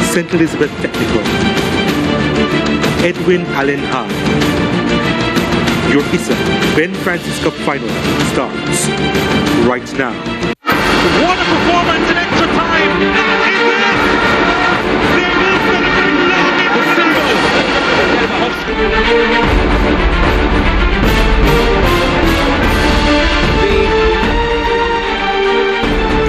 St. Elizabeth Technical, Edwin Allen High. Your ISSA Ben Francis Cup final starts right now. What a performance in extra time! That is it! They will celebrate long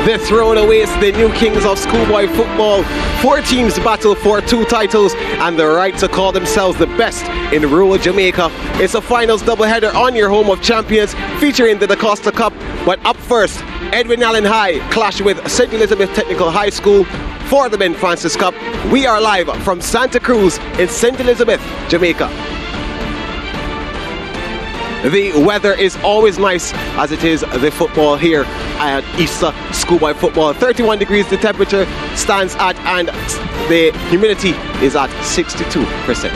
The throne awaits the new kings of schoolboy football. 4 teams battle for 2 titles and the right to call themselves the best in rural Jamaica. It's a finals doubleheader on your home of champions featuring the DaCosta Cup. But up first, Edwin Allen High clash with St. Elizabeth Technical High School for the Ben Francis Cup. We are live from Santa Cruz in St. Elizabeth, Jamaica. The weather is always nice as it is the football here at ISSA Schoolboy Football. 31 degrees the temperature stands at, and the humidity is at 62%.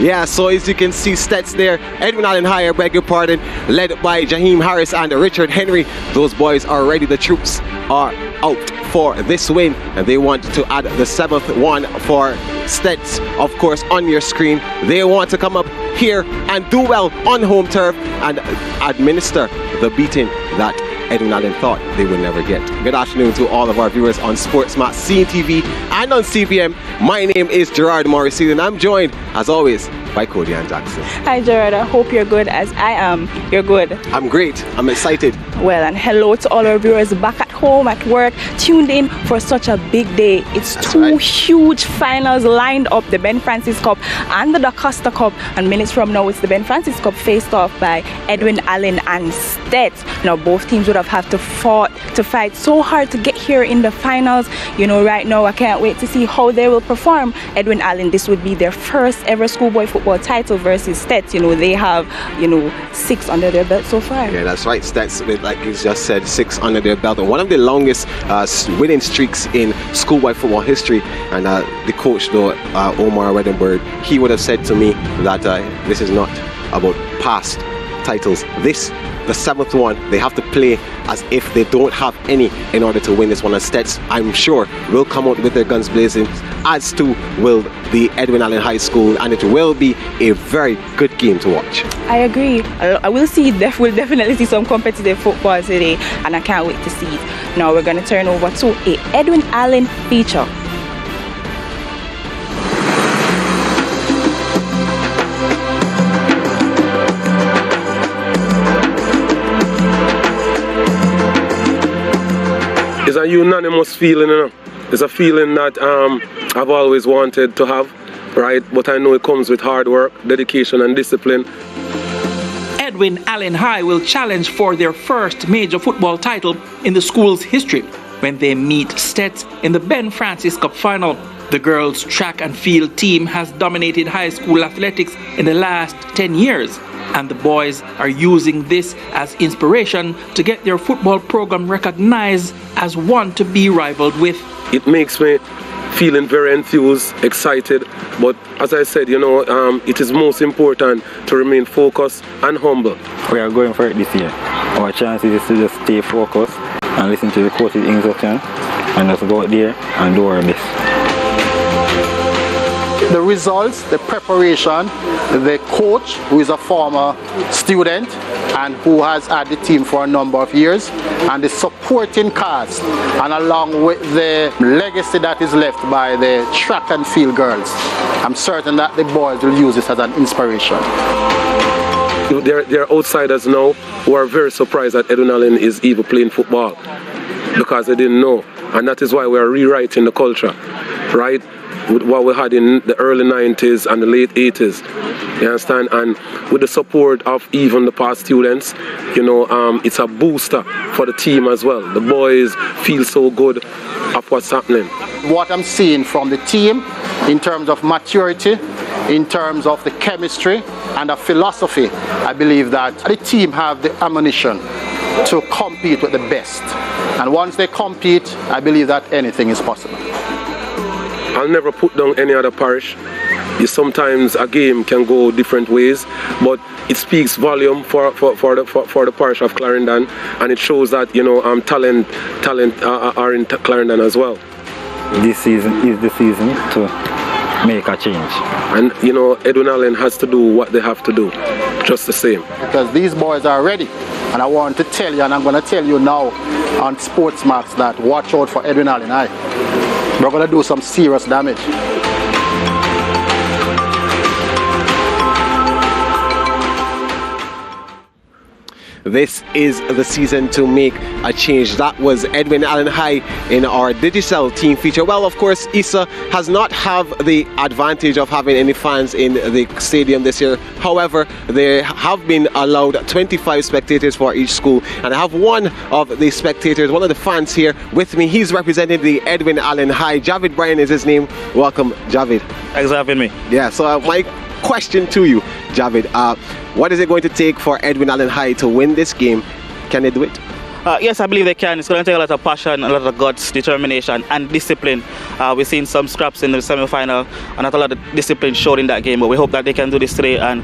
Yeah, so as you can see, stats there, Edwin Allen High, I beg your pardon, led by Jaheim Harris and Richard Henry. Those boys are ready. The troops are out for this win, and they want to add the 7th one for stats, of course, on your screen. They want to come up here and do well on home turf and administer the beating that Edwin Allen thought they would never get. Good afternoon to all of our viewers on SportsMax, CEEN TV and on CBM. My name is Gerard Morrissey and I'm joined, as always, by Cody and Jackson. Hi Gerard, I hope you're good as I am. You're good. I'm great. I'm excited. Well, and hello to all our viewers back at home, at work, tuned in for such a big day. It's That's 2 right. Huge finals lined up, the Ben Francis Cup and the DaCosta Cup. And minutes from now, it's the Ben Francis Cup faced off by Edwin Allen and Stets. Now, both teams would have had to fight so hard to get here in the finals. You know, right now, I can't wait to see how they will perform. Edwin Allen, this would be their first ever schoolboy football title versus Stets. You know, they have, 6 under their belt so far. Yeah, that's right. Stets, like you just said, 6 under their belt. And one of the longest winning streaks in schoolboy football history. And the coach, though, Omar Wedenberg, he would have said to me that this is not about past titles. This, the 7th one, they have to play as if they don't have any in order to win this one. And Stets, I'm sure, will come out with their guns blazing, as too will the Edwin Allen High School, and it will be a very good game to watch. I agree. I will see, we'll definitely see some competitive football today, and I can't wait to see it. Now we're going to turn over to a Edwin Allen feature. It's a unanimous feeling, you know? It's a feeling that I've always wanted to have, right? But I know it comes with hard work, dedication and discipline. Edwin Allen High will challenge for their first major football title in the school's history when they meet Stets in the Ben Francis Cup final. The girls' track and field team has dominated high school athletics in the last 10 years. And the boys are using this as inspiration to get their football program recognized as one to be rivaled with. It makes me feeling very enthused, excited, but as I said, it is most important to remain focused and humble. We are going for it this year. Our chance is to just stay focused and listen to the coach's instruction and just go out there and do our best. The results, the preparation, the coach, who is a former student and who has had the team for a number of years, and the supporting cast, and along with the legacy that is left by the track and field girls, I'm certain that the boys will use this as an inspiration. There are outsiders now who are very surprised that Edwin Allen is even playing football because they didn't know, and that is why we are rewriting the culture, right? With what we had in the early 90s and the late 80s, you understand? And with the support of even the past students, it's a booster for the team as well. The boys feel so good of what's happening. What I'm seeing from the team in terms of maturity, in terms of the chemistry and the philosophy, I believe that the team have the ammunition to compete with the best. And once they compete, I believe that anything is possible. I'll never put down any other parish. Sometimes a game can go different ways, but it speaks volume for the parish of Clarendon, and it shows that talent are in Clarendon as well. this season is the season to make a change. And you know, Edwin Allen has to do what they have to do, just the same. Because these boys are ready. And I want to tell you, and I'm going to tell you now on SportsMax, that watch out for Edwin Allen. We're going to do some serious damage. This is the season to make a change. That was Edwin Allen High in our digital team feature. Well, of course, ISSA has not have the advantage of having any fans in the stadium this year. However, they have been allowed 25 spectators for each school. And I have one of the spectators, one of the fans here with me. He's representing the Edwin Allen High. Javid Bryan is his name. Welcome, Javid. Thanks for having me. Yeah, so my question to you, Javid, what is it going to take for Edwin Allen High to win this game? Can they do it? Yes, I believe they can. It's going to take a lot of passion, a lot of guts, determination and discipline. We've seen some scraps in the semi-final and not a lot of discipline showed in that game, but we hope that they can do this today. And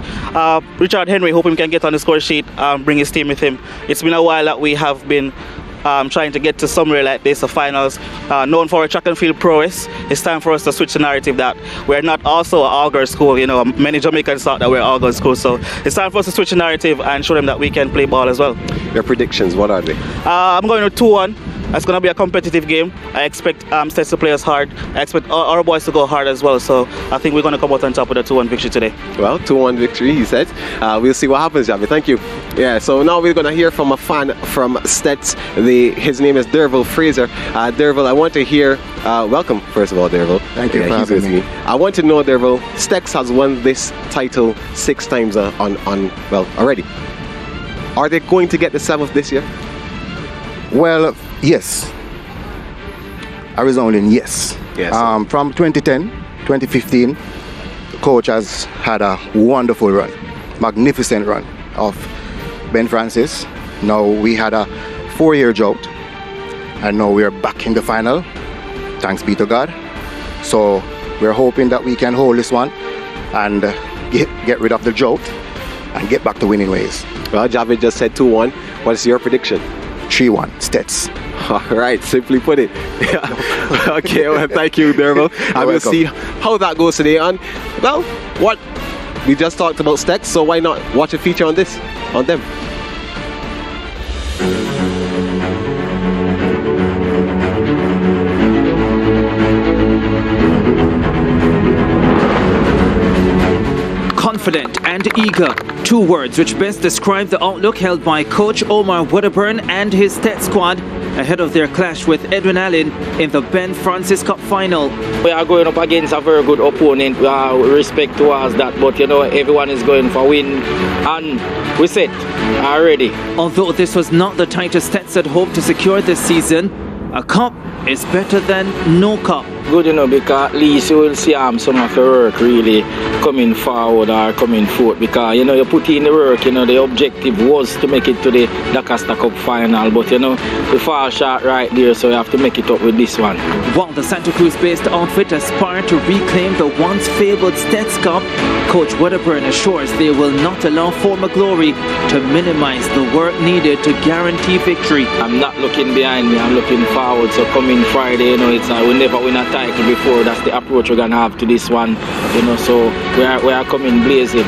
Richard Henry, hoping he can get on the score sheet, bring his team with him. It's been a while that we have been trying to get to somewhere like this, the finals, known for our track and field prowess. It's time for us to switch the narrative that we're not also an all-girls school. You know, many Jamaicans thought that we're an all-girls school, so it's time for us to switch the narrative and show them that we can play ball as well. Your predictions, what are they? I'm going with 2-1. It's going to be a competitive game. I expect Stets to play us hard. I expect our boys to go hard as well. So I think we're going to come out on top with a 2-1 victory today. Well, 2-1 victory, he said. We'll see what happens, Javi. Thank you. Yeah, so now we're going to hear from a fan from Stets. His name is Derville Fraser. Derville, I want to hear... welcome, first of all, Derville. Thank you for having me. I want to know, Derville, Stets has won this title 6 times already. Are they going to get the 7th this year? Well, yes. A resounding yes. Yes. From 2010, 2015, the coach has had a wonderful run, magnificent run of Ben Francis. Now we had a 4-year drought, and now we're back in the final. Thanks be to God. So we're hoping that we can hold this one and get rid of the drought and get back to winning ways. Well, Javid just said 2-1. What's your prediction? 3-1, Stets. All right, simply put it. Okay, well, thank you, Derville. I will see how that goes today. And, well, what? We just talked about Stets, so why not watch a feature on this, on them? Confident and eager, 2 words which best describe the outlook held by Coach Omar Wedderburn and his Stets squad ahead of their clash with Edwin Allen in the Ben Francis Cup final. We are going up against a very good opponent, respect towards that, but you know, everyone is going for a win and we set already. Although this was not the tightest Stets had hoped to secure this season, a cup is better than no cup. Good, you know, because at least you will see some of the work really coming forward or coming forth, because you know you put in the work. You know, the objective was to make it to the Costa Cup final, but you know we fall short right there, so you have to make it up with this one. While the Santa Cruz-based outfit aspire to reclaim the once fabled Stets Cup, Coach Wedderburn assures they will not allow former glory to minimize the work needed to guarantee victory. I'm not looking behind me, I'm looking forward. So coming Friday, you know, it's we never win a title before. That's the approach we're gonna have to this one, you know. So we are coming blazing.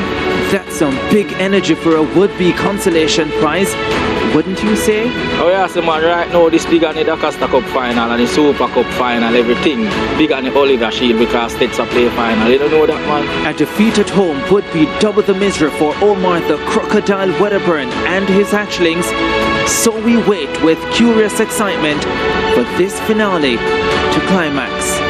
That's some big energy for a would-be consolation prize, wouldn't you say? Oh yeah, so man, right now this bigger than the Costa Cup final and the Super Cup final, everything bigger than the Oliver Shield because Stets are play final. You don't know that, man. A defeat at home would be double the misery for Omar the Crocodile Wedderburn and his hatchlings. So we wait with curious excitement for this finale to climax.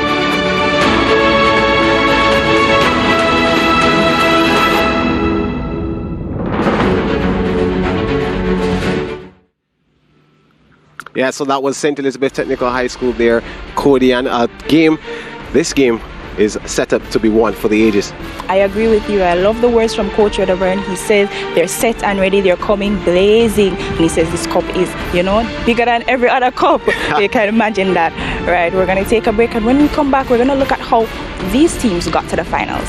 Yeah, so that was St. Elizabeth Technical High School there, Cody, and this game is set up to be won for the ages. I agree with you. I love the words from Coach Wedderburn. He says they're set and ready, they're coming blazing. And he says this cup is, you know, bigger than every other cup. You can imagine that. Right, we're going to take a break, and when we come back, we're going to look at how these teams got to the finals.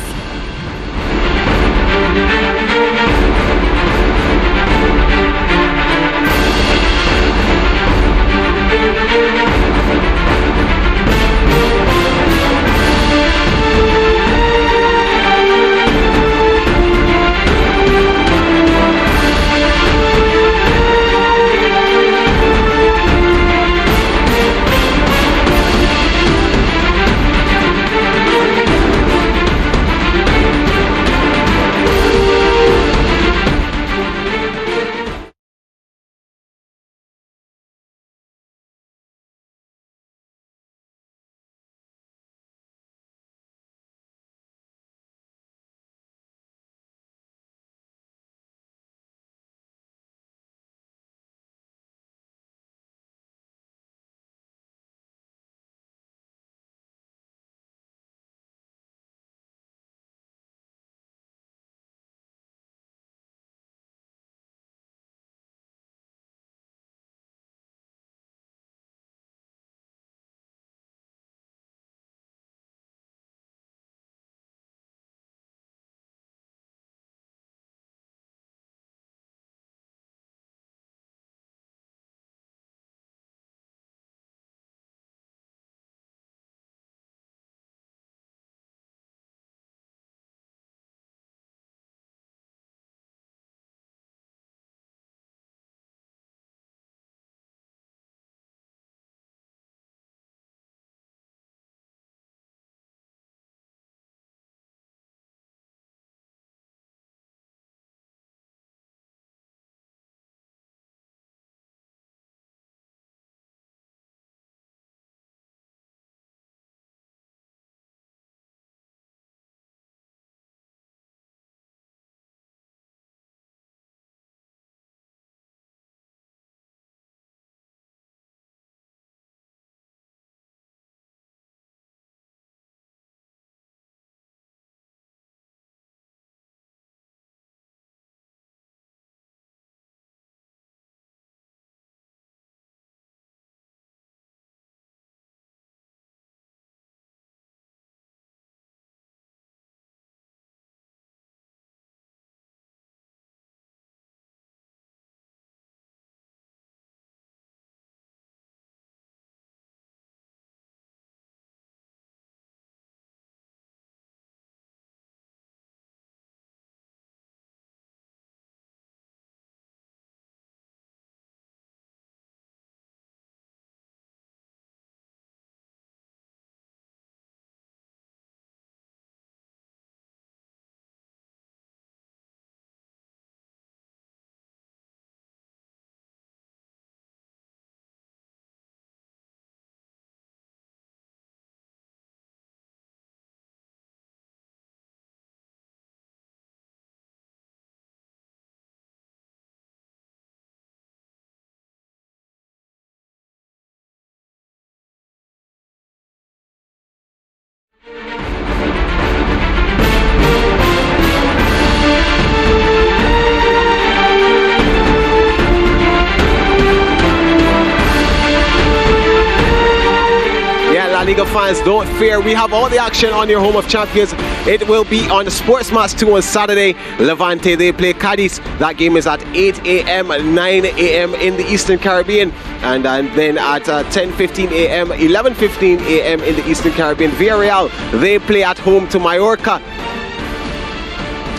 And Eagle fans, don't fear. We have all the action on your home of champions. It will be on SportsMax 2 on Saturday. Levante, they play Cadiz. That game is at 8 a.m., 9 a.m. in the Eastern Caribbean. And then at 10:15 a.m., 11:15 a.m. in the Eastern Caribbean. Villarreal, they play at home to Mallorca.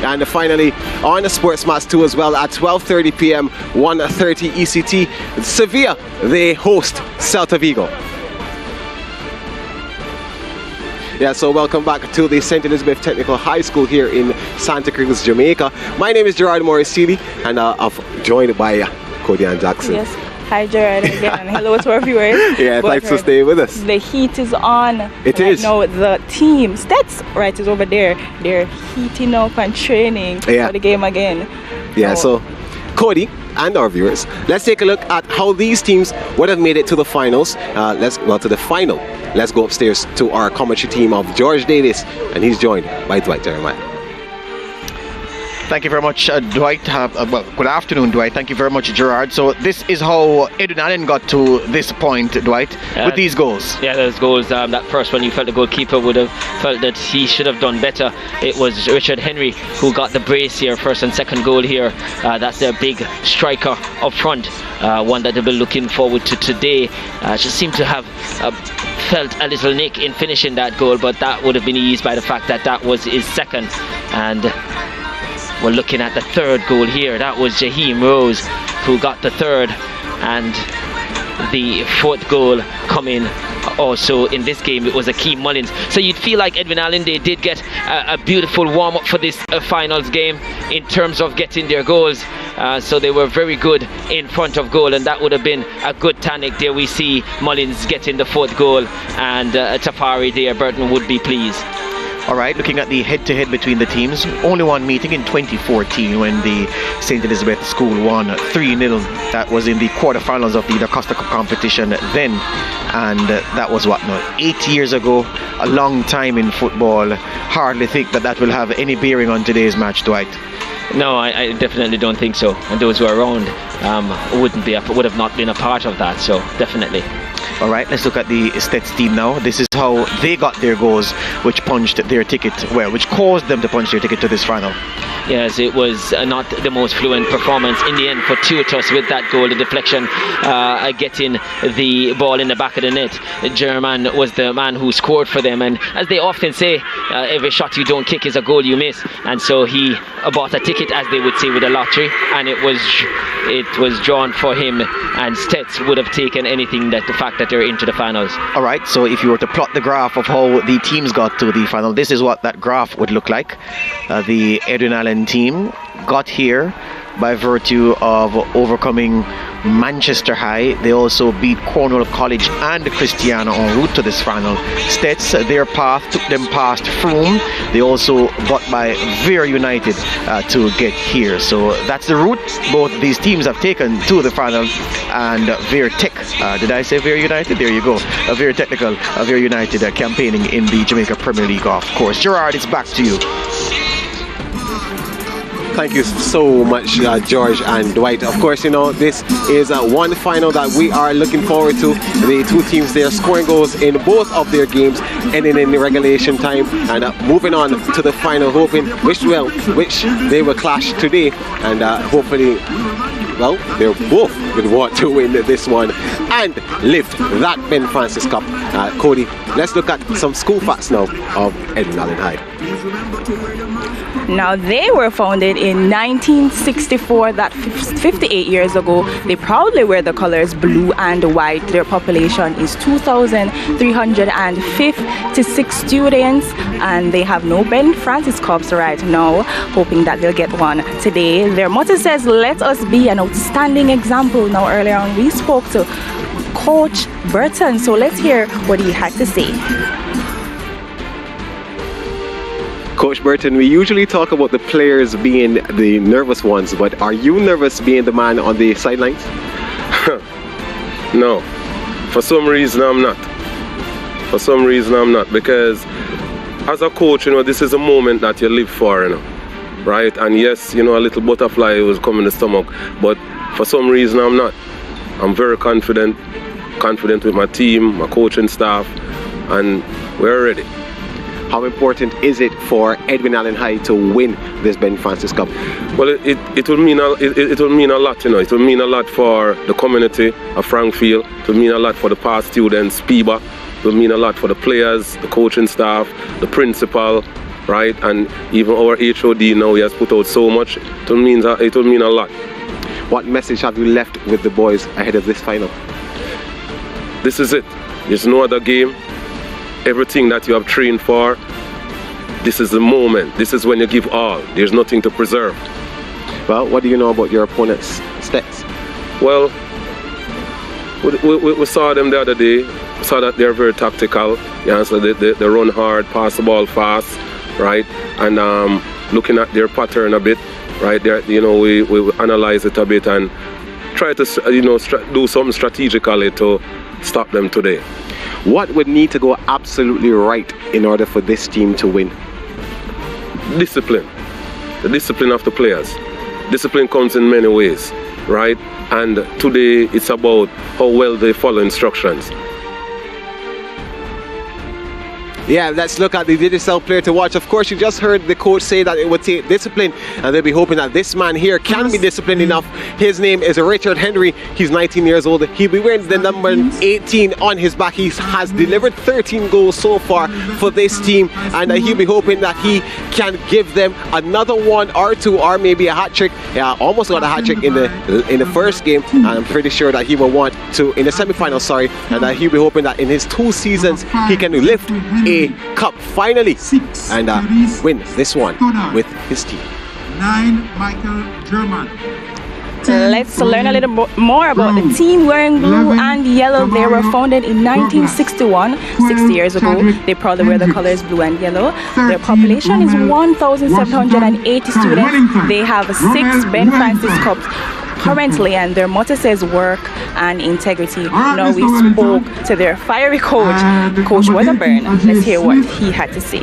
And finally, on the SportsMax 2 as well, at 12:30 p.m., 1:30 ECT, Sevilla, they host Celta Vigo. Yeah, so welcome back to the St. Elizabeth Technical High School here in Santa Cruz, Jamaica. My name is Gerard Morris-Seeley, and I'm joined by Cody and Jackson. Yes. Hi Gerard again. Hello to our viewers. Yeah, thanks for staying with us. The heat is on. It is. Now the team, Stats, right, is over there. They're heating up and training for the game again. Yeah, so Cody and our viewers, let's take a look at how these teams would have made it to the finals. To the final. Let's go upstairs to our commentary team of George Davis, and he's joined by Dwight Jeremiah. Thank you very much, Dwight. Good afternoon, Dwight. Thank you very much, Gerard. So this is how Edwin Allen got to this point, Dwight, with these goals. Yeah, those goals. That first one, you felt the goalkeeper would have felt that he should have done better. It was Richard Henry who got the brace here, first and second goal here. That's their big striker up front, one that they've been looking forward to today. Just seemed to have felt a little nick in finishing that goal, but that would have been eased by the fact that that was his second. And we're looking at the third goal here. That was Jaheim Rose who got the third, and the fourth goal coming also in this game, it was Akeem Mullins. So you'd feel like Edwin Allen, they did get a beautiful warm-up for this finals game in terms of getting their goals. So they were very good in front of goal, and that would have been a good tonic. There we see Mullins getting the fourth goal, and Tafari there, Burton would be pleased. All right, looking at the head-to-head between the teams, only one meeting in 2014 when the St. Elizabeth School won 3-0. That was in the quarterfinals of the Da Costa Cup competition then, and that was 8 years ago. A long time in football. Hardly think that will have any bearing on today's match, Dwight. No, I definitely don't think so. And those who are around would have not been a part of that. So definitely. All right, let's look at the Stets team now. This is how they got their goals, which punched their ticket, which caused them to punch their ticket to this final. Yes, it was not the most fluent performance in the end, fortuitous with that goal, the deflection, getting the ball in the back of the net. German was the man who scored for them, and as they often say, every shot you don't kick is a goal you miss. And so he bought a ticket, as they would say, with a lottery, and it was drawn for him, and Stets would have taken anything the fact that they're into the finals. All right, so if you were to plot the graph of how the teams got to the final, this is what that graph would look like. The Edwin Allen team got here by virtue of overcoming Manchester High. They also beat Cornwall College and Christiana en route to this final. Stets, their path took them past Froome. They also got by Very United to get here. So that's the route both these teams have taken to the final. And Very Tech, did I say Very United? There you go. Very Technical, Very United campaigning in the Jamaica Premier League, of course. Gerard, it's back to you. Thank you so much, George and Dwight. Of course, this is one final that we are looking forward to. The two teams there scoring goals in both of their games, ending in the regulation time, and moving on to the final, hoping which they will clash today, and hopefully, they're both will want to win this one and lift that Ben Francis Cup. Cody, let's look at some school facts now of Edwin Allen High. Now, they were founded in 1964, that 58 years ago. They proudly wear the colors blue and white. Their population is 2,356 students, and they have no Ben Francis Cups right now, hoping that they'll get one today. Their motto says, "Let us be an outstanding example." Now, earlier on, we spoke to Coach Burton, so let's hear what he had to say. Coach Burton, we usually talk about the players being the nervous ones, but are you nervous being the man on the sidelines? No, for some reason I'm not. Because as a coach, this is a moment that you live for, right? And yes, a little butterfly was coming in the stomach, but for some reason I'm not. I'm very confident with my team, my coaching staff, and we're ready. How important is it for Edwin Allen High to win this Ben Francis Cup? Well, it will mean it will mean a lot, you know. It will mean a lot for the community of Frankfield. It will mean a lot for the past students, PIBA. It will mean a lot for the players, the coaching staff, the principal, right? And even our HOD now, he has put out so much. It will mean a lot. What message have you left with the boys ahead of this final? This is it. There's no other game. Everything that you have trained for, this is the moment. This is when you give all. There's nothing to preserve. Well, what do you know about your opponent's stats? Well, we saw them the other day. We saw that they're very tactical. Yeah, so they run hard, pass the ball fast, right? And looking at their pattern a bit, right? We analyze it a bit and try to do something strategically to stop them today. What would need to go absolutely right in order for this team to win? Discipline. The discipline of the players. Discipline comes in many ways, right? And today it's about how well they follow instructions. Yeah, let's look at the digital player to watch. Of course, you just heard the coach say that it would take discipline, and they'll be hoping that this man here can be disciplined enough. His name is Richard Henry. He's 19 years old. He'll be wearing the number 18 on his back. He has delivered 13 goals so far for this team, and he'll be hoping that he can give them another one or two, or maybe a hat-trick. Yeah, almost got a hat-trick in the first game, and I'm pretty sure that he will want to in the semi-final, and he'll be hoping that in his 2 seasons he can lift a cup finally and win this one with his team. 9, Michael German. Let's learn a little more about the team wearing blue and yellow. They were founded in 1961, 60 years ago. They proudly wear the colors blue and yellow. Their population is 1,780 students. They have 6 Ben Francis Cups currently, and their motto says work and integrity. Now we spoke to their fiery coach, Coach Wedderburn. Let's hear what he had to say.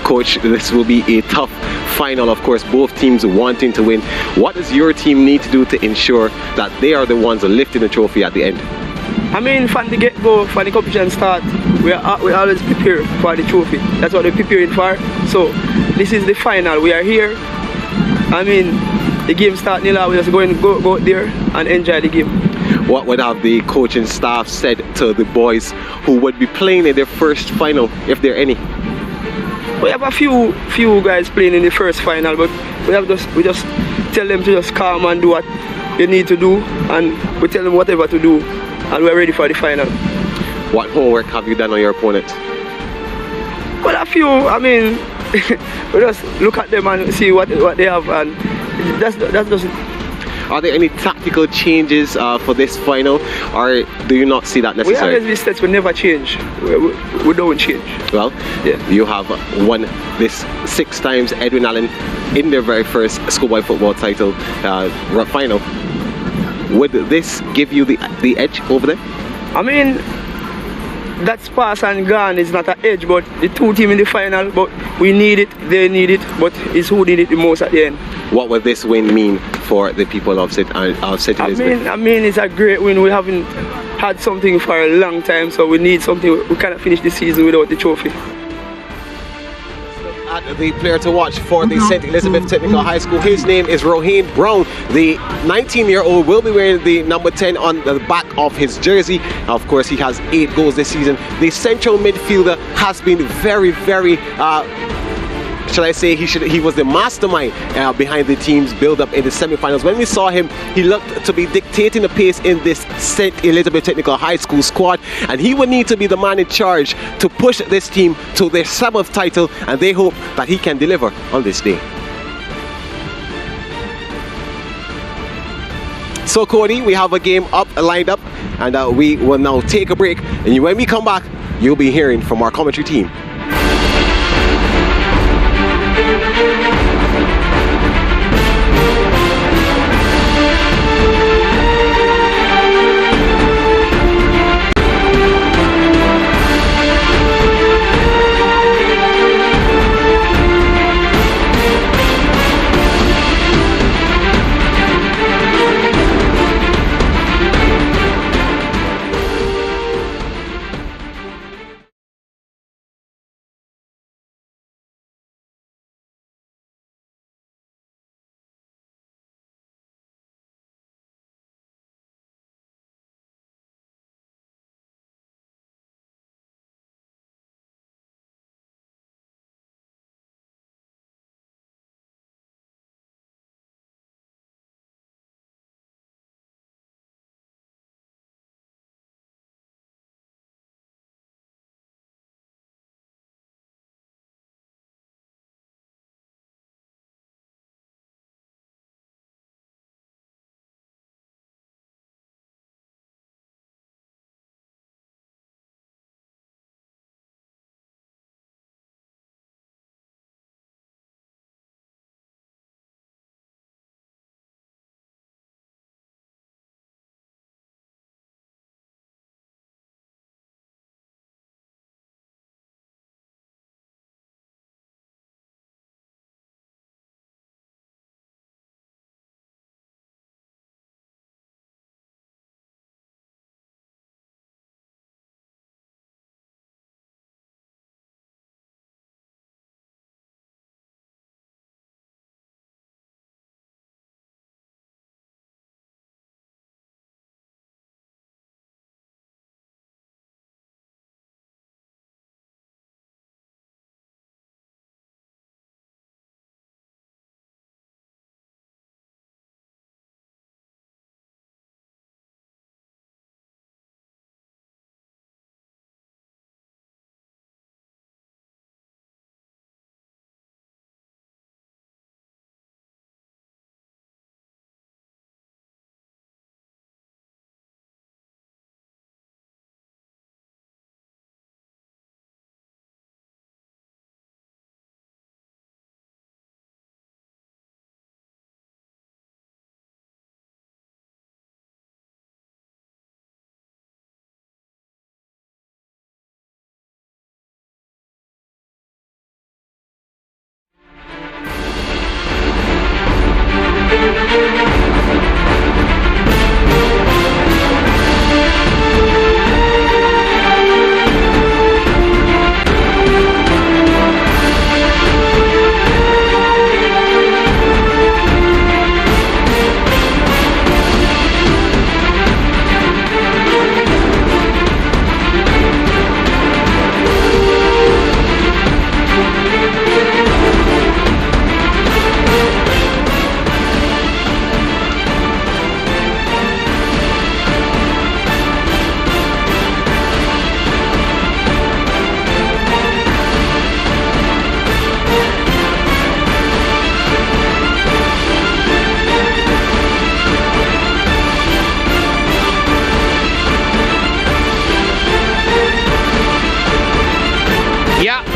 Coach, this will be a tough final, of course, both teams wanting to win. What does your team need to do to ensure that they are the ones lifting the trophy at the end? I mean, from the get-go, from the competition start, we always prepare for the trophy. That's what we're preparing for. So this is the final. We are here. I mean, the game starts nil. We're just going to go out there and enjoy the game. What would have the coaching staff said to the boys who would be playing in their first final, if there are any? We have a few guys playing in the first final, but we just tell them to just calm and do what they need to do, and we tell them whatever to do, and we're ready for the final. What homework have you done on your opponent? Well, a few. I mean, we just look at them and see what they have, and that's just it. Are there any tactical changes for this final, or do you not see that necessary? We always stats will never change. We don't change. Well, yeah. You have won this 6 times, Edwin Allen, in their very first schoolboy football title final. Would this give you the edge over them? I mean, that's past and gone. It's not an edge, but the 2 teams in the final, but we need it, they need it, but it's who need it the most at the end. What will this win mean for the people of City Elizabeth? I mean, it's a great win. We haven't had something for a long time, so we need something. We cannot finish the season without the trophy. At the player to watch for the St. Elizabeth Technical High School, his name is Rohane Brown. The 19-year-old will be wearing the number 10 on the back of his jersey. Of course, he has 8 goals this season. The central midfielder has been very, shall I say, he was the mastermind behind the team's build-up in the semi-finals. When we saw him, he looked to be dictating the pace in this St. Elizabeth Technical High School squad, and he would need to be the man in charge to push this team to their 7th title, and they hope that he can deliver on this day. So Cody, we have a game lined up, and we will now take a break, and when we come back, you'll be hearing from our commentary team.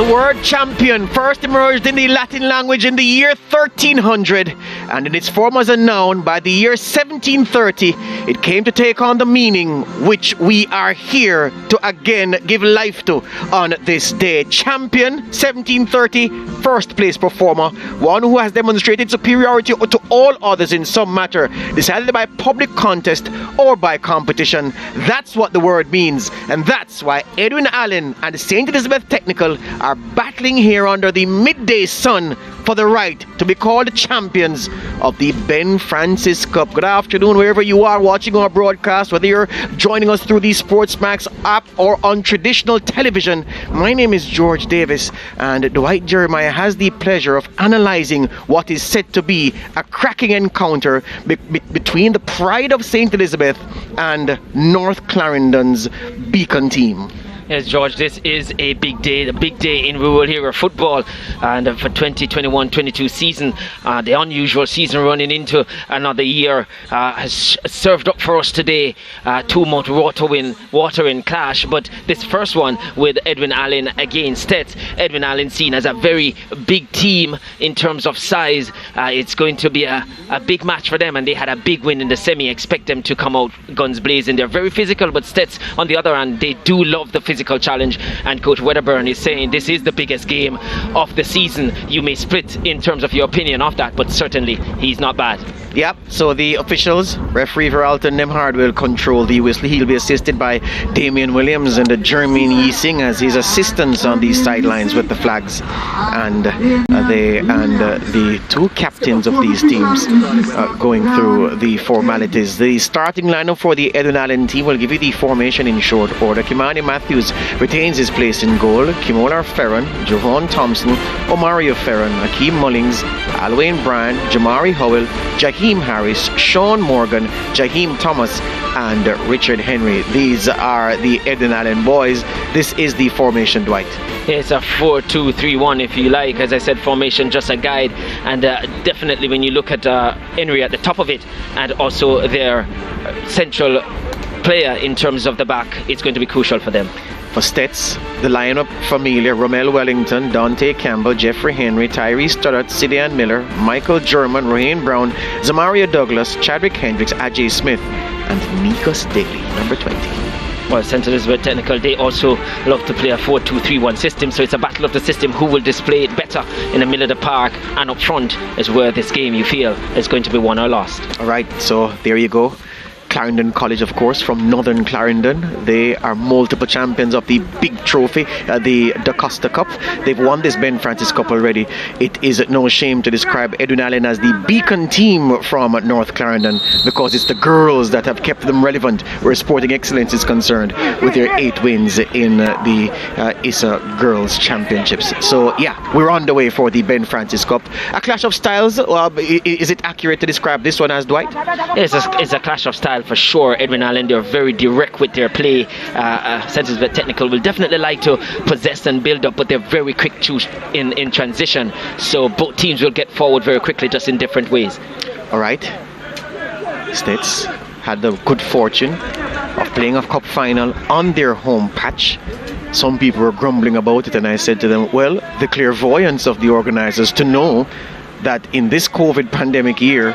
The word champion first emerged in the Latin language in the year 1300, and in its form as a noun by the year 1730, it came to take on the meaning which we are here to again give life to on this day. Champion, 1730, first place performer, one who has demonstrated superiority to all others in some matter, decided by public contest or by competition. That's what the word means, and that's why Edwin Allen and St. Elizabeth Technical are battling here under the midday sun for the right to be called champions of the Ben Francis Cup. Good afternoon, wherever you are watching our broadcast, whether you're joining us through the SportsMax app or on traditional television. My name is George Davis, and Dwight Jeremiah has the pleasure of analyzing what is said to be a cracking encounter between the pride of St. Elizabeth and North Clarendon's Beacon team. Yes, George, this is a big day in rural hero football, and for 2021-22 season, the unusual season running into another year has served up for us today. 2-month watering clash, but this first one with Edwin Allen against Stets. Edwin Allen seen as a very big team in terms of size. It's going to be a big match for them, and they had a big win in the semi. Expect them to come out guns blazing. They're very physical, but Stets, on the other hand, they do love the physical challenge, and Coach Wedderburn is saying this is the biggest game of the season. You may split in terms of your opinion of that, but certainly he's not bad. Yep, so the officials, referee Veralton Nemhard will control the whistle. He'll be assisted by Damian Williams and Jermaine Yeesing as his assistants on these sidelines with the flags, and the two captains of these teams going through the formalities. The starting lineup for the Edwin Allen team will give you the formation in short order. Kimani Matthews retains his place in goal. Kimola Ferron, Javon Thompson, Omario Ferron, Akeem Mullings, Alwayne Brand, Jamari Howell, Jaheim Harris, Sean Morgan, Jaheim Thomas, and Richard Henry. These are the Edwin Allen boys. This is the formation, Dwight. It's a 4-2-3-1 if you like. As I said, formation just a guide, and definitely when you look at Henry at the top of it, and also their central player in terms of the back, it's going to be crucial for them. For Stets, the lineup familiar: Romel Wellington, Dante Campbell, Jeffrey Henry, Tyree Stoddart, Sidian Miller, Michael German, Raheem Brown, Zamaria Douglas, Chadwick Hendricks, Ajay Smith, and Nikos Daly, number 20. Well, St. Elizabeth Technical, they also love to play a 4-2-3-1 system, so it's a battle of the system. Who will display it better in the middle of the park and up front is where this game, you feel, is going to be won or lost. All right, so there you go. Clarendon College, of course, from Northern Clarendon. They are multiple champions of the big trophy, the DaCosta Cup. They've won this Ben Francis Cup already. It is no shame to describe Edwin Allen as the beacon team from North Clarendon, because it's the girls that have kept them relevant where sporting excellence is concerned, with their 8 wins in the ISSA Girls Championships. So yeah, we're on the way for the Ben Francis Cup. A clash of styles. Is it accurate to describe this one as, Dwight? It's a clash of styles for sure. Edwin Allen, they're very direct with their play. St. Elizabeth Technical will definitely like to possess and build up, but they're very quick in transition. So both teams will get forward very quickly, just in different ways. All right. Stets had the good fortune of playing a cup final on their home patch. Some people were grumbling about it, and I said to them, well, the clairvoyance of the organizers to know that in this COVID pandemic year,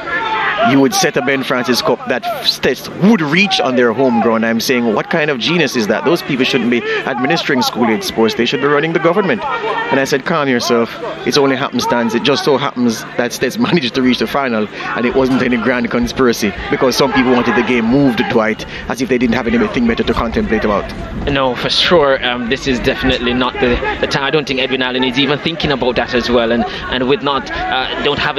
you would set a Ben Francis Cup that Stets would reach on their home ground. I'm saying, what kind of genius is that? Those people shouldn't be administering school-age sports. They should be running the government. And I said, calm yourself. It's only happenstance. It just so happens that Stets managed to reach the final, and it wasn't any grand conspiracy, because some people wanted the game moved, Dwight, as if they didn't have anything better to contemplate about. No, for sure. This is definitely not the time. I don't think Edwin Allen is even thinking about that as well. And with not don't have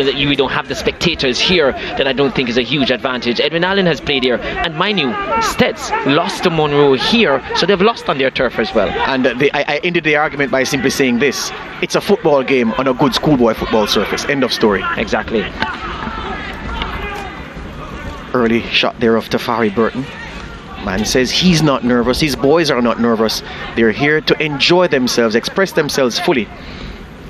the spectators here, that I don't think is a huge advantage. Edwin Allen has played here, and mind you, Stets lost to Monroe here, so they've lost on their turf as well. And I ended the argument by simply saying this: it's a football game on a good schoolboy football surface. End of story. Exactly. Early shot there of Tafari Burton. Man says he's not nervous. His boys are not nervous. They're here to enjoy themselves, express themselves fully,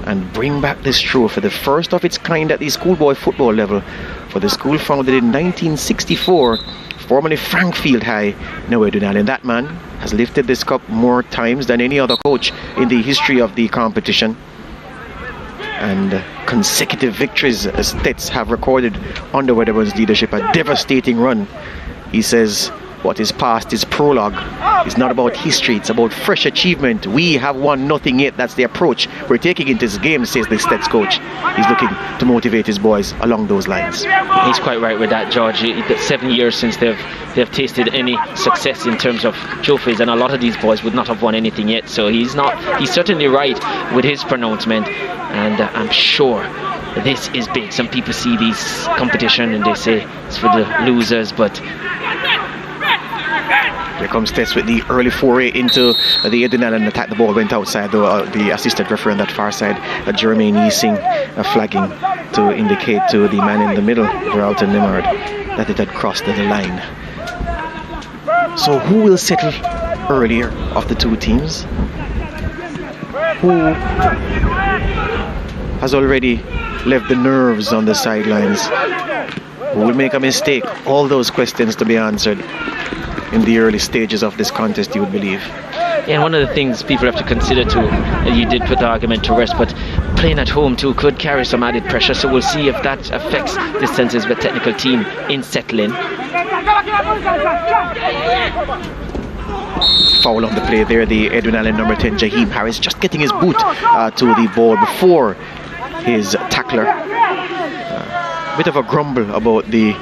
and bring back this trophy, the first of its kind at the schoolboy football level, for the school founded in 1964, formerly Frankfield High, now Edwin Allen. That man has lifted this cup more times than any other coach in the history of the competition. And consecutive victories as Stets have recorded under Wedderburn's leadership, a devastating run. He says what is past is prologue. It's not about history, it's about fresh achievement. We have won nothing yet. That's the approach we're taking into this game, says the Stets coach. He's looking to motivate his boys along those lines. He's quite right with that, George. It's 7 years since they've tasted any success in terms of trophies, and a lot of these boys would not have won anything yet. So he's certainly right with his pronouncement, and I'm sure this is big. Some people see these competition and they say it's for the losers, but here comes Stets with the early foray into the Edwin Allen attack. The ball went outside, though the assistant referee on that far side, Jermaine Easing, flagging to indicate to the man in the middle, Veralton Nimard, that it had crossed the line. So who will settle earlier of the two teams? Who has already left the nerves on the sidelines? Who will make a mistake? All those questions to be answered in the early stages of this contest, you would believe. And one of the things people have to consider too, and you did put the argument to rest, but playing at home too could carry some added pressure, so we'll see if that affects the senses of the technical team in settling. Foul on the play there, the Edwin Allen number 10, Jaheim Harris, just getting his boot to the ball before his tackler. Bit of a grumble about the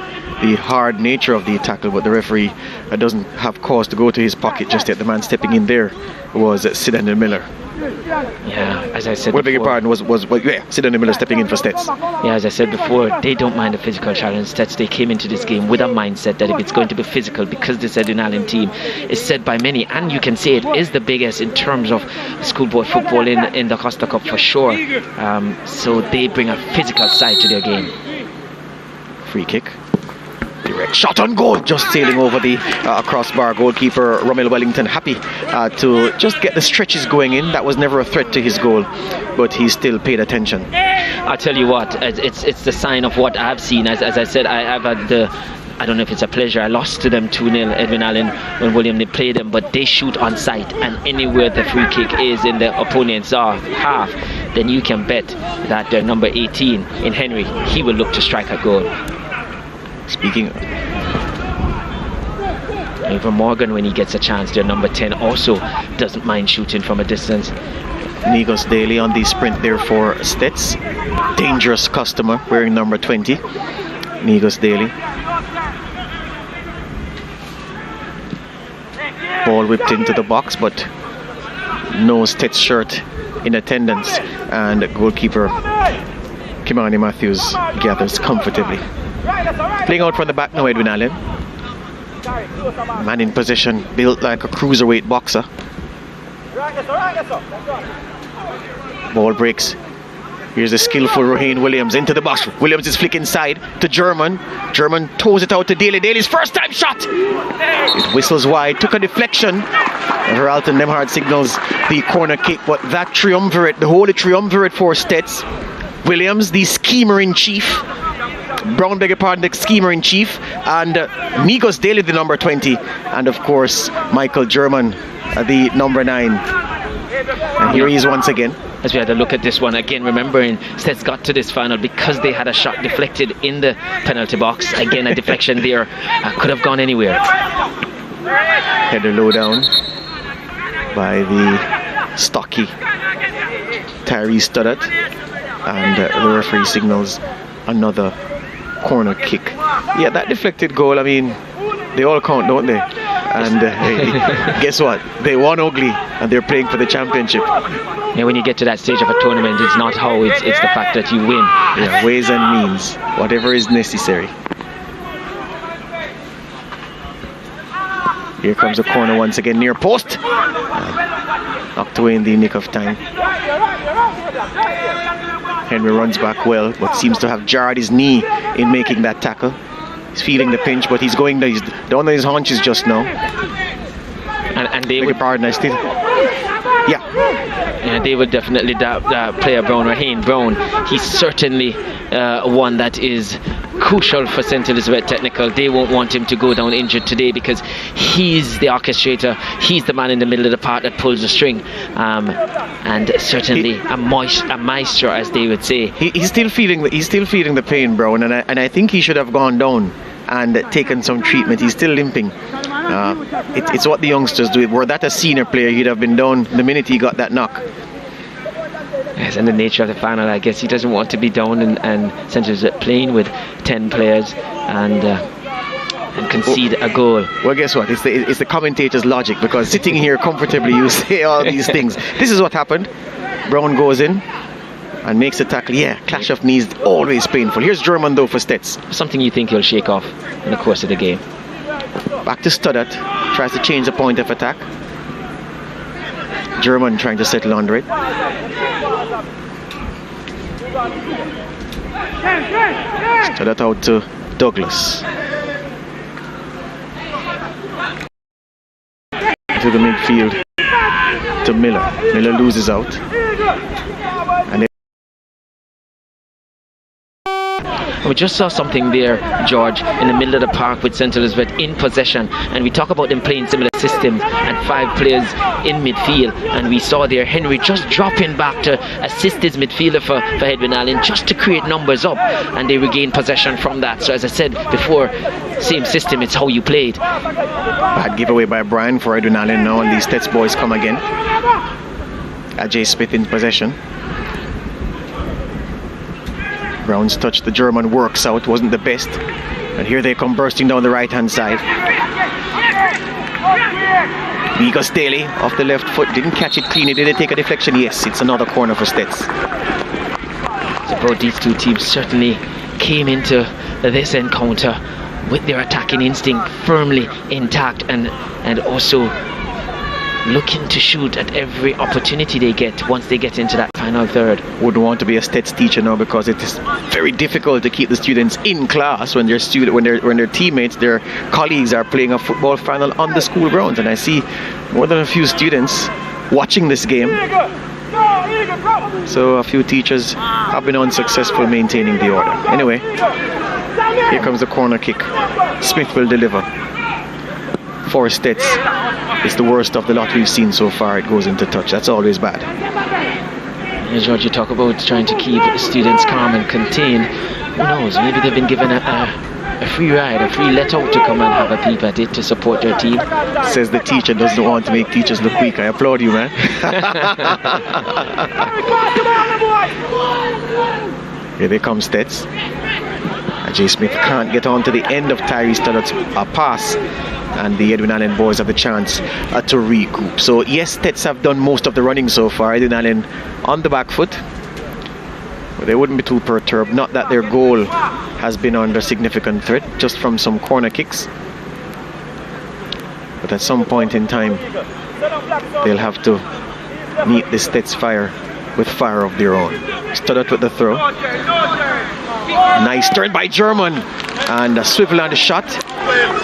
hard nature of the tackle, but the referee doesn't have cause to go to his pocket just yet. The man stepping in there was Sidney Miller. Yeah, as I said before, beg your pardon, was Sidney Miller stepping in for Stets. Yeah, as I said before, they don't mind a physical challenge. Stets, they came into this game with a mindset that if it's going to be physical, because this Edwin Allen team is said by many, and you can say it is the biggest in terms of schoolboy football in the Costa Cup for sure. So they bring a physical side to their game. Free kick. Direct shot on goal, just sailing over the crossbar. Goalkeeper Romel Wellington happy to just get the stretches going in. That was never a threat to his goal, but he still paid attention. I'll tell you what, it's the sign of what I've seen. As I said, I've had the, I don't know if it's a pleasure, I lost to them 2-0, Edwin Allen, when William they played them, but they shoot on sight, and anywhere the free kick is in the opponent's half, then you can bet that their number 18 in Henry, he will look to strike a goal. Speaking even Morgan, when he gets a chance, their number 10 also doesn't mind shooting from a distance. Nigos Daly on the sprint there for Stets. Dangerous customer wearing number 20. Nigos Daly. Ball whipped into the box, but no Stets shirt in attendance, and goalkeeper Kimani Matthews gathers comfortably. Playing out from the back now, Edwin Allen. Man in possession, built like a cruiserweight boxer. Ball breaks. Here's the skillful Raheem Williams into the box. Williams is flicking side to German. German toes it out to Daly. Daly's first time shot. It whistles wide, took a deflection. Veralton Nemhard signals the corner kick, but that triumvirate, the holy triumvirate for Stets. Williams, the schemer in chief. Brown, beg your pardon, the schemer in chief, and Nigos Daly, the number 20, and of course Michael German, the number 9. And here he is once again. As we had a look at this one again, remembering Stets got to this final because they had a shot deflected in the penalty box. Again, a deflection there could have gone anywhere. Header low down by the stocky Tyree Studdard, and the referee signals another corner kick. Yeah, that deflected goal, I mean, they all count, don't they? And guess what? They won ugly, and they're playing for the championship. Yeah, when you get to that stage of a tournament, it's not how, it's the fact that you win. Yeah, ways and means, whatever is necessary. Here comes a corner once again, near post. Knocked away in the nick of time. Henry runs back well, but seems to have jarred his knee in making that tackle. He's feeling the pinch, but he's down on his haunches just now. And they would pardon, I still. Yeah, they would definitely player Brown, Raheem Brown. He's certainly one that is crucial for St. Elizabeth Technical. They won't want him to go down injured today because he's the orchestrator. He's the man in the middle of the park that pulls the string, and certainly a maestro, as they would say. He's still feeling the pain, Brown, and I think he should have gone down and taken some treatment. He's still limping. It's what the youngsters do. Were that a senior player, he'd have been down the minute he got that knock. Yes, and the nature of the final, I guess he doesn't want to be down and St. Elizabeth playing with 10 players and concede a goal. Well, guess what? It's the commentator's logic, because sitting here comfortably, you say all these things. This is what happened. Brown goes in and makes a tackle. Yeah, clash of knees, always painful. Here's German though for Stets. Something you think he'll shake off in the course of the game. Back to Stoddart, tries to change the point of attack. German trying to settle under it. Stoddart out to Douglas. To the midfield to Miller. Miller loses out. We just saw something there, George, in the middle of the park with St. Elizabeth in possession, and we talk about them playing similar systems and 5 players in midfield, and we saw there Henry just dropping back to assist his midfielder for Edwin Allen, just to create numbers up, and they regain possession from that. So as I said before, same system, it's how you played. Bad giveaway by Brian for Edwin Allen now, and these Stets boys come again. Ajay Smith in possession. Brown's touch, the German works out, wasn't the best. And here they come bursting down the right hand side. Vigos Daly off the left foot, didn't catch it cleanly. Did they take a deflection? Yes, it's another corner for Stets. So these two teams certainly came into this encounter with their attacking instinct firmly intact, and also looking to shoot at every opportunity they get once they get into that final third. Wouldn't want to be a Stets teacher now, because it is very difficult to keep the students in class when their teammates, their colleagues are playing a football final on the school grounds. And I see more than a few students watching this game. So a few teachers have been unsuccessful maintaining the order. Anyway, here comes the corner kick. Smith will deliver. For Stets, it's the worst of the lot we've seen so far. It goes into touch. That's always bad. Yeah, George, you talk about trying to keep students calm and contained. Who knows? Maybe they've been given a free ride, a free let out to come and have a peep at it to support their team. Says the teacher doesn't want to make teachers look weak. I applaud you, man. Here they come, Stets. Ajay Smith can't get on to the end of Tyree Stoddart's pass, and the Edwin Allen boys have the chance to regroup. So yes, Stets have done most of the running so far. Edwin Allen on the back foot, but they wouldn't be too perturbed. Not that their goal has been under significant threat, just from some corner kicks. But at some point in time, they'll have to meet the Stets fire with fire of their own. Stoddart with the throw. Nice turn by German, and a swivel on the shot.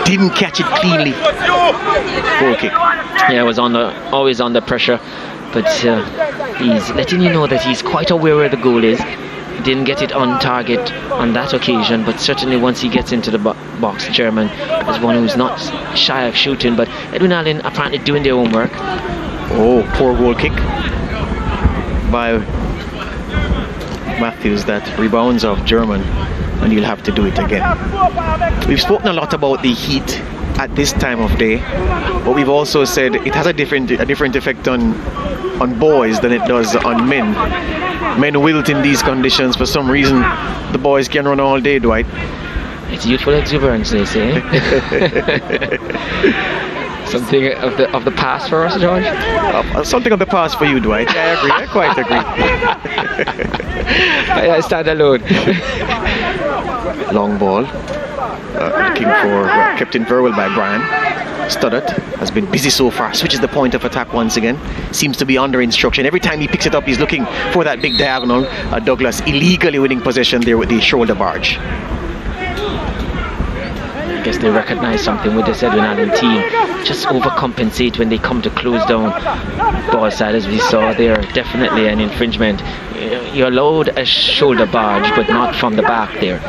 Didn't catch it cleanly. Goal kick. Yeah, it was always under pressure, but he's letting you know that he's quite aware where the goal is. He didn't get it on target on that occasion, but certainly once he gets into the box, German is one who's not shy of shooting. But Edwin Allen apparently doing their homework. Oh, poor goal kick by Matthews that rebounds off German, and you'll have to do it again. We've spoken a lot about the heat at this time of day, but we've also said it has a different effect on boys than it does on men. Men wilt in these conditions. For some reason, the boys can run all day, Dwight. It's youthful exuberance, they say. Something of the past for us, George? Something of the past for you, Dwight. Yeah, I agree. I quite agree. I stand alone. Long ball. Looking for kept in very well by Brian. Stoddart has been busy so far. Switches the point of attack once again. Seems to be under instruction. Every time he picks it up, he's looking for that big diagonal. Douglas illegally winning possession there with the shoulder barge. I guess they recognize something with this Edwin Allen team. Just overcompensate when they come to close down ball side, as we saw there. Definitely an infringement. You're allowed a shoulder barge, but not from the back there.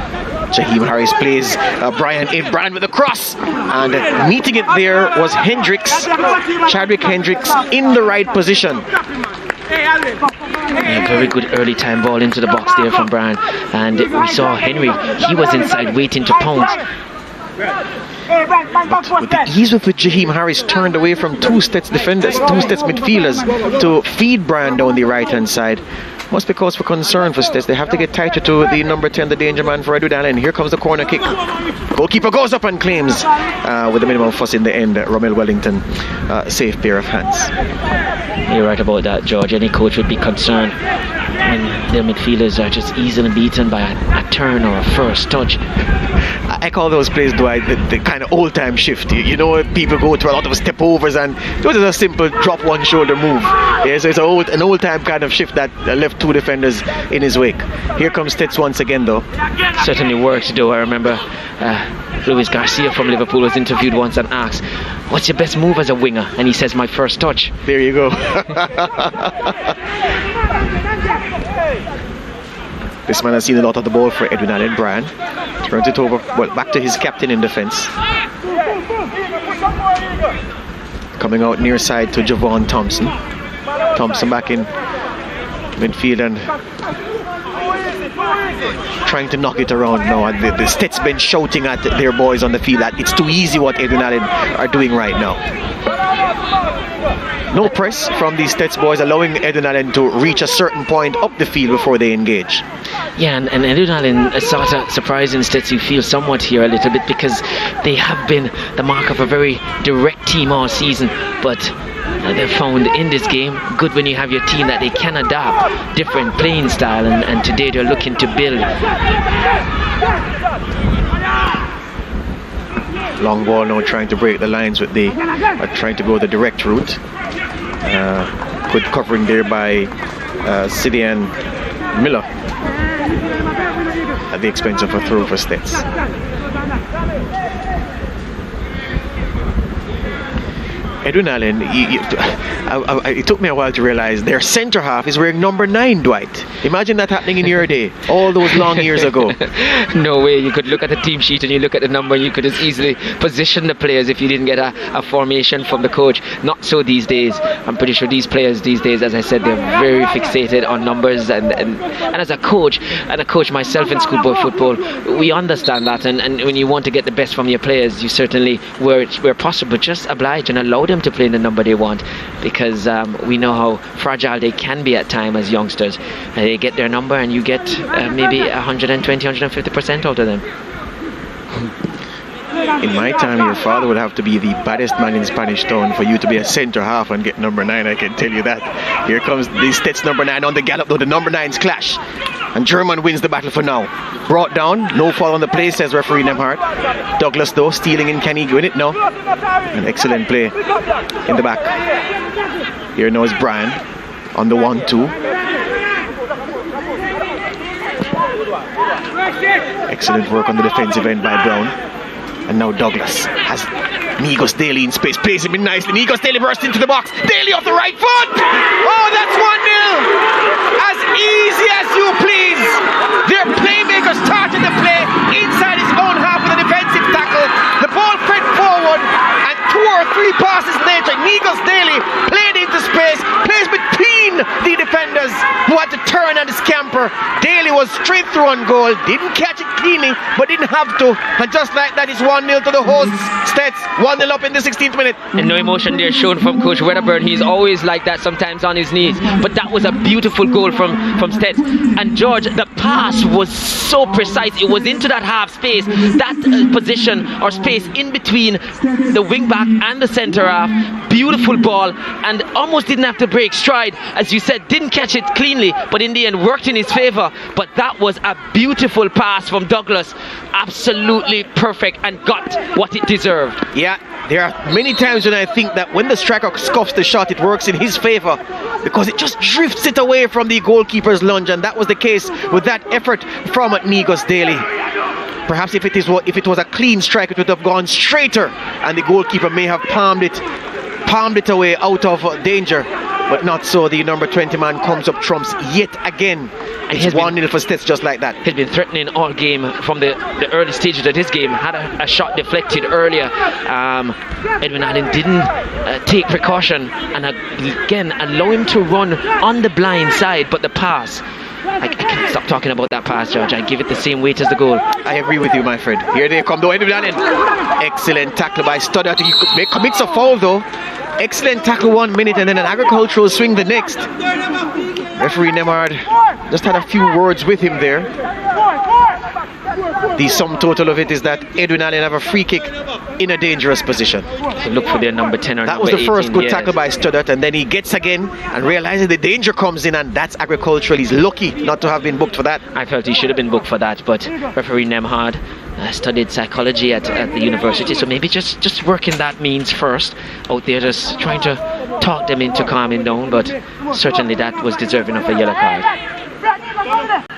Jaheim Harris plays Brian in. Brian with the cross. And meeting it there was Hendricks. Chadwick Hendricks in the right position. Yeah, very good early time ball into the box there from Brian. And we saw Henry. He was inside waiting to pounce. But with the ease with which Jaheim Harris turned away from two Stets defenders, two Stets midfielders to feed Brian down the right hand side, must be cause for concern for Stets. They have to get tighter to the number 10, the danger man for Edwin Allen. Here comes the corner kick. Goalkeeper goes up and claims with the minimum fuss in the end. Romel Wellington, safe pair of hands. You're right about that, George. Any coach would be concerned when their midfielders are just easily beaten by a turn or a first touch. I call those plays, Dwight, the kind of old-time shift. You know, people go through a lot of step overs, and those are a simple drop one shoulder move. Yeah, so it's an old-time kind of shift that left two defenders in his wake. Here comes Stets once again, though. Certainly works, though. I remember Luis Garcia from Liverpool was interviewed once and asked, "What's your best move as a winger?" And he says, "My first touch." There you go. This man has seen a lot of the ball for Edwin Allen. Brian turns it over, well, back to his captain in defense. Coming out near side to Javon Thompson. Thompson back in midfield and trying to knock it around now. And the Stets been shouting at their boys on the field that it's too easy what Edwin Allen are doing right now. No press from these Stets boys, allowing Edwin Allen to reach a certain point up the field before they engage. Yeah, and Edwin Allen is sort of surprising Stets who feel somewhat here a little bit, because they have been the mark of a very direct team all season, but they've found in this game good when you have your team that they can adapt different playing style, and today they're looking to build. Long ball now, trying to break the lines with the trying to go the direct route. Good covering there by Sidian Miller at the expense of a throw for Stets. Edwin Allen, it took me a while to realize their centre half is wearing number 9, Dwight. Imagine that happening in your day, all those long years ago. No way. You could look at the team sheet and you look at the number, you could as easily position the players if you didn't get a formation from the coach. Not so these days. I'm pretty sure these players these days, as I said, they're very fixated on numbers, and as a coach myself in schoolboy football, we understand that, and when you want to get the best from your players, you certainly, where possible, just oblige and allow them to play in the number they want, because we know how fragile they can be at times as youngsters. They get their number and you get maybe 120-150% out of them. In my time, your father would have to be the baddest man in Spanish Town for you to be a centre half and get number 9, I can tell you that. Here comes the Stets number 9 on the gallop, though the number 9s clash, and German wins the battle for now. Brought down, no foul on the play, says referee Nemhart. Douglas, though, stealing in, can he win it? No. An excellent play in the back. Here now is Brian on the 1-2. Excellent work on the defensive end by Brown. And now Douglas has Migos Daly in space, plays him in nicely. Migos Daly bursts into the box. Daly off the right foot. Oh, that's 1-0. As easy as you please. Their playmaker started the play inside his own half with a defensive tackle. The ball fed forward, and 2 or 3 passes later, Migos Daly played into space, plays between the defenders who had to turn and scamper. Daly was straight through on goal, didn't catch it cleanly, but didn't have to. And just like that, it's 1-0 to the hosts. Stets 1-0 up in the 16th minute. And no emotion there shown from Coach Wedderburn. He's always like that, sometimes on his knees. But that was a beautiful goal from Stets. And George, the pass was so precise. It was into that half space, that position or space in between the wing back and the centre half. Beautiful ball, and almost didn't have to break stride. As you said, didn't catch it cleanly, but in the end worked in his favour. But that was a beautiful pass from Douglas. Absolutely perfect and got what it deserved. Yeah, there are many times when I think that when the striker scuffs the shot, it works in his favour, because it just drifts it away from the goalkeeper's lunge, and that was the case with that effort from Migos Daly. Perhaps if it was a clean strike, it would have gone straighter, and the goalkeeper may have palmed it away out of danger. But not so. The number 20 man comes up trumps yet again. It's 1-0 for Stets just like that. He's been threatening all game from the early stages of this game. Had a shot deflected earlier. Edwin Allen didn't take precaution and again allow him to run on the blind side, but the pass, I can't stop talking about that pass, George. I give it the same weight as the goal. I agree with you, my friend. Here they come, though. Edwin Allen. Excellent tackle by Stoddart. He commits a foul, though. Excellent tackle 1 minute and then an agricultural swing the next. Referee Nemard just had a few words with him there. The sum total of it is that Edwin Allen have a free kick in a dangerous position. So look for their number 10 or that number 18. That was the first good tackle by Stoddart, and then he gets again and realizes the danger comes in, and that's agricultural. He's lucky not to have been booked for that. I felt he should have been booked for that, but referee Nemhard studied psychology at the university, so maybe just working that means first out there, just trying to talk them into calming down, but certainly that was deserving of a yellow card.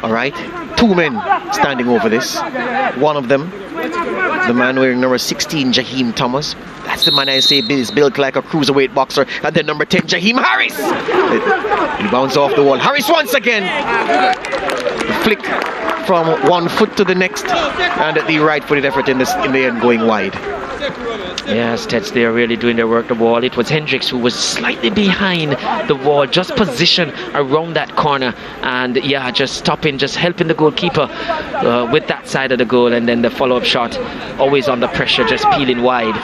All right, 2 men standing over this. One of them, the man wearing number 16, Jaheim Thomas. That's the man I say is built like a cruiserweight boxer. And then number 10, Jaheim Harris. He bounces off the wall. Harris once again. Flick from one foot to the next, and the right-footed effort in the end going wide. Yes, Tets, they are really doing their work the wall. It was Hendricks who was slightly behind the wall, just positioned around that corner, and yeah, just stopping, just helping the goalkeeper with that side of the goal, and then the follow-up shot, always under pressure, just peeling wide.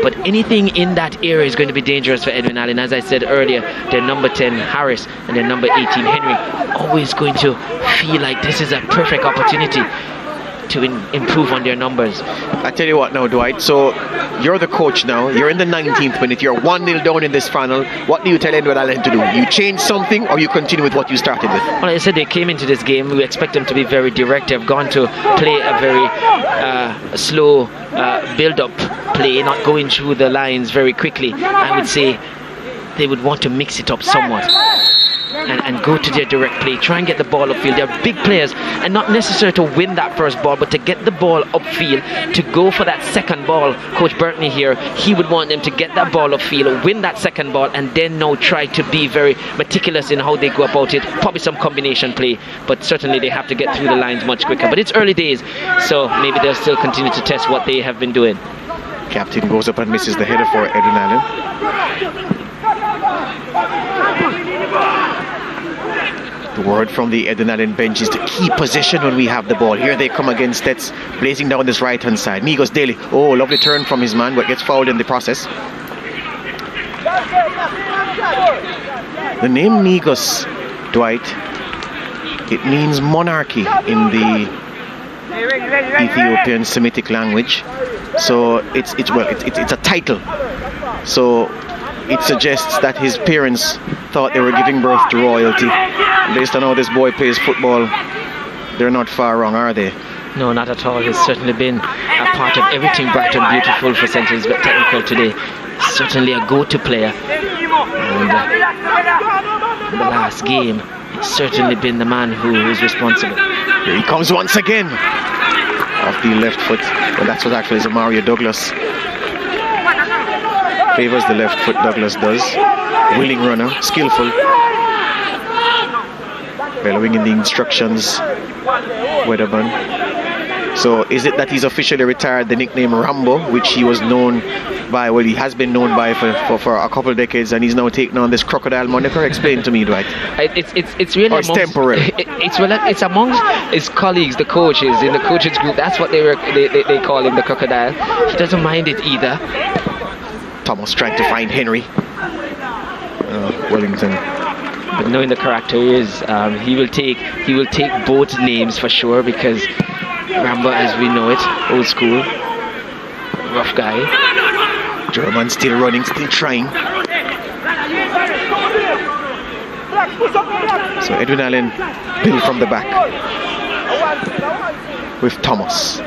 But anything in that area is going to be dangerous for Edwin Allen. As I said earlier, their number 10, Harris, and their number 18, Henry, always going to feel like this is a perfect opportunity to improve on their numbers. I tell you what now, Dwight, so you're the coach now, you're in the 19th minute, you're 1-0 down in this final. What do you tell Edwin Allen to do? You change something or you continue with what you started with? Well, I said they came into this game, we expect them to be very direct. They've gone to play a very slow build-up play, not going through the lines very quickly. I would say they would want to mix it up somewhat and go to their direct play, try and get the ball upfield. They're big players, and not necessarily to win that first ball, but to get the ball upfield, to go for that second ball. Coach Burtney here, he would want them to get that ball upfield, win that second ball, and then now try to be very meticulous in how they go about it. Probably some combination play, but certainly they have to get through the lines much quicker. But it's early days, so maybe they'll still continue to test what they have been doing. Captain goes up and misses the header for Edwin Allen. The word from the Edwin Allen bench is to keep possession when we have the ball. Here they come against Stets, blazing down this right-hand side. Migos Daly, oh, lovely turn from his man, but gets fouled in the process. The name Migos, Dwight, it means monarchy in the Ethiopian Semitic language. So it's a title. So it suggests that his parents thought they were giving birth to royalty. Based on how this boy plays football, they're not far wrong, are they? No, not at all. He's certainly been a part of everything bright and beautiful for St. Elizabeth Technical today. Certainly a go-to player. And in the last game, he's certainly been the man who is responsible. Here he comes once again. Off the left foot. Well, that's what actually is a Mario Douglas. Favors the left foot, Douglas does. Willing runner, skillful. Bellowing in the instructions, Weatherburn. So is it that he's officially retired the nickname Rambo, which he was known by, well, he has been known by for a couple of decades, and he's now taken on this crocodile moniker? Explain to me, Dwight. It's really or it's temporary. It's amongst his colleagues, the coaches in the coaches group. That's what they call him, the crocodile. He doesn't mind it either. Thomas trying to find Henry. Wellington. But knowing the character he is, he will take both names for sure, because Rambo, as we know it, old school, rough guy. German still running, still trying. So Edwin Allen built from the back with Thomas.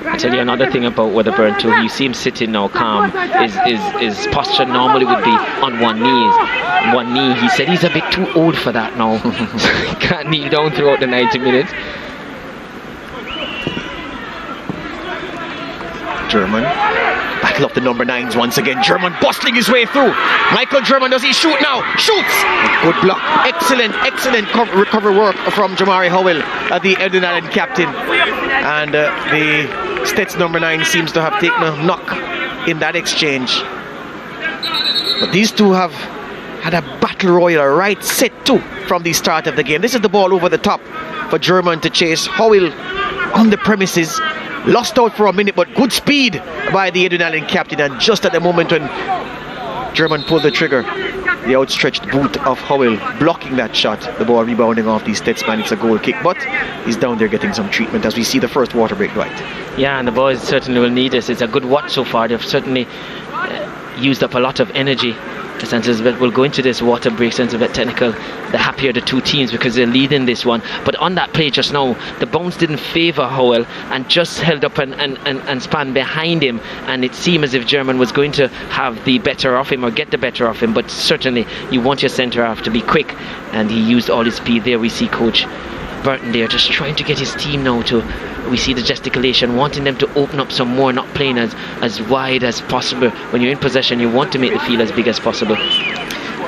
I tell you another thing about Weatherburn too. You see him sitting now calm. His posture normally would be on one knee. He said he's a bit too old for that now. He can't kneel down throughout the 90 minutes. German. Battle up the number 9s once again. German bustling his way through. Michael German, does he shoot now? Shoots! Good block. Excellent recovery work from Jamari Howell, the Edwin Allen captain. And the Stets number 9 seems to have taken a knock in that exchange. But these two have had a battle royal, a right set too, from the start of the game. This is the ball over the top for German to chase. Howell on the premises. Lost out for a minute, but good speed by the Edwin Allen captain. And just at the moment when German pulled the trigger, the outstretched boot of Howell blocking that shot. The ball rebounding off the Stets man. It's a goal kick, but he's down there getting some treatment as we see the first water break right. Yeah, and the boys certainly will need this. It's a good watch so far. They've certainly used up a lot of energy. The SBF will go into this water break. SBF Technical, the happier the two teams because they're leading this one. But on that play just now, the bounce didn't favour Howell and just held up and span behind him, and it seemed as if German was going to have the better of him or get the better of him. But certainly you want your centre half to be quick, and he used all his speed there. We see Coach Burton there just trying to get his team now to, we see the gesticulation, wanting them to open up some more, not playing as wide as possible. When you're in possession, you want to make the field as big as possible.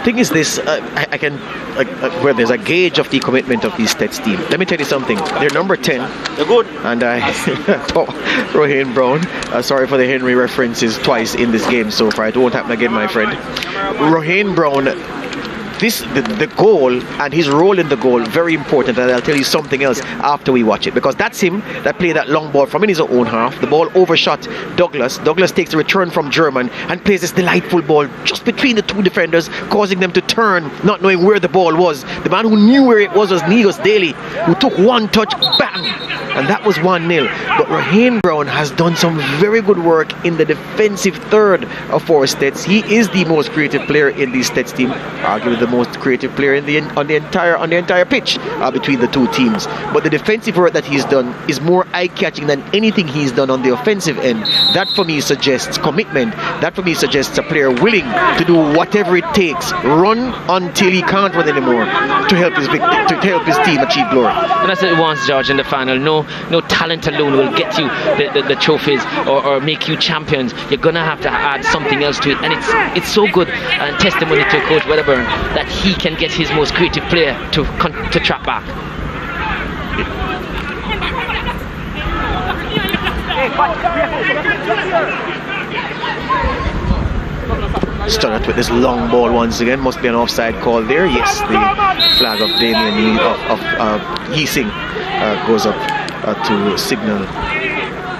Thing is this, where there's a gauge of the commitment of the Stets team. Let me tell you something. They're number 10. They're good. And Rohan Brown. Sorry for the Henry references twice in this game so far. It won't happen again, my friend. Rohan Brown. The goal and his role in the goal, very important, and I'll tell you something else after we watch it, because that's him that played that long ball from in his own half. The ball overshot Douglas. Douglas takes a return from German and plays this delightful ball just between the two defenders, causing them to turn, not knowing where the ball was. The man who knew where it was Negos Daly, who took one touch, bang, and that was 1-0. But Rohan Brown has done some very good work in the defensive third of four Stets. He is the most creative player in the Stets team, arguably the most creative player on the entire pitch between the two teams. But the defensive work that he's done is more eye-catching than anything he's done on the offensive end. That for me suggests commitment. That for me suggests a player willing to do whatever it takes, run until he can't run anymore, to help his team achieve glory. And that's what it wants, George, in the final. No talent alone will get you the trophies or make you champions. You're gonna have to add something else to it, and it's so good and testimony to Coach Wedderburn that he can get his most creative player to trap back. Stunnett with this long ball once again. Must be an offside call there. Yes, the flag of Damien Heesing goes up to signal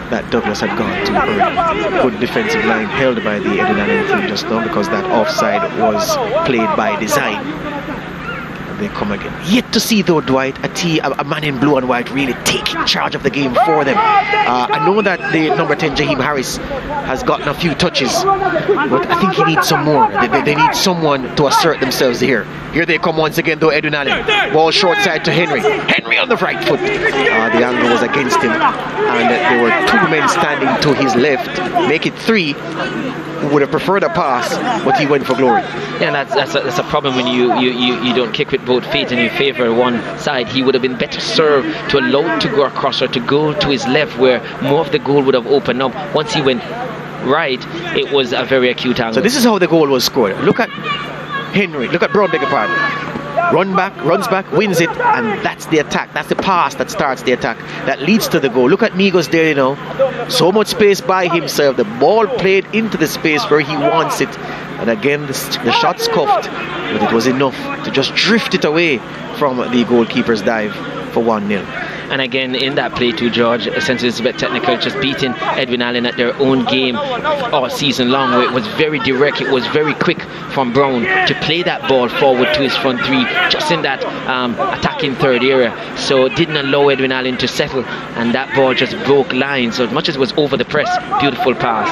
that Douglas had gone too early. Good defensive line held by the Edwin Allen team just now, because that offside was played by design. And they come again. Yet to see though Dwight, a man in blue and white, really taking charge of the game for them. I know that the number 10 Jaheim Harris has gotten a few touches, but I think he needs some more. They need someone to assert themselves here. Here they come once again though, Edwin Allen. Ball short side to Henry. Henry on the right foot. The angle was against him, and there were two men standing to his left. Make it three who would have preferred a pass, but he went for glory. Yeah, and that's a problem when you don't kick with both feet and you favour one side. He would have been better served to allow to go across or to go to his left, where more of the goal would have opened up. Once he went right, it was a very acute angle. So this is how the goal was scored. Look at Henry, look at Brown, beg your pardon. Runs back, wins it, and that's the attack. That's the pass that starts the attack, that leads to the goal. Look at Negos there, you know. So much space by himself. The ball played into the space where he wants it. And again, the shot scuffed, but it was enough to just drift it away from the goalkeeper's dive for 1-0. And again, in that play too, George, SBF Technical just beating Edwin Allen at their own game all season long, where it was very direct, it was very quick from Brown to play that ball forward to his front three, just in that attacking third area. So it didn't allow Edwin Allen to settle, and that ball just broke lines. So as much as it was over the press, beautiful pass.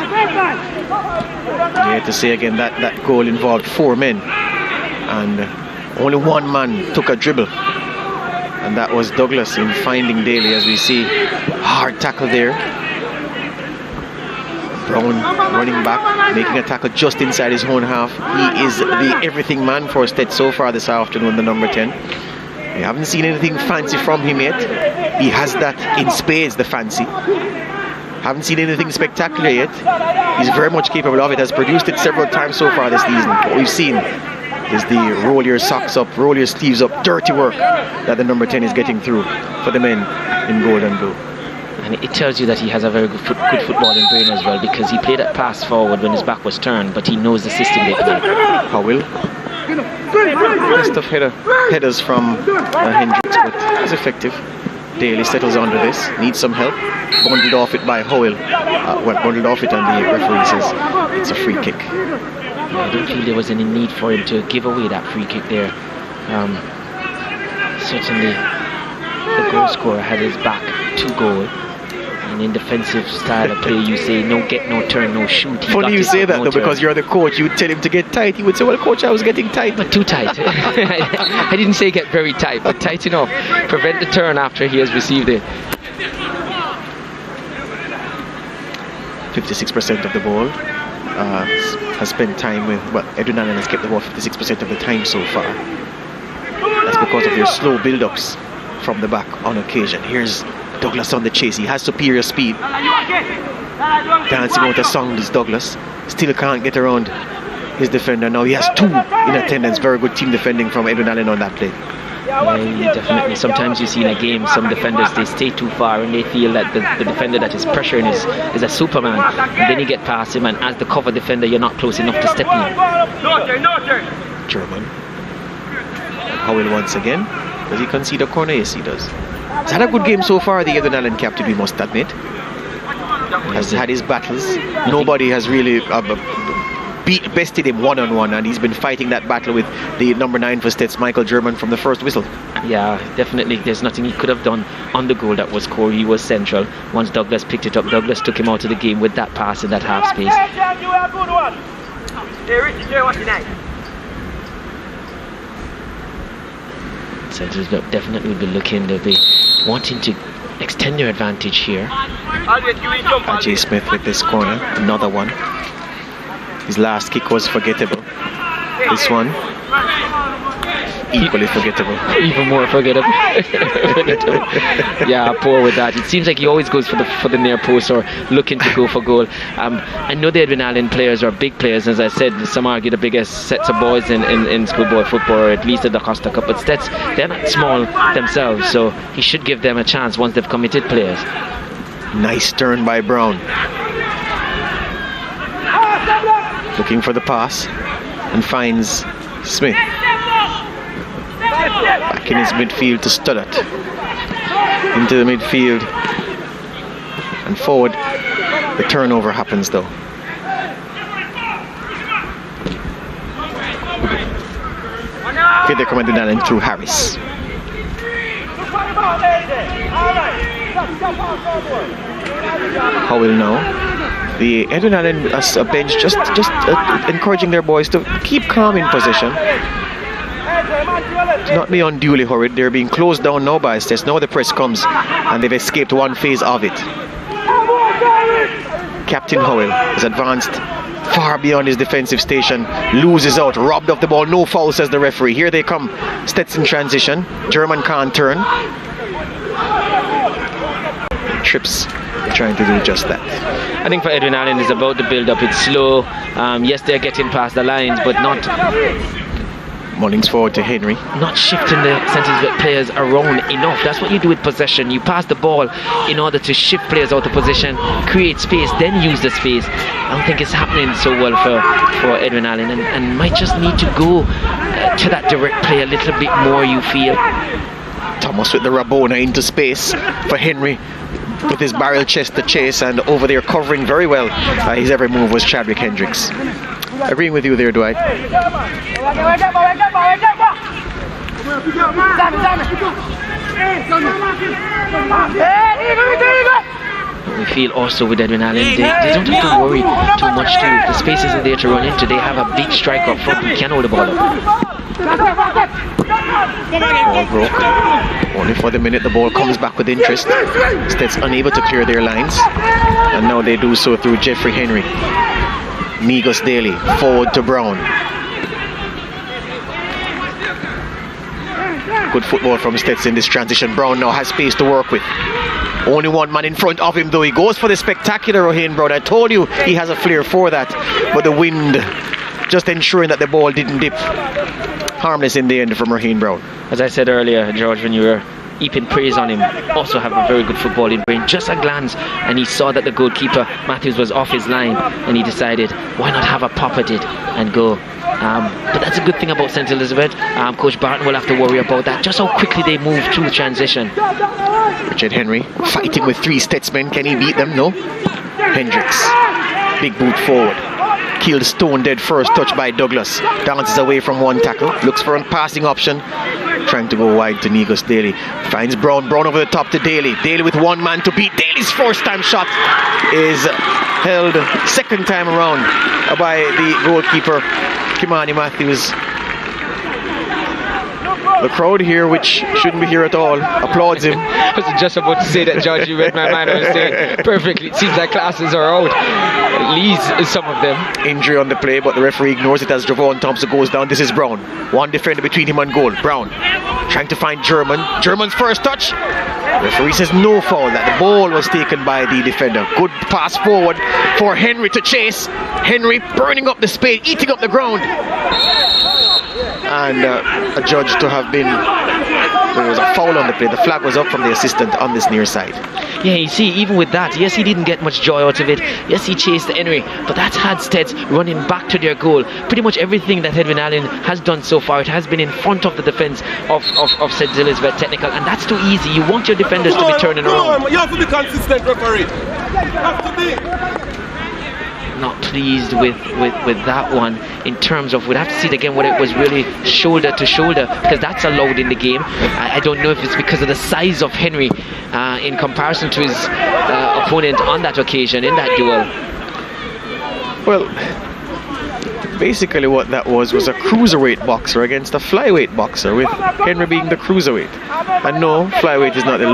Yeah, to say again, that goal involved 4 men, and only one man took a dribble. And that was Douglas in finding Daly, as we see. Hard tackle there. Brown running back, making a tackle just inside his own half. He is the everything man for Stets so far this afternoon, the number 10. We haven't seen anything fancy from him yet. He has that in spades, the fancy. Haven't seen anything spectacular yet. He's very much capable of it, has produced it several times so far this season. What we've seen is the roll your socks up, roll your sleeves up, dirty work that the number 10 is getting through for the men in gold and blue. And it tells you that he has a very good footballing brain as well, because he played that pass forward when his back was turned, but he knows the system they play. Howell. Best of headers from Hendricks, but it's effective. Daly settles under this, needs some help. Bundled off it by Howell. Bundled off it, and the referee says it's a free kick. Yeah, I don't feel there was any need for him to give away that free kick there. Certainly, the goal scorer had his back to goal. And in defensive style of play, you say no get, no turn, no shoot. Funny you say that though, because you're the coach. You would tell him to get tight. He would say, well, coach, I was getting tight. But too tight. I didn't say get very tight, but tight enough. Prevent the turn after he has received it. 56% of the ball has spent time with, well, Edwin Allen has kept the ball 56% of the time so far. That's because of their slow build-ups from the back on occasion. Here's Douglas on the chase. He has superior speed. Dancing out a song is Douglas. Still can't get around his defender. Now he has two in attendance. Very good team defending from Edwin Allen on that play. Yeah, definitely. Sometimes you see in a game some defenders, they stay too far and they feel that the defender that is pressuring is a Superman, and then you get past him, and as the cover defender you're not close enough to step in. German. Howell once again. Does he concede a corner? Yes, he does. He's had a good game so far, the Edwin Allen captain, we must admit. Has had his battles. Nobody has really bested him one-on-one, and he's been fighting that battle with the number 9 for Stets, Michael German, from the first whistle. Yeah, definitely. There's nothing he could have done on the goal that was scored. He was central. Once Douglas picked it up, Douglas took him out of the game with that pass in that half space. Centres definitely be looking, they'll be wanting to extend their advantage here. Jay Smith with this corner, another one. His last kick was forgettable. This one, equally forgettable. Even more forgettable. Yeah, poor with that. It seems like he always goes for the near post or looking to go for goal. I know the Edwin Allen players are big players. As I said, some argue the biggest sets of boys in schoolboy football, or at least at the Costa Cup. But Stets, they're not small themselves, so he should give them a chance once they've committed players. Nice turn by Brown. Looking for the pass and finds Smith. Back in his midfield to Studdart. Into the midfield and forward. The turnover happens though. Okay, they're coming down through Harris. Howell now. The Edwin Allen bench just encouraging their boys to keep calm in possession. To not be unduly hurried. They're being closed down now by Stets. Now the press comes and they've escaped one phase of it. Captain Howell has advanced far beyond his defensive station, loses out, robbed of the ball, no foul, says the referee. Here they come, Stets in transition. German can't turn. Trips trying to do just that. I think for Edwin Allen it's about the build-up. It's slow. Yes, they're getting past the lines, but not... Mullings forward to Henry. Not shifting the centres players around enough. That's what you do with possession. You pass the ball in order to shift players out of position, create space, then use the space. I don't think it's happening so well for Edwin Allen, and might just need to go to that direct play a little bit more, you feel. Thomas with the Rabona into space for Henry. With his barrel chest to chase, and over there covering very well his every move was Chadwick Hendricks. Agreeing with you there, Dwight. We feel also with Edwin Allen, they don't have to worry too much too. The space isn't there to run into. They have a big striker up front who can hold the ball up. Ball broke. Only for the minute the ball comes back with interest. Stets unable to clear their lines, and now they do so through Jeffrey Henry. Migos Daly forward to Brown. Good football from Stets in this transition. Brown now has space to work with. Only one man in front of him though. He goes for the spectacular Raheem Brown. I told you he has a flair for that. But the wind just ensuring that the ball didn't dip. Harmless in the end from Raheem Brown. As I said earlier, George, when you were heaping praise on him, also have a very good footballing brain. Just a glance and he saw that the goalkeeper Matthews was off his line, and he decided why not have a pop at it and go. But that's a good thing about St. Elizabeth. Coach Barton will have to worry about that, just how quickly they move through transition. Richard Henry fighting with 3 Stetsmen. Can he beat them? No. Hendricks, big boot forward, killed stone dead first touch by Douglas. Dances away from one tackle, looks for a passing option, trying to go wide to Negos Daly. Finds Brown over the top to Daly. Daly with one man to beat. Daly's first time shot is held second time around by the goalkeeper Kimani Matthews. The crowd here, which shouldn't be here at all, applauds him. I was just about to say that, George. You read my mind. I was saying perfectly. It seems like classes are out. Lee's is some of them. Injury on the play, but the referee ignores it as Javon Thompson goes down. This is Brown. One defender between him and goal. Brown trying to find German. German's first touch. The referee says no foul, that the ball was taken by the defender. Good pass forward for Henry to chase. Henry burning up the space, eating up the ground. And a judge to have been, there was a foul on the play. The flag was up from the assistant on this near side. Yeah, you see, even with that, yes, he didn't get much joy out of it. Yes, he chased Henry, but that's had Steds running back to their goal. Pretty much everything that Edwin Allen has done so far, it has been in front of the defence of St. Elizabeth Technical, and that's too easy. You want your defenders to be turning around. You have to be consistent, referee. You have to be. Not pleased with that one in terms of, we'd have to see it again what it was really shoulder to shoulder, because that's allowed in the game. I don't know if it's because of the size of Henry in comparison to his opponent on that occasion in that duel. Well, basically what that was a cruiserweight boxer against a flyweight boxer, with Henry being the cruiserweight. And no, flyweight is not the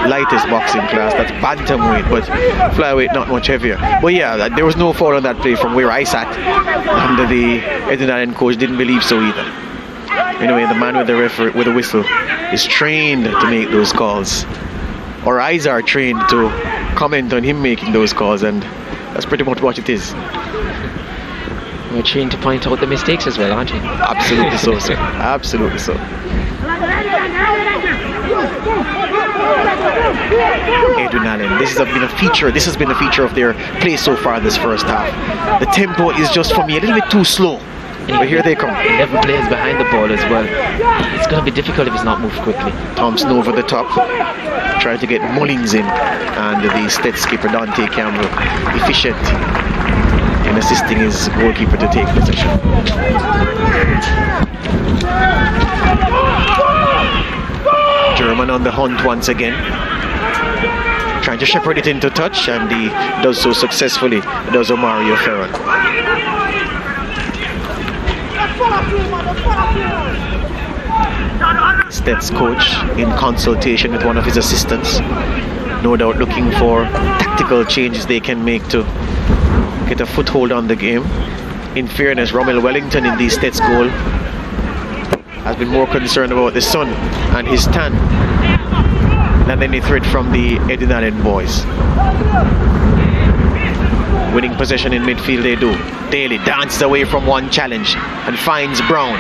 lightest boxing class, that's bantamweight, but flyweight not much heavier. But yeah, there was no foul on that play from where I sat, and the Edwin Allen coach didn't believe so either. Anyway, the man with the referee with the whistle is trained to make those calls. Our eyes are trained to comment on him making those calls, and that's pretty much what it is. We're trained to point out the mistakes as well, aren't we? Absolutely so, sir. Absolutely so. Edwin Allen, this has been a feature. This has been a feature of their play so far this first half. The tempo is just for me a little bit too slow. But here they come. 11 players behind the ball as well. It's going to be difficult if it's not moved quickly. Thompson over the top, trying to get Mullins in, and the Stets skipper Dante Campbell efficient in assisting his goalkeeper to take possession. German on the hunt once again, trying to shepherd it into touch, and he does so successfully. Does Omario Ferron. Stets coach in consultation with one of his assistants, no doubt looking for tactical changes they can make to get a foothold on the game. In fairness, Rommel Wellington in the Stets goal has been more concerned about the sun and his tan than any threat from the Edwin Allen boys. Winning possession in midfield they do. Daly dances away from one challenge and finds Brown.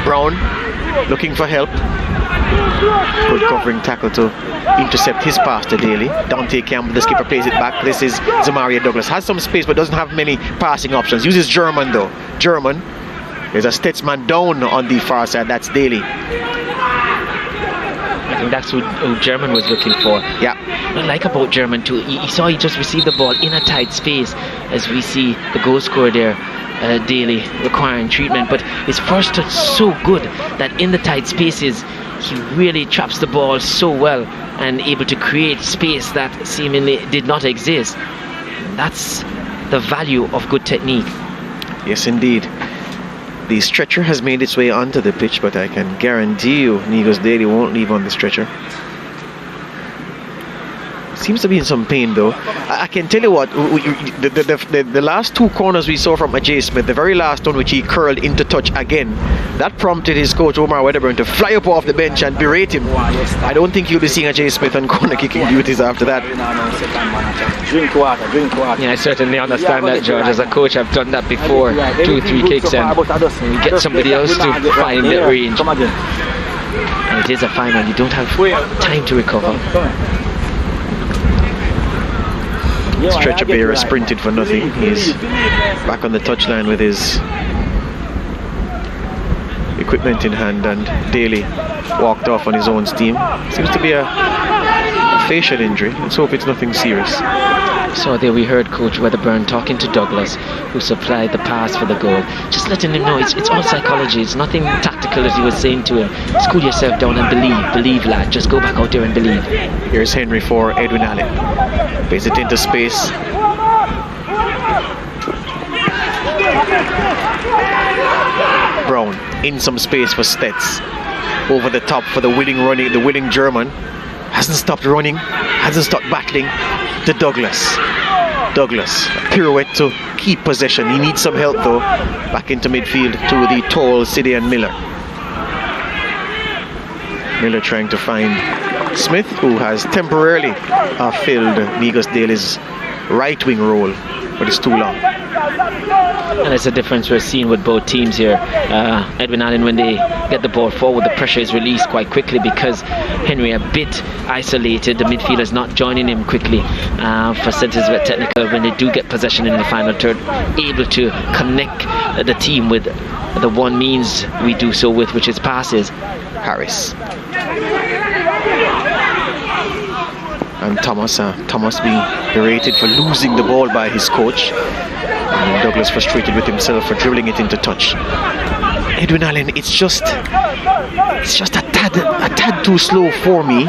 Brown looking for help. Good covering tackle to intercept his pass to Daly. Dante Campbell, the skipper, plays it back. This is Zamaria Douglas. Has some space but doesn't have many passing options. Uses German though. German. There's a Stetsman down on the far side. That's Daly. I think that's who German was looking for. Yeah. What I like about German too, he saw he just received the ball in a tight space, as we see the goal scorer there, Daly, requiring treatment. But his first touch so good that in the tight spaces he really traps the ball so well and able to create space that seemingly did not exist. That's the value of good technique. Yes, indeed. The stretcher has made its way onto the pitch, but I can guarantee you Negos Daly won't leave on the stretcher. Seems to be in some pain though. I can tell you what, the last two corners we saw from Ajay Smith, the very last one which he curled into touch again, that prompted his coach Omar Wedderburn to fly up off the bench and berate him. I don't think you'll be seeing Ajay Smith on corner kicking duties after that. Drink water. Yeah, I certainly understand that, George. As a coach, I've done that before. 2-3 kicks and we get somebody else to find that range. And it is a final, you don't have time to recover. Stretcher bearer sprinted for nothing. He's back on the touchline with his equipment in hand, and Daly walked off on his own steam. Seems to be a facial injury. Let's hope it's nothing serious. So there we heard Coach Wedderburn talking to Douglas, who supplied the pass for the goal. Just letting him know it's all psychology. It's nothing tactical, as he was saying to him. School yourself down and believe, lad. Just go back out there and believe. Here's Henry for Edwin Allen. Plays it into space. Brown in some space for Stets. Over the top for the willing German. Hasn't stopped running, hasn't stopped battling. To Douglas. Douglas, a pirouette to keep possession. He needs some help though. Back into midfield to the tall Sidian Miller. Miller trying to find Smith, who has temporarily filled Migos Daly's right wing role, but it's too long. And it's a difference we're seeing with both teams here. Edwin Allen, when they get the ball forward, the pressure is released quite quickly because Henry a bit isolated. The midfielders not joining him quickly. For SBF Technical, when they do get possession in the final third, able to connect the team with the one means we do so with, which is passes. Harris. And Thomas being berated for losing the ball by his coach. And Douglas frustrated with himself for dribbling it into touch. Edwin Allen, it's just a tad too slow for me.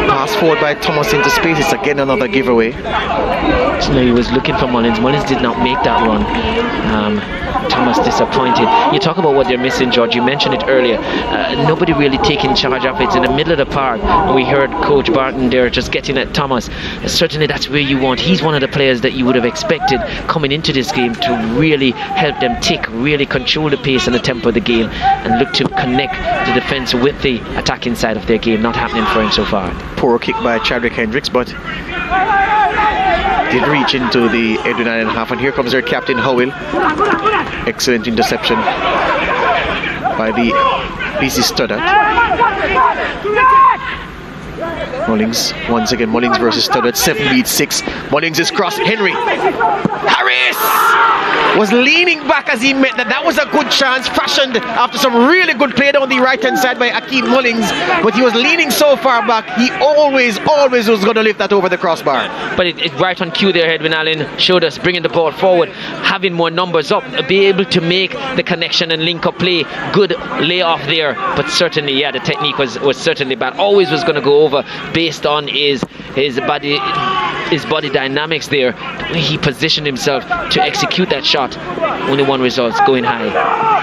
Pass forward by Thomas into space. It's again another giveaway. So he was looking for Mullins. Mullins did not make that run. Thomas disappointed. You talk about what they're missing, George. You mentioned it earlier. Nobody really taking charge of it. It's in the middle of the park. And we heard Coach Barton there just getting at Thomas. Certainly that's where you want. He's one of the players that you would have expected coming into this game to really help them tick, really control the pace and the tempo of the game, and look to connect the defense with the attacking side of their game. Not happening for him so far. Poor kick by Chadwick Hendricks, but did reach into the Edwin Allen half, and here comes their captain Howell. Excellent interception by the BC Stoddart. Mullings, once again, Mullings versus Stoddart, 7 beat 6. Mullings is crossed. Henry. Harris was leaning back as he met that. That was a good chance, fashioned after some really good play down the right hand side by Akeem Mullings. But he was leaning so far back, he always was going to lift that over the crossbar. But it's right on cue there. Edwin Allen showed us bringing the ball forward, having more numbers up, be able to make the connection and link up play. Good layoff there, but certainly, yeah, the technique was certainly bad. Always was going to go over based on his body dynamics there. He positioned himself to execute that shot. Only one result, going high.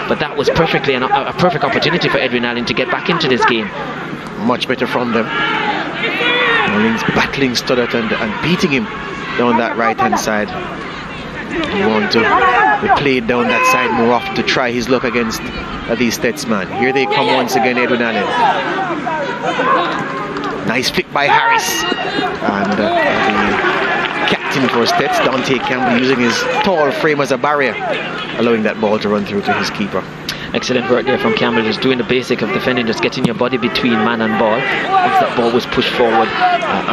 But that was perfectly a perfect opportunity for Edwin Allen to get back into this game. Much better from them. Mullings battling Stoddart and beating him down that right hand side. You want to play down that side more often to try his luck against these Stetsman. Here they come once again, Edwin Allen. Nice flick by Harris. And the captain for Stets, Dante Campbell, using his tall frame as a barrier, allowing that ball to run through to his keeper. Excellent work there from Campbell, just doing the basic of defending, just getting your body between man and ball. Once that ball was pushed forward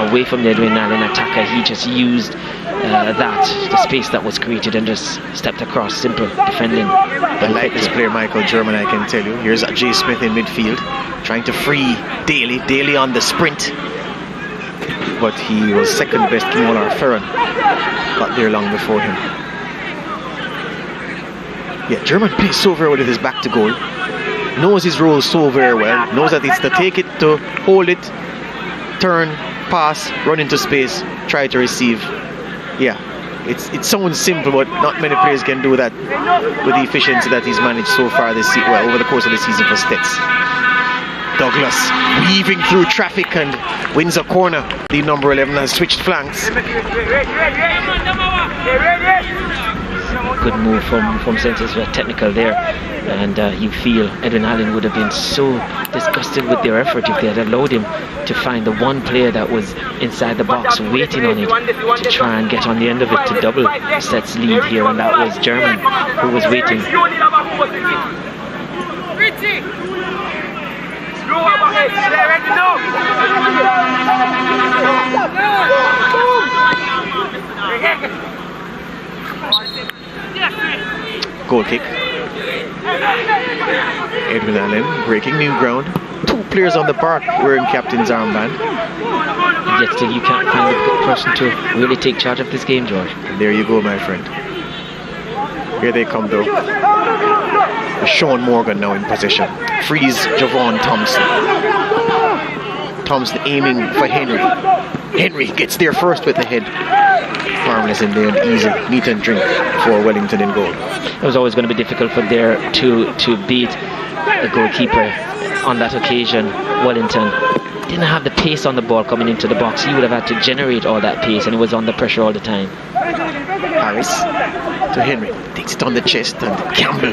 away from the Edwin Allen attacker, he just used the space that was created and just stepped across. Simple defending. I like this player, Michael German, I can tell you. Here's Ajay Smith in midfield, trying to free Daly on the sprint. But he was second best. Kimolar Ferran got there long before him. Yeah, German plays so very well with his back to goal. Knows his role so very well. Knows that it's to take it, to hold it, turn, pass, run into space, try to receive. Yeah, it sounds simple, but not many players can do that with the efficiency that he's managed so far this season, well, over the course of the season for Stets. Douglas weaving through traffic and wins a corner. The number 11 has switched flanks. Good move from Centres Technical there, and you feel Edwin Allen would have been so disgusted with their effort if they had allowed him to find the one player that was inside the box waiting on it to try and get on the end of it to double Stet's lead here, and that was German who was waiting. Goal kick. Edwin Allen breaking new ground. 2 players on the park wearing captain's armband. Yet still you can't find the person to really take charge of this game, George. And there you go, my friend. Here they come though. Sean Morgan now in possession. Frees Javon Thompson. Thompson aiming for Henry. Henry gets there first with the head. Harmless in there and easy, meat and drink for Wellington in goal. It was always going to be difficult for there to beat the goalkeeper on that occasion. Wellington didn't have the pace on the ball coming into the box. He would have had to generate all that pace, and he was under pressure all the time. Harris to Henry, takes it on the chest, and Campbell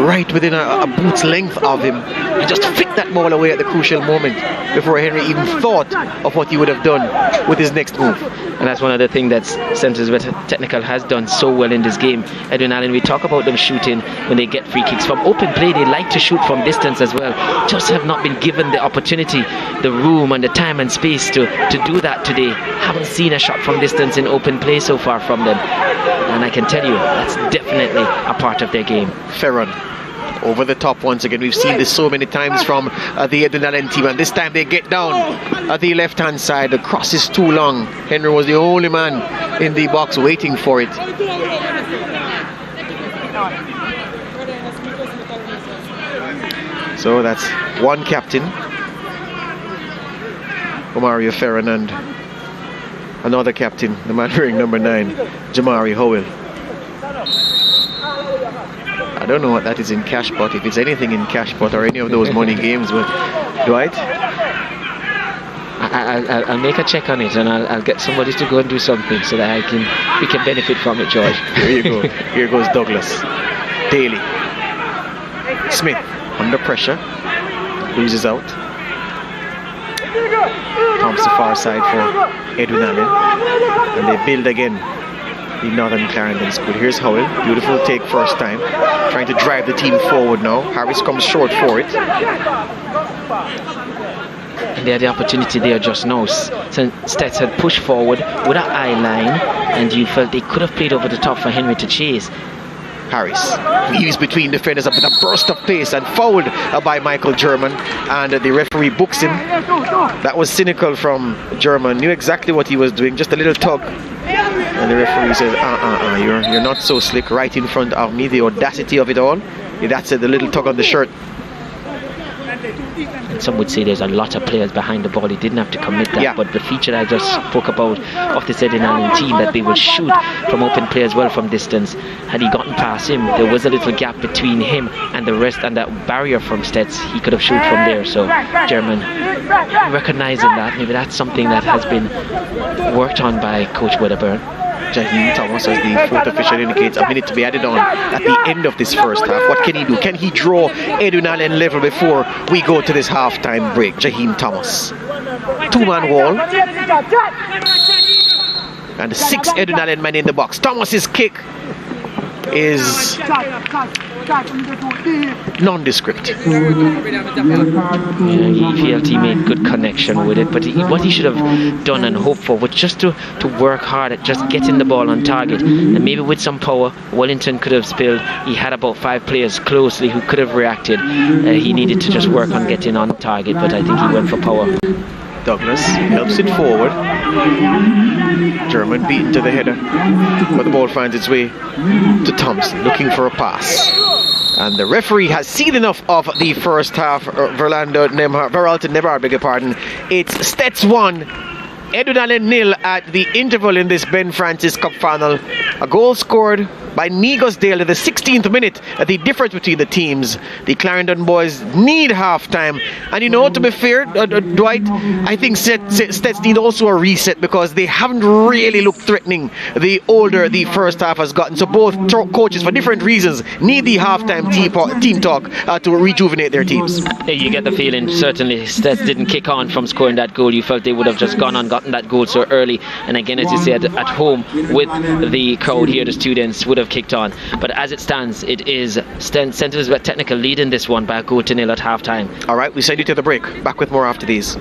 right within a boot's length of him. He just flicked that ball away at the crucial moment before Henry even thought of what he would have done with his next move. And that's one of the things that Centres Technical has done so well in this game. Edwin Allen, we talk about them shooting when they get free kicks from open play. They like to shoot from distance as well, just have not been given the opportunity, the room and the time and space to do that today. Haven't seen a shot from distance in open play so far from them, and I can tell you that's definitely a part of their game. Ferron over the top once again. We've seen this so many times from the Edwin Allen team, and this time they get down at the left hand side. The cross is too long. Henry was the only man in the box waiting for it. So that's one captain, Omario Ferron, and another captain, the man wearing number 9, Jamari Howell. I don't know what that is in cash pot, if it's anything in cash pot or any of those money games, but Dwight? I'll make a check on it, and I'll get somebody to go and do something so that we can benefit from it, George. Here you go. Here goes Douglas. Daly. Smith under pressure. Loses out. Comes the far side for Edwin Allen. And they build again. The Northern Clarendon School. Here's Howell. Beautiful take first time. Trying to drive the team forward now. Harris comes short for it. And they had the opportunity there just now. Stets had pushed forward with an eye line, and you felt they could have played over the top for Henry to chase. Harris weaves between defenders with a burst of pace and fouled by Michael German, and the referee books him. That was cynical from German. Knew exactly what he was doing, just a little tug. And the referee says, you're not so slick, right in front of me. The audacity of it all. That's it, the little tug on the shirt. And some would say there's a lot of players behind the ball. He didn't have to commit that, but the feature I just spoke about of the Edwin Allen team, that they would shoot from open play as well from distance. Had he gotten past him, there was a little gap between him and the rest, and that barrier from Stets, he could have shoot from there. So German recognizing that, maybe that's something that has been worked on by Coach Wedderburn. Jaheim Thomas, as the fourth official indicates, a minute to be added on at the end of this first half. What can he do? Can he draw Edwin Allen level before we go to this halftime break? Jaheim Thomas. 2-man wall. And 6 Edwin Allen men in the box. Thomas's kick is nondescript. He felt he made good connection with it, but what he should have done and hoped for was just to work hard at just getting the ball on target, and maybe with some power Wellington could have spilled. He had about 5 players closely who could have reacted. He needed to just work on getting on target, but I think he went for power. Douglas helps it forward. German beaten to the header, but the ball finds its way to Thompson, looking for a pass. And the referee has seen enough of the first half. Veralton Nemhard, beg your pardon. It's Stets 1, Edwin Allen 0 at the interval in this Ben Francis Cup final. A goal scored by Nigosdale at the 16th minute. The difference between the teams. The Clarendon boys need half-time. And you know, to be fair, Dwight, I think Stets need also a reset because they haven't really looked threatening the older the first half has gotten. So both coaches, for different reasons, need the half-time team talk to rejuvenate their teams. You get the feeling, certainly, Stets didn't kick on from scoring that goal. You felt they would have just gone on, gotten that goal so early. And again, as you said, at home with the crowd here, the students would have kicked on. But as it stands, it is St. Elizabeth Technical leading this one by a goal to nil at half-time. All right, we send you to the break. Back with more after these.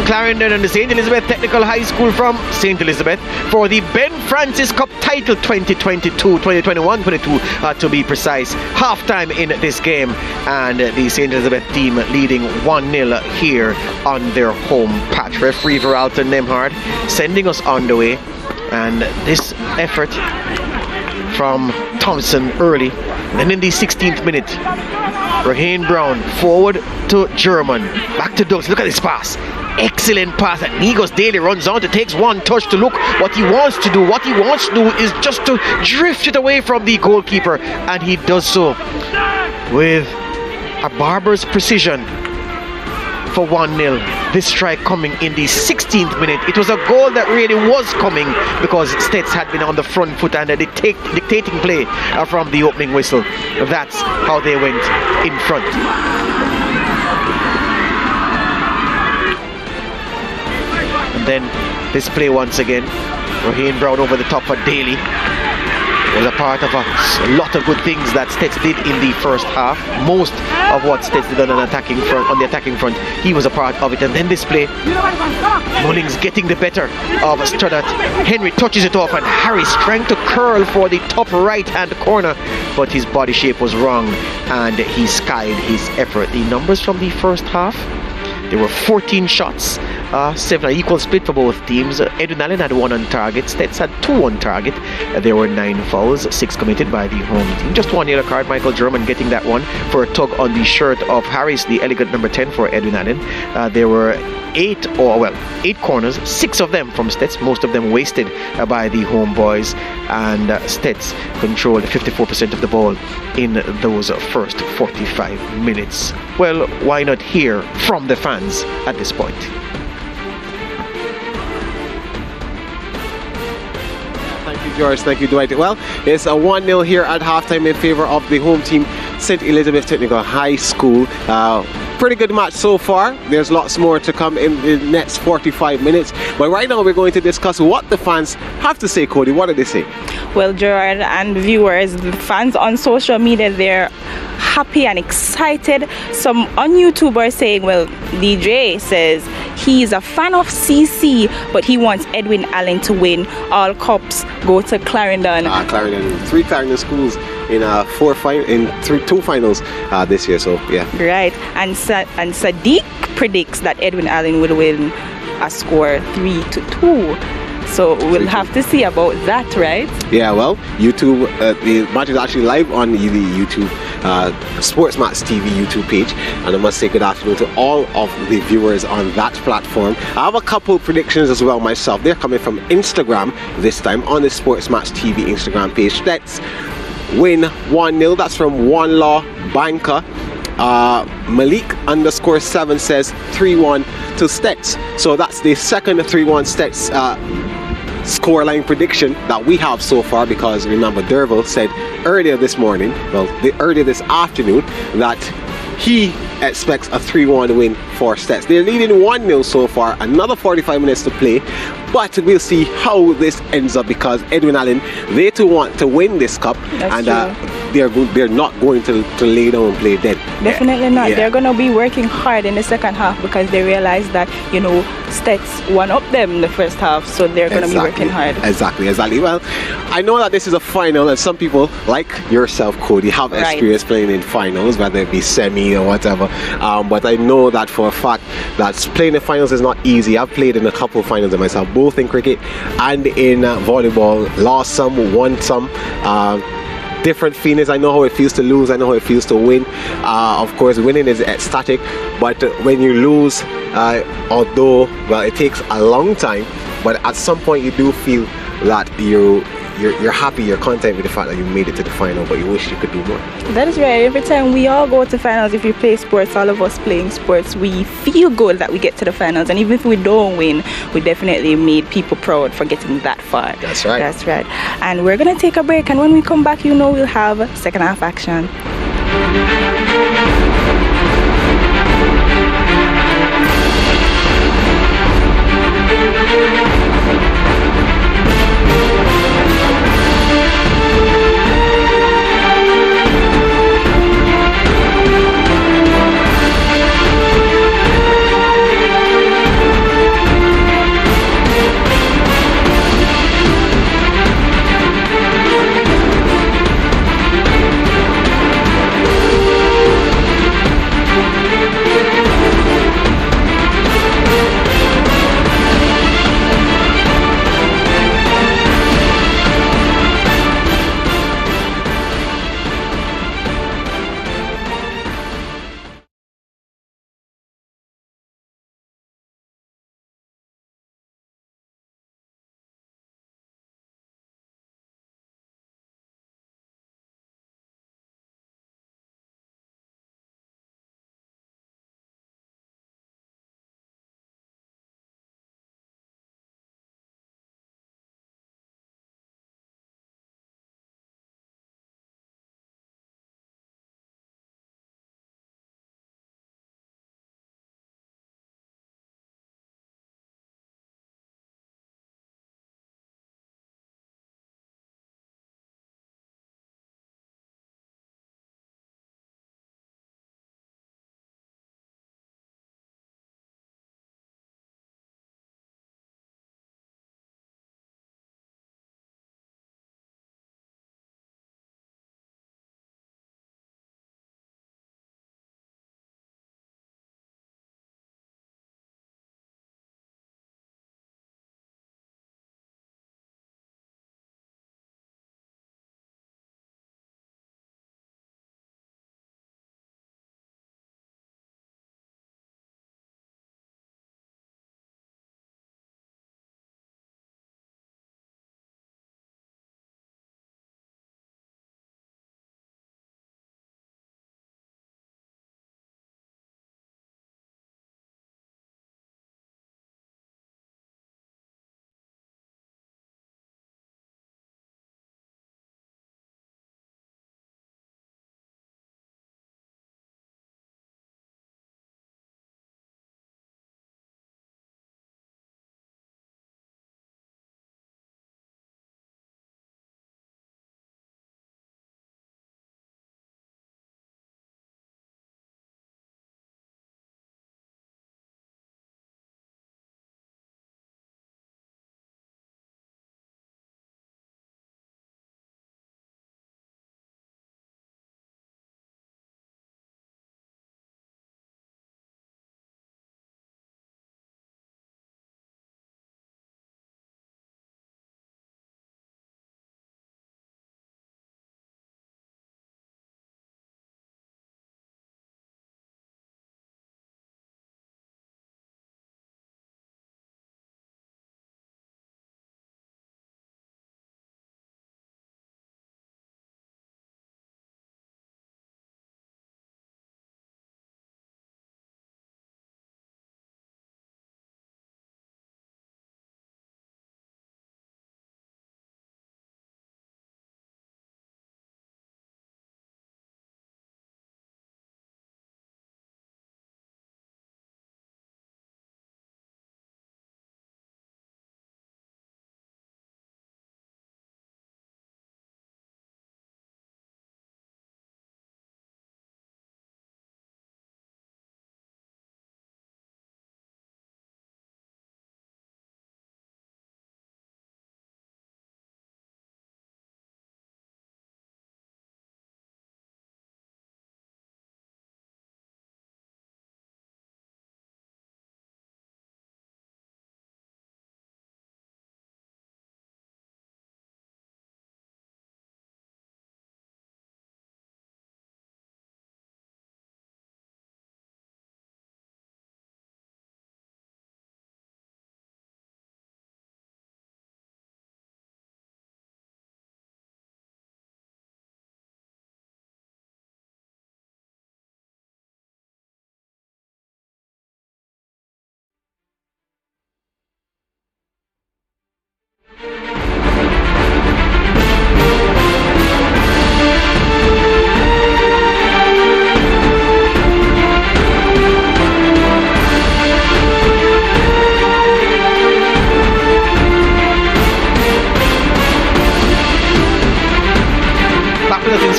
Clarendon and the St. Elizabeth Technical High School from St. Elizabeth for the Ben Francis Cup title 2021-22 to be precise. Half-time in this game and the St. Elizabeth team leading 1-0 here on their home patch. Referee Veralton Nemhard sending us on the way, and this effort from Thompson early. Then in the 16th minute, Raheem Brown forward to German, back to Douglas. Look at this pass. Excellent pass that Nigos Daly runs on to, takes one touch to look what he wants to do. What he wants to do is just to drift it away from the goalkeeper, and he does so with a barber's precision for 1-0. This strike coming in the 16th minute. It was a goal that really was coming because Stets had been on the front foot and dictating play from the opening whistle. That's how they went in front. And then this play once again. Raheem Brown over the top for Daly. was a part of a lot of good things that Stets did in the first half. Most of what Stets did on the attacking front, he was a part of it. And then this play, Mullings getting the better of Stoddart. Henry touches it off, and Harris trying to curl for the top right-hand corner, but his body shape was wrong, and he skied his effort. The numbers from the first half, there were 14 shots, 7 equal split for both teams. Edwin Allen had 1 on target, Stets had 2 on target. There were 9 fouls, 6 committed by the home team. Just 1 yellow card, Michael German getting that one for a tug on the shirt of Harris, the elegant number 10 for Edwin Allen. There were 8 corners, 6 of them from Stets, most of them wasted by the home boys, and Stets controlled 54% of the ball in those first 45 minutes. Well, why not hear from the fans at this point? Thank you, George. Thank you, Dwight. Well, it's a 1-0 here at halftime in favor of the home team, St. Elizabeth Technical High School. Pretty good match so far. There's lots more to come in the next 45 minutes. But right now we're going to discuss what the fans have to say. Cody, what do they say? Well, Gerard and viewers, the fans on social media, they're happy and excited. Some on YouTube are saying, well, DJ says he's a fan of CC, but he wants Edwin Allen to win. All cups go to Clarendon. Clarendon, 3 Clarendon schools in 2 finals this year, so yeah. Right, and Sadiq predicts that Edwin Allen will win a score 3-2. So we'll have to see about that, right? Yeah, well, YouTube, the match is actually live on the YouTube SportsMax TV YouTube page, and I must say good afternoon to all of the viewers on that platform. I have a couple predictions as well myself. They're coming from Instagram this time on the SportsMax TV Instagram page. Let's win 1-0. That's from One Law Banker. Malik _7 says 3-1 to Stets. So that's the second 3-1 Stets scoreline prediction that we have so far, because remember Derville said earlier this morning, earlier this afternoon, that he expects a 3-1 win for Stets. They're leading 1-0 so far, another 45 minutes to play, but we'll see how this ends up, because Edwin Allen, they too want to win this cup. That's true. They're not going to lay down and play dead. Definitely not. They're going to be working hard in the second half, because they realize that, you know, Stets won up them in the first half, so they're going to be working hard. Exactly. Well, I know that this is a final, and some people like yourself, Cody, have experience playing in finals, whether it be semi or whatever, but I know that for a fact that playing in finals is not easy. I've played in a couple of finals of myself, both in cricket and in volleyball. Lost some, won some. Different feelings. I know how it feels to lose, I know how it feels to win. Of course, winning is ecstatic, but when you lose, although it takes a long time, but at some point you do feel that you're happy, you're content with the fact that you made it to the final, but you wish you could do more. That is right. Every time we all go to finals, if we play sports, all of us playing sports, we feel good that we get to the finals, and even if we don't win, we definitely made people proud for getting that far. That's right. That's right. And we're gonna take a break, and when we come back, you know, we'll have second half action.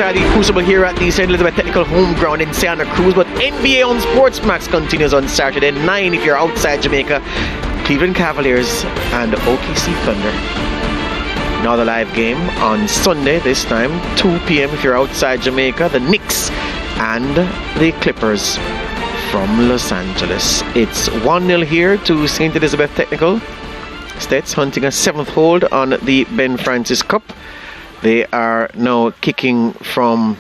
inside the Crucible here at the St. Elizabeth Technical Home Ground in Santa Cruz. But NBA on SportsMax continues on Saturday 9 if you're outside Jamaica. Cleveland Cavaliers and OKC Thunder. Another live game on Sunday, this time 2 p.m. if you're outside Jamaica. The Knicks and the Clippers from Los Angeles. It's 1-0 here to St. Elizabeth Technical. Stets hunting a 7th hold on the Ben Francis Cup. They are now kicking from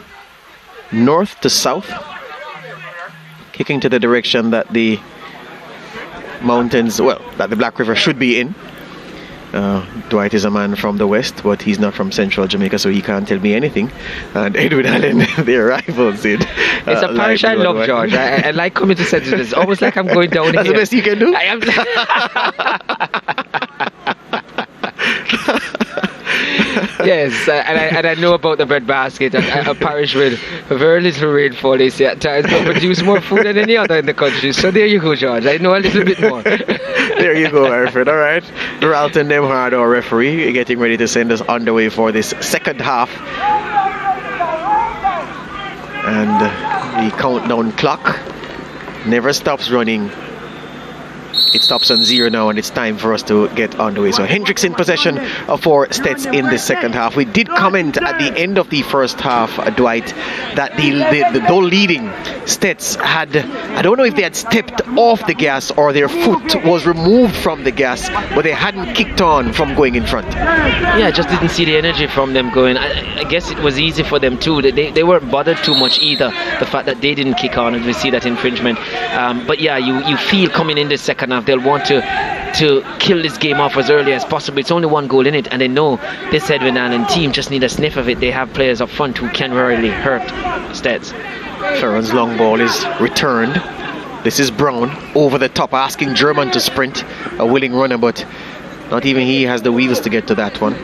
north to south, kicking to the direction that the mountains, well, that the Black River should be in. Dwight is a man from the west, but he's not from central Jamaica, so he can't tell me anything. And Edwin Allen, their rivals in. It's a parish I love, George. I like coming to St. It's almost like I'm going down That's here. That's the best you can do? I am. Yes, and I know about the breadbasket. A parish with very little rainfall, they say at times, but produce more food than any other in the country. So there you go, George. I know a little bit more. There you go, Alfred. All right. Ralton Nemhard, our referee, getting ready to send us underway for this second half. And the countdown clock never stops running. It stops on 0 now, and it's time for us to get underway. So Hendricks in possession for Stets in the second half. We did comment at the end of the first half, Dwight, that though leading, Stets had, I don't know if they had stepped off the gas or their foot was removed from the gas, but they hadn't kicked on from going in front. Yeah, I just didn't see the energy from them going. I guess it was easy for them too. They weren't bothered too much either. The fact that they didn't kick on, and we see that infringement. But yeah, you feel coming in the second half, they'll want to kill this game off as early as possible. It's only 1 goal in it, and they know this Edwin Allen team just need a sniff of it. They have players up front who can really hurt Stets. Ferron's long ball is returned. This is Brown over the top, asking German to sprint. A willing runner, but not even he has the wheels to get to that one.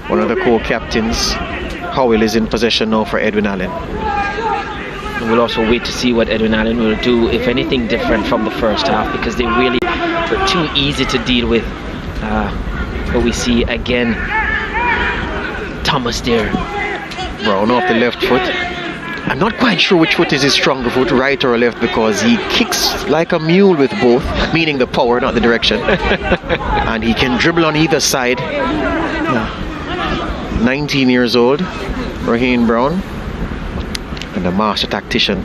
One of the co-captains, Howell, is in possession now for Edwin Allen. We'll also wait to see what Edwin Allen will do, if anything different from the first half, because they really were too easy to deal with. But we see again Thomas there. Brown off the left foot. I'm not quite sure which foot is his stronger foot, right or left, because he kicks like a mule with both, meaning the power, not the direction. And he can dribble on either side. 19 years old, Raheem Brown. And a master tactician,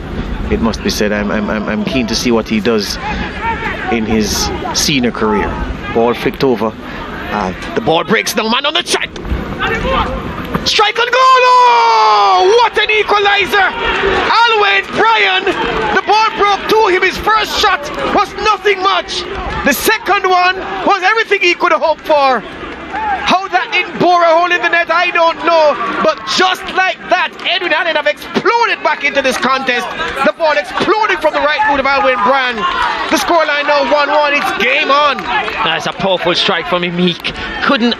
it must be said. I'm keen to see what he does in his senior career. Ball flicked over. The ball breaks down, man on the track. Strike and goal! Oh, what an equalizer! Alwyn Bryan, the ball broke to him. His first shot was nothing much. The second one was everything he could have hoped for. How that didn't bore a hole in the net, I don't know. But just like that, Edwin Allen have exploded back into this contest. The ball exploding from the right foot of Alwyn Bryan. The scoreline now 1-1. It's game on. That's a powerful strike from him. He couldn't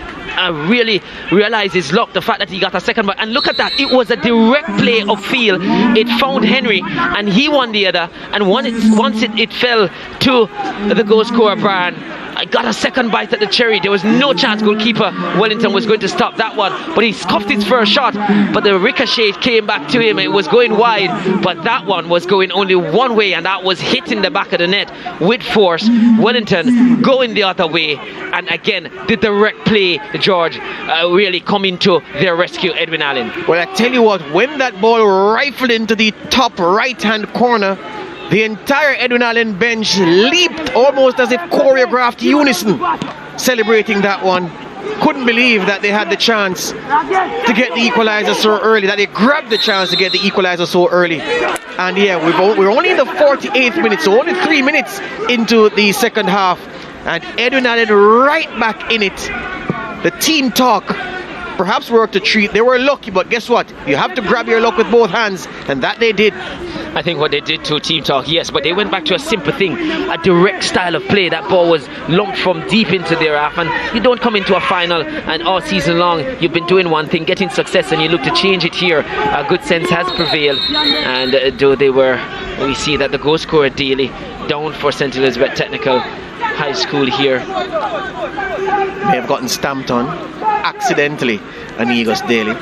really realize his luck, the fact that he got a second, and look at that, it was a direct play of field. It found Henry and he won the other, and once it fell to the goal scorer Bryan, I got a second bite at the cherry. There was no chance goalkeeper Wellington was going to stop that one, but he scuffed his first shot, but the ricochet came back to him. It was going wide, but that one was going only one way, and that was hitting the back of the net with force. Wellington going the other way, and again the direct play, George, really coming to their rescue, Edwin Allen. Well, I tell you what, when that ball rifled into the top right hand corner, the entire Edwin Allen bench leaped almost as if choreographed unison, celebrating that one. Couldn't believe that they had the chance to get the equalizer so early, that they grabbed the chance to get the equalizer so early. And yeah, we're only in the 48th minute, so only 3 minutes into the second half, and Edwin Allen right back in it. The team talk perhaps worked a treat. They were lucky, but guess what? You have to grab your luck with both hands, and that they did. I think what they did to team talk, yes, but they went back to a simple thing, a direct style of play. That ball was lumped from deep into their half, and you don't come into a final and all season long you've been doing one thing, getting success, and you look to change it here. Good sense has prevailed, and though we see that the goal scorer daily down for St. Elizabeth Technical High School here. May have gotten stamped on. accidentally Anigos Daly.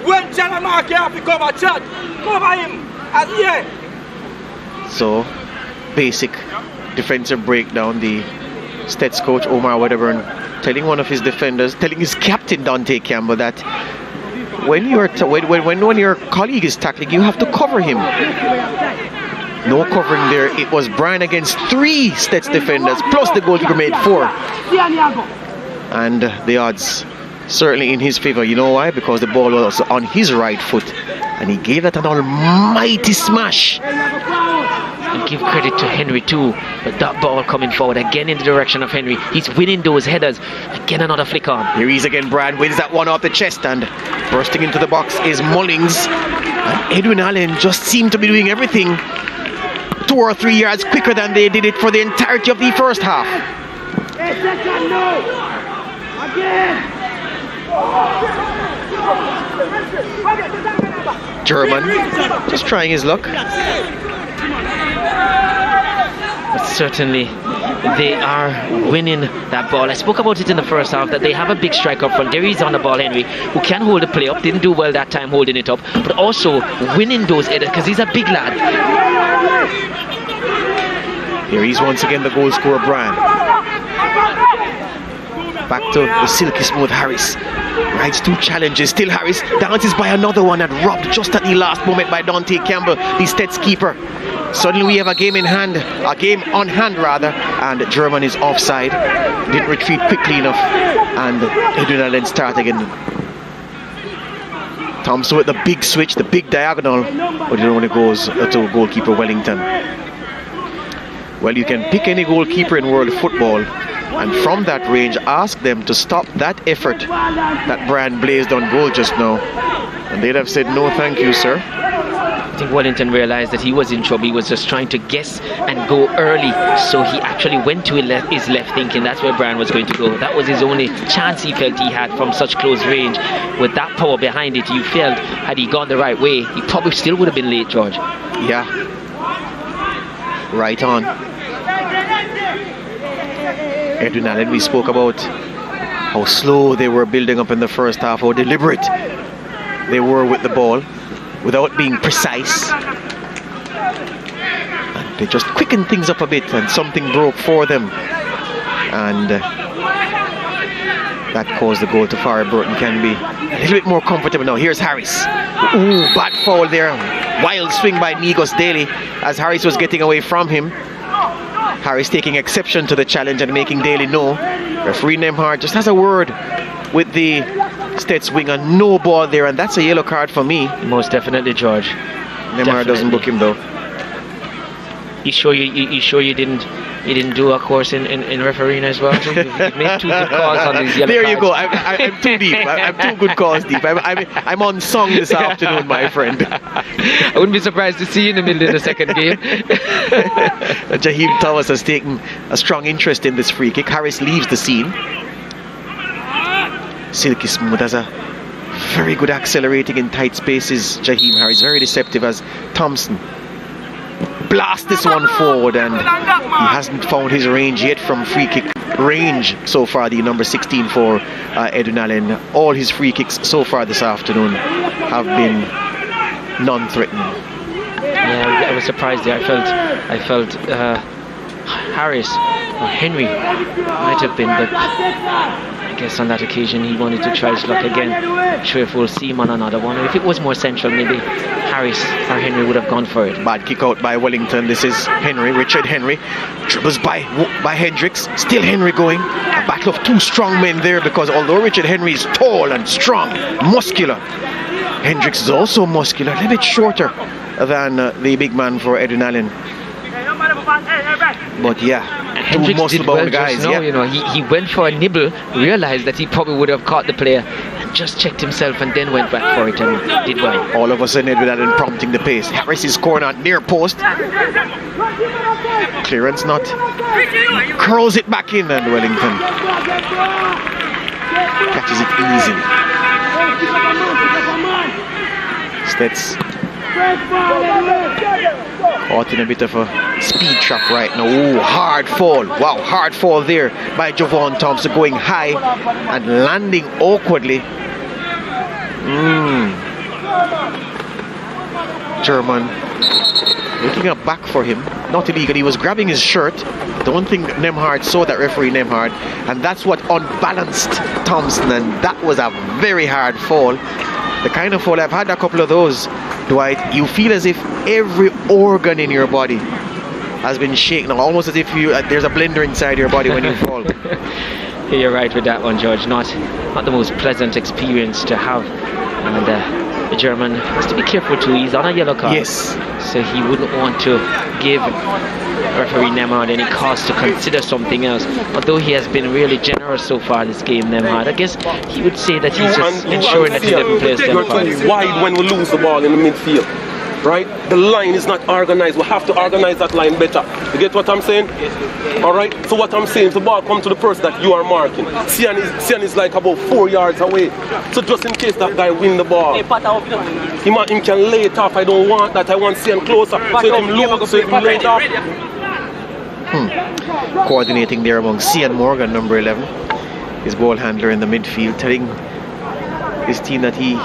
When Jalamark have to cover, Chad, cover him at the end. So, basic defensive breakdown. The Stets coach Omar Wedderburn telling one of his defenders, telling his captain Dante Campbell that when your colleague is tackling, you have to cover him. No covering there. It was Brian against 3 Stets defenders, plus the goalkeeper made 4. And the odds certainly in his favor. You know why? Because the ball was on his right foot, and he gave that an almighty smash. And give credit to Henry too, but that ball coming forward again in the direction of Henry. He's winning those headers. Again, another flick on. Here he is again. Brian wins that one off the chest, and bursting into the box is Mullings. And Edwin Allen just seemed to be doing everything 2 or 3 yards quicker than they did it for the entirety of the first half. German just trying his luck. But certainly they are winning that ball. I spoke about it in the first half that they have a big striker up front. There is on the ball, Henry, who can hold the play up. Didn't do well that time holding it up, but also winning those headers because he's a big lad. Here he's once again the goal scorer, Brian. Back to the silky smooth Harris. Rides 2 challenges. Still Harris dances by another one and robbed just at the last moment by Dante Campbell, the Stets keeper. Suddenly we have a game on hand rather, and German is offside. Didn't retreat quickly enough, and Edwin Allen start again. Thompson with the big switch, the big diagonal, but it only goes to goalkeeper Wellington. Well, you can pick any goalkeeper in world football, and from that range ask them to stop that effort that Brian blazed on goal just now, and they'd have said no thank you, sir. I think Wellington realized that he was in trouble. He was just trying to guess and go early, so he actually went to his left thinking that's where Brian was going to go. That was his only chance he felt he had from such close range. With that power behind it, you felt had he gone the right way, he probably still would have been late, George. Yeah, right on. Edwin Allen, we spoke about how slow they were building up in the first half, how deliberate they were with the ball without being precise. And they just quickened things up a bit, and something broke for them, and that caused the goal to Farrell Burton can be a little bit more comfortable now. Here's Harris. Ooh, bad foul there. Wild swing by Nigos Daly as Harris was getting away from him. Harris taking exception to the challenge and making Daly know. Referee Nemhard just has a word with the Stets winger. No ball there, and that's a yellow card for me. Most definitely, George. Nemhard doesn't book him though. You sure you didn't do a course in refereeing as well? You've made 2 good calls on these yellow There you cards. go. I'm too deep. I'm 2 good calls deep. I'm on song this afternoon, my friend. I wouldn't be surprised to see you in the middle of the second game. Jaheim Thomas has taken a strong interest in this free kick. Harris leaves the scene. Silky smooth has a very good accelerating in tight spaces. Jaheim Harris very deceptive as Thompson blast this one forward, and he hasn't found his range yet from free kick range so far, the number 16 for Edwin Allen. All his free kicks so far this afternoon have been non-threatening. Yeah, I was surprised there. I felt Harris or Henry might have been, but I guess on that occasion he wanted to try his luck again. I'm sure if we'll see him on another one, or if it was more central, maybe Harris or Henry would have gone for it. Bad kick out by Wellington. This is Henry, Richard Henry. Dribbles by Hendricks. Still Henry going. A battle of 2 strong men there, because although Richard Henry is tall and strong, muscular, Hendricks is also muscular, a little bit shorter than the big man for Edwin Allen. But yeah, Hendricks did well guys. Just now, you know, he went for a nibble, realized that he probably would have caught the player, and just checked himself and then went back for it and did well. All of a sudden Edwin Allen prompting the pace. Harris is corner near post. Clearance not. Curls it back in, and Wellington catches it easily. Stets Caught in a bit of a speed trap right now. Ooh, hard fall. Wow, hard fall there by Javon Thompson, going high and landing awkwardly. German looking up back for him. Not illegal. He was grabbing his shirt. Don't think Nemhard saw that, referee Nemhard, and that's what unbalanced Thompson, and that was a very hard fall. The kind of fall, I've had a couple of those, Dwight. You feel as if every organ in your body has been shaken, almost as if there's a blender inside your body when you fall. You're right with that one, George. Not the most pleasant experience to have, and the German has to be careful too. He's on a yellow card. Yes. So he wouldn't want to give referee Nemhard any cause to consider something else. Although he has been really generous so far this game, Nemhard, I guess he would say that he's just ensuring that he doesn't play You're too wide when we lose the ball in the midfield, right? The line is not organized. We have to organize that line better. You get what I'm saying? All right. So what I'm saying, if the ball comes to the person that you are marking, CEEN is like about 4 yards away. So just in case that guy win the ball, he can lay it off. I don't want that. I want CEEN closer. So if him lose, so if him lay it off. Coordinating there among CEEN Morgan, number 11, his ball handler in the midfield, telling his team that he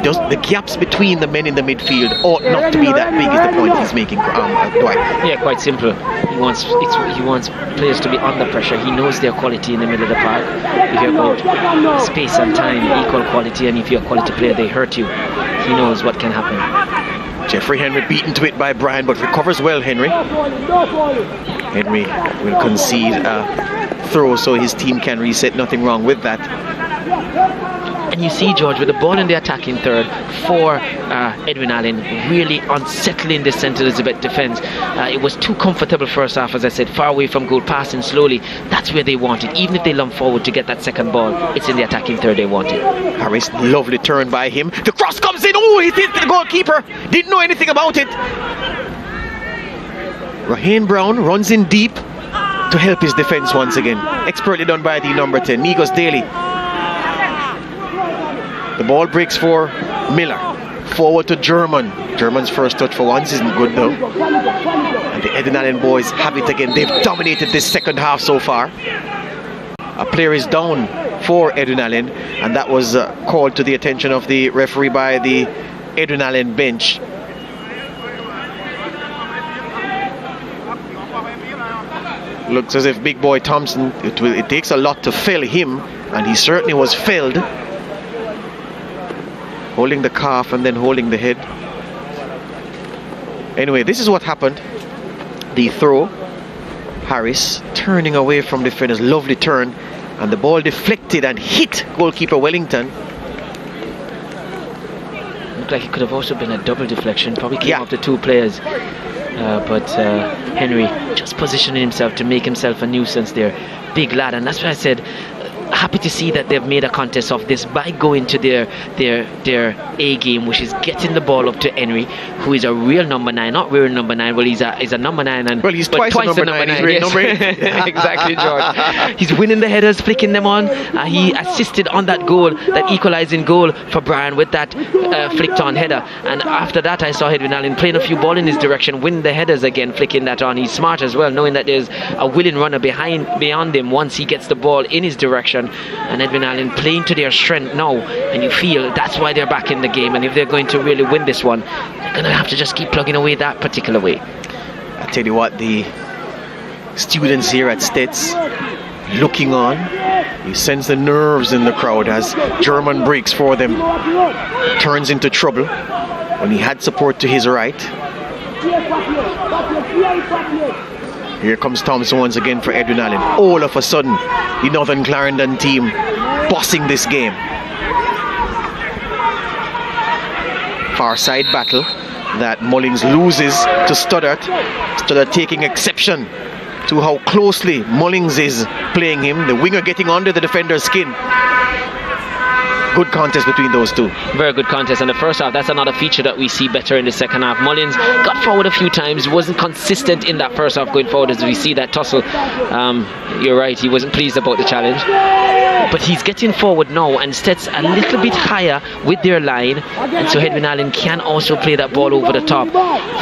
does, the gaps between the men in the midfield ought not to be that big, is the point he's making, Dwight. Yeah, quite simple. He wants players to be under pressure. He knows their quality in the middle of the park. If you're about space and time, equal quality, and if you're a quality player, they hurt you. He knows what can happen. Jeffrey Henry beaten to it by Brian, but recovers well, Henry. Henry will concede a throw so his team can reset. Nothing wrong with that. And you see, George, with the ball in the attacking third for Edwin Allen, really unsettling the St. Elizabeth defense. It was too comfortable first half, as I said, far away from goal, passing slowly. That's where they want it. Even if they lump forward to get that second ball, it's in the attacking third they want it. Harris, lovely turn by him. The cross comes in. Oh, he hit the goalkeeper. Didn't know anything about it. Raheem Brown runs in deep to help his defense once again. Expertly done by the number 10, Migos Daly. The ball breaks for Miller. Forward to German. German's first touch for once isn't good though. And the Edwin Allen boys have it again. They've dominated this second half so far. A player is down for Edwin Allen, and that was called to the attention of the referee by the Edwin Allen bench. Looks as if big boy Thompson, it takes a lot to fell him, and he certainly was felled. Holding the calf and then holding the head. Anyway, this is what happened. The throw. Harris turning away from defenders. Lovely turn. And the ball deflected and hit goalkeeper Wellington. Looked like it could have also been a double deflection. Probably came up to two players. But Henry just positioning himself to make himself a nuisance there. Big lad. And that's why I said, happy to see that they've made a contest of this by going to their A game, which is getting the ball up to Henry, who is a real number 9, not real number 9. Well, he's a number 9, and well, he's twice a number 9. He's real number 8. Exactly, George. He's winning the headers, flicking them on. He assisted on that goal, that equalizing goal for Brian with that flicked on header. And after that, I saw Edwin Allen playing a few ball in his direction, win the headers again, flicking that on. He's smart as well, knowing that there's a willing runner beyond him once he gets the ball in his direction. And Edwin Allen playing to their strength now, and you feel that's why they're back in the game. And if they're going to really win this one, they're going to have to just keep plugging away that particular way. I tell you what, the students here at Stets looking on, you sense the nerves in the crowd as German breaks for them, turns into trouble when he had support to his right. Here comes Thompson once again for Edwin Allen. All of a sudden, the Northern Clarendon team bossing this game. Far side battle that Mullins loses to Stoddart. Stoddart taking exception to how closely Mullins is playing him. The winger getting under the defender's skin. Good contest between those two. Very good contest. And the first half, that's another feature that we see better in the second half. Mullins got forward a few times, wasn't consistent in that first half going forward as we see that tussle. You're right, he wasn't pleased about the challenge. But he's getting forward now and sets a little bit higher with their line. And so Edwin Allen can also play that ball over the top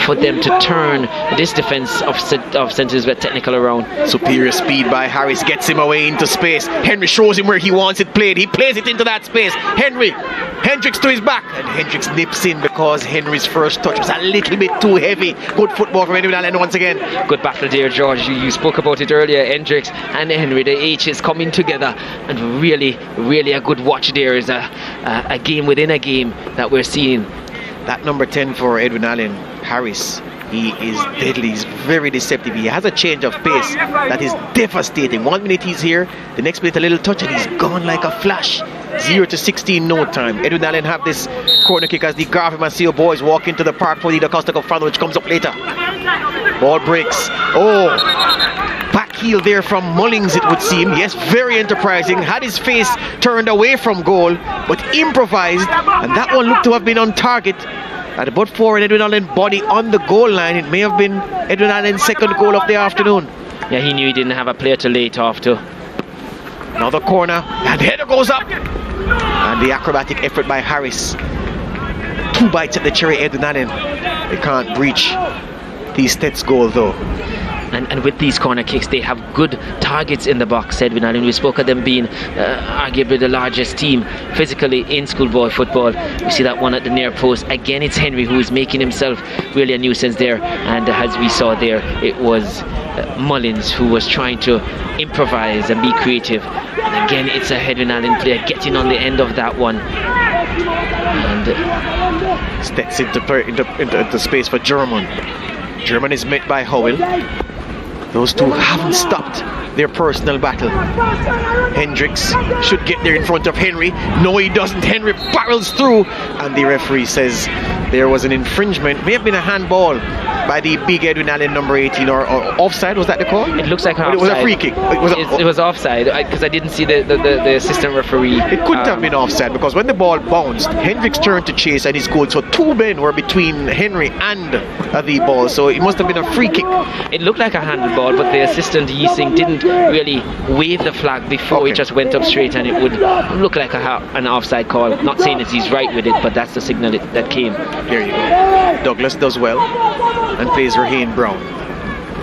for them to turn this defense of St. Elizabeth Technical around. Superior speed by Harris gets him away into space. Henry shows him where he wants it played. He plays it into that space. Hendricks to his back, and Hendricks nips in because Henry's first touch was a little bit too heavy. Good football from Edwin Allen once again. Good battle there, George. You spoke about it earlier. Hendricks and Henry, the H's coming together, and really a good watch there. Is a game within a game that we're seeing. That number 10 for Edwin Allen, Harris, he is deadly. He's very deceptive. He has a change of pace that is devastating. 1 minute he's here, the next minute a little touch and he's gone like a flash. 0 to 16 no time. Edwin Allen have this corner kick as the Garfield Maceo boys walk into the park for the Costa Cup final, which comes up later. Ball breaks. Oh, back heel there from Mullings, it would seem. Yes, very enterprising. Had his face turned away from goal, but improvised, and that one looked to have been on target. But for an Edwin Allen body on the goal line, it may have been Edwin Allen's second goal of the afternoon. Yeah, he knew he didn't have a player to lay it off to. Another corner, and the header goes up. And the acrobatic effort by Harris. 2 bites at the cherry, Edwin Allen. They can't breach the Stets goal though. And with these corner kicks, they have good targets in the box, Edwin Allen. We spoke of them being arguably the largest team physically in schoolboy football. We see that one at the near post. Again, it's Henry who is making himself really a nuisance there. And as we saw there, it was Mullins who was trying to improvise and be creative. And again, it's a Edwin Allen player getting on the end of that one. And steps into space for German. German is met by Howell. Those two haven't stopped their personal battle. Hendricks should get there in front of Henry. No, he doesn't. Henry barrels through, and the referee says there was an infringement. May have been a handball by the big Edwin Allen, number 18, or offside. Was that the call? It looks like an offside. It was a free kick. It was offside because I didn't see the assistant referee. It couldn't have been offside because when the ball bounced, Hendricks turned to chase and he scored. So 2 men were between Henry and the ball. So it must have been a free kick. It looked like a handball, but the assistant Yising didn't really wave the flag before. He just went up straight, and it would look like an offside call. Not saying that he's right with it, but that's the signal that came. There you go. Douglas does well and plays Raheem Brown.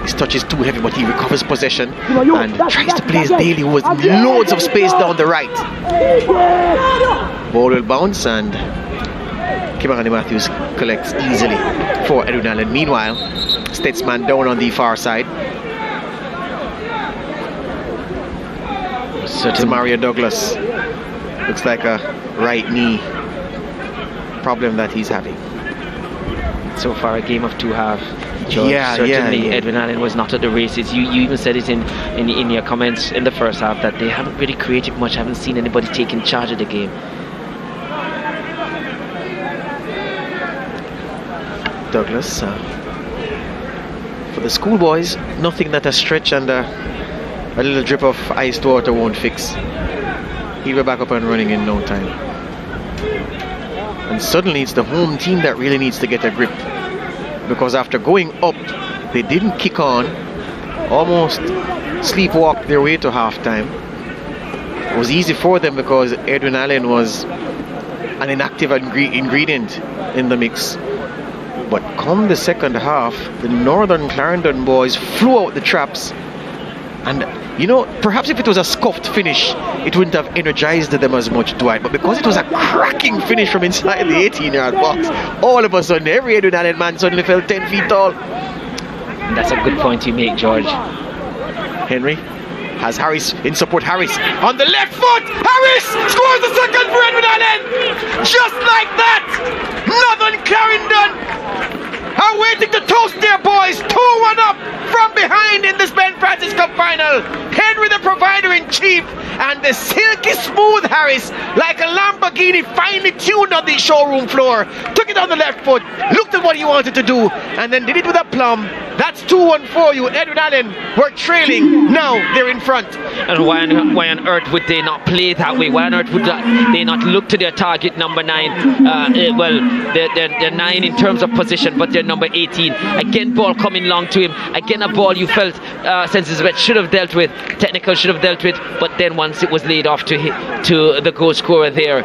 His touch is too heavy, but he recovers possession and tries to play Daly, who has loads of space down the right. Ball will bounce, and Kimani Matthews collects easily for Edwin Allen. Meanwhile, Stetsman down on the far side. To Mario Douglas. Looks like a right knee problem that he's having. So far, a game of 2 halves. Certainly, Edwin Allen was not at the races. You even said it in your comments in the first half that they haven't really created much. Haven't seen anybody taking charge of the game. Douglas, for the schoolboys, nothing that a stretch and a little drip of iced water won't fix. He'll be back up and running in no time. And suddenly it's the home team that really needs to get a grip, because after going up, they didn't kick on, almost sleepwalked their way to halftime. It was easy for them because Edwin Allen was an inactive ingredient in the mix. But come the second half, the Northern Clarendon boys flew out the traps. And you know, perhaps if it was a scuffed finish, it wouldn't have energized them as much, Dwight. But because it was a cracking finish from inside the 18-yard box, all of a sudden, every Edwin Allen man suddenly felt 10 feet tall. That's a good point you make, George. Henry has Harris in support. Harris on the left foot. Harris scores the second for Edwin Allen. Just like that, Northern Clarendon are waiting to toast their boys. 2-1 up from behind in this Ben Francis Cup final. Henry, the provider in chief, and the silky smooth Harris, like a Lamborghini, finely tuned on the showroom floor, took it on the left foot, looked at what he wanted to do, and then did it with a plum. That's 2-1 for you. Edwin Allen were trailing. Now they're in front. And why on earth would they not play that way? Why on earth would they not look to their target number 9? Well, they're 9 in terms of position, but they're number 18. Again, ball coming long to him. Again, a ball you felt SBF should have dealt with, Techincal should have dealt with, but then once it was laid off to the goal scorer there,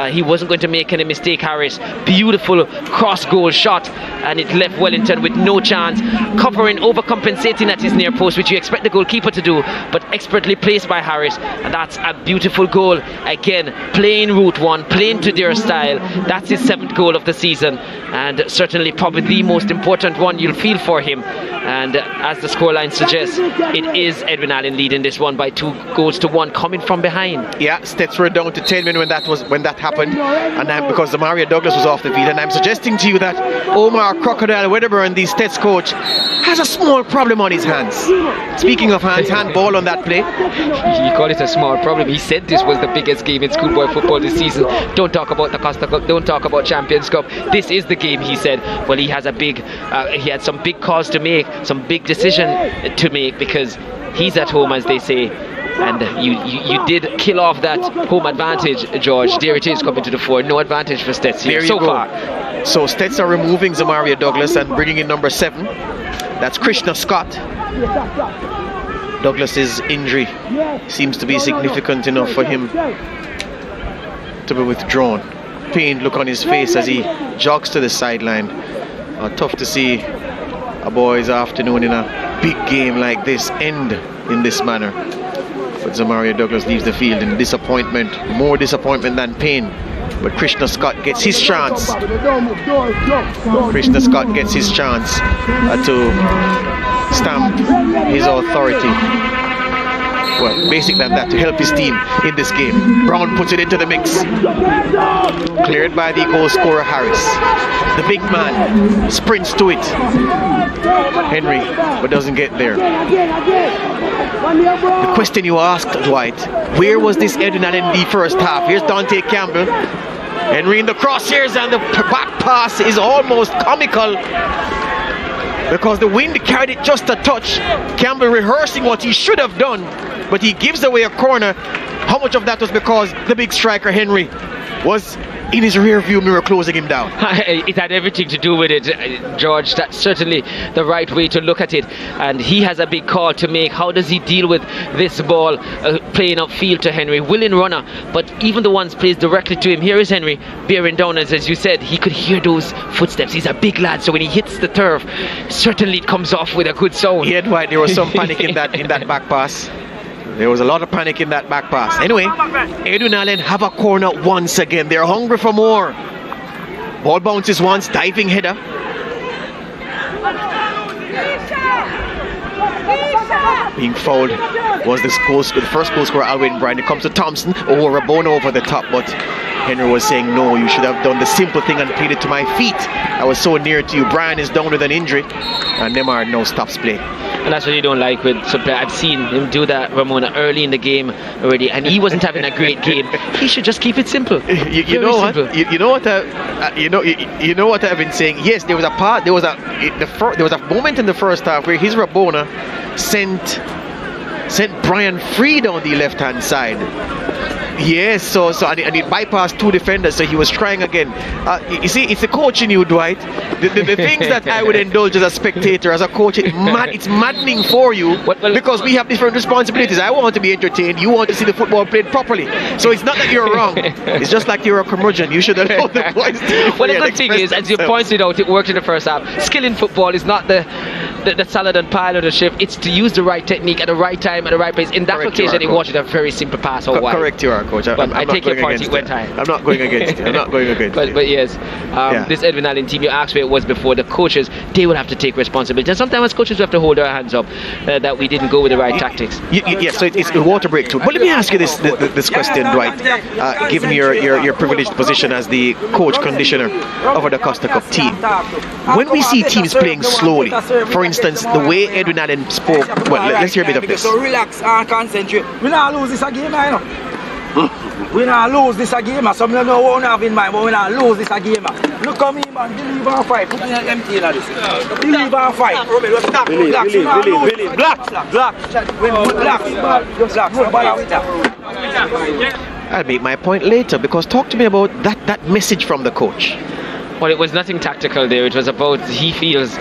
he wasn't going to make any mistake, Harris. Beautiful cross goal shot, and it left Wellington with no chance. Covering, overcompensating at his near post, which you expect the goalkeeper to do, but expertly placed by Harris, and that's a beautiful goal. Again, playing route one, playing to their style. That's his 7th goal of the season, and certainly probably the most important one you'll feel for him. And as the scoreline suggests, it is Edwin Allen leading this one by 2-1, coming from behind. Yeah, Stets were down to 10 men when that happened, and because Mario Douglas was off the field. And I'm suggesting to you that Omar Crocodile Wedderburn, the Stets coach, has a small problem on his hands. Speaking of hands, handball on that play. You call it a small problem. He said this was the biggest game in schoolboy football this season. Don't talk about the Costa Cup, don't talk about Champions Cup. This is the game, he said. Well, he has he had some big calls to make, some big decision to make, because he's at home, as they say. And you did kill off that home advantage, George. There it is coming to the fore. No advantage for Stets here so far. So Stets are removing Zamaria Douglas and bringing in number 7. That's Krishna Scott. Douglas's injury seems to be significant enough for him to be withdrawn. Pained look on his face as he jogs to the sideline. Tough to see a boy's afternoon in a big game like this end in this manner. But Zamaria Douglas leaves the field in disappointment, more disappointment than pain. But Krishna Scott gets his chance. Krishna Scott gets his chance to stamp his authority. Well, basically that, to help his team in this game. Brown puts it into the mix. Cleared by the goal scorer Harris. The big man sprints to it. Henry, but doesn't get there. The question you asked, Dwight, where was this Edwin Allen in the first half? Here's Dante Campbell. Henry in the crosshairs, and the back pass is almost comical because the wind carried it just a touch. Campbell rehearsing what he should have done, but he gives away a corner. How much of that was because the big striker Henry was in his rear view mirror closing him down? It had everything to do with it, George. That's certainly the right way to look at it, and he has a big call to make. How does he deal with this ball playing upfield to Henry? Willing runner, but even the ones placed directly to him. Here is Henry bearing down, as you said, he could hear those footsteps. He's a big lad, so when he hits the turf, certainly it comes off with a good sound. Yeah, Dwight, there was some panic in that back pass. There was a lot of panic in that back pass. Anyway, Edwin Allen have a corner once again. They're hungry for more. Ball bounces once, diving header. Being fouled was the first goal scorer, Alwyn Bryan. It comes to Thompson. Oh, Rabona over the top, but Henry was saying, no, you should have done the simple thing and played it to my feet. I was so near to you. Bryan is down with an injury, and Neymar now stops play. And that's what you don't like with some player. I've seen him do that, Ramona, early in the game already, and he wasn't having a great game. He should just keep it simple. You know what I've been saying. Yes, there was a moment in the first half where his Rabona sent Bryan free down the left hand side. Yes, so and he bypassed 2 defenders, so he was trying again. You see, it's the coach in you, Dwight. The things that I would indulge as a spectator, as a coach, it's maddening for you because we have different responsibilities. I want to be entertained. You want to see the football played properly. So it's not that you're wrong. It's just like you're a curmudgeon. You should allow the boys to. Well, the good thing is, as you pointed out, it worked in the first half. Skill in football is not the salad and pile of the shift. It's to use the right technique at the right time, at the right place. In that occasion, it wanted a very simple pass or wide. Correct, you are, coach. But I take your part, it went high. I'm not going against it. I'm not going against it. But yes, this Edwin Allen team, you asked where it was before. The coaches, they will have to take responsibility. And sometimes coaches will have to hold their hands up that we didn't go with the right tactics. Yes, so it's a water break too. But let me ask you this question, Dwight. Given your privileged position as the coach conditioner of the Costa Cup team, when we see teams playing slowly, for instance, the way Edwin Allen spoke. Well, let's hear a bit of this. So relax and concentrate. We not lose this game, I know. We not lose this game. Some don't know what we have in mind, but we not lose this game. Look at me, man. Believe and fight. Put in an empty in this. Believe and fight. I'll make my point later, because talk to me about that message from the coach. Well, it was nothing tactical there. It was about, he feels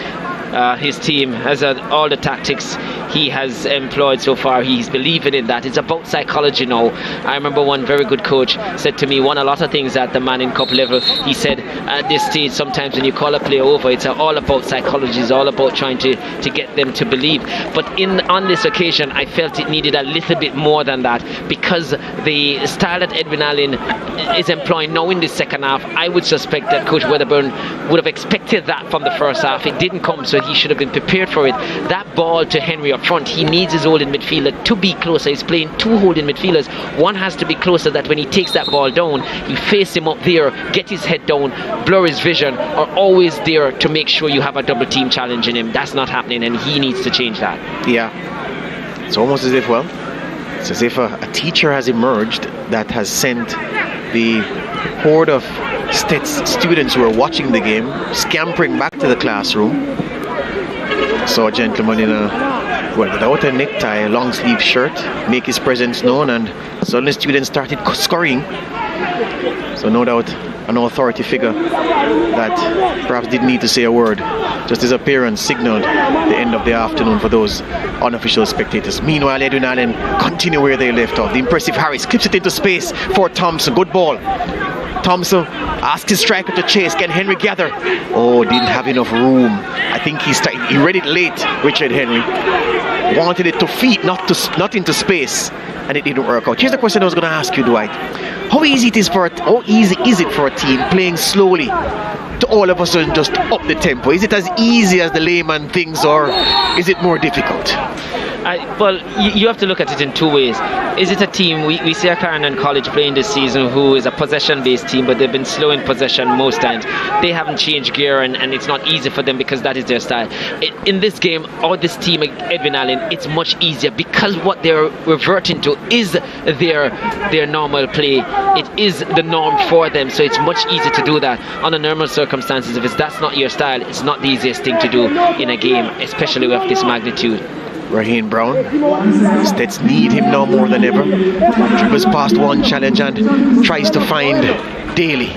his team has all the tactics he has employed so far. He's believing in that. It's about psychology now. I remember one very good coach said to me, won a lot of things at the Manning Cup level. He said, at this stage, sometimes when you call a player over, it's all about psychology. It's all about trying to get them to believe. But on this occasion, I felt it needed a little bit more than that, because the style that Edwin Allen is employing now in the second half, I would suspect that Coach Wedderburn would have expected that from the first half. It didn't come, so he should have been prepared for it. That ball to Henry up front, he needs his holding midfielder to be closer. He's playing two holding midfielders. One has to be closer, that when he takes that ball down, you face him up there, get his head down, blur his vision, are always there to make sure you have a double team challenging him. That's not happening, and he needs to change that. Yeah, it's almost as if, well, it's as if a teacher has emerged that has sent the horde of students who are watching the game scampering back to the classroom. Saw a gentleman in without a necktie, a long sleeve shirt, make his presence known, and suddenly students started scurrying. So no doubt an authority figure that perhaps didn't need to say a word. Just his appearance signaled the end of the afternoon for those unofficial spectators. Meanwhile, Edwin Allen continue where they left off. The impressive Harris clips it into space for Thompson. Good ball. Thompson asks his striker to chase. Can Henry gather? Oh, didn't have enough room. I think he read it late, Richard Henry. Wanted it to feet, not into space, and it didn't work out. Here's the question I was going to ask you, Dwight. How easy is it for a team playing slowly to all of a sudden just up the tempo? Is it as easy as the layman thinks, or is it more difficult? Well, you have to look at it in two ways. Is it a team, we see a Clarendon College playing this season who is a possession-based team, but they've been slow in possession most times. They haven't changed gear, and it's not easy for them because that is their style. In this game, or this team, Edwin Allen, it's much easier because what they're reverting to is their normal play. It is the norm for them, so it's much easier to do that. Under normal circumstances, if that's not your style, it's not the easiest thing to do in a game, especially with this magnitude. Raheem Brown, Stets need him now more than ever. Dribbles past one challenge and tries to find Daly.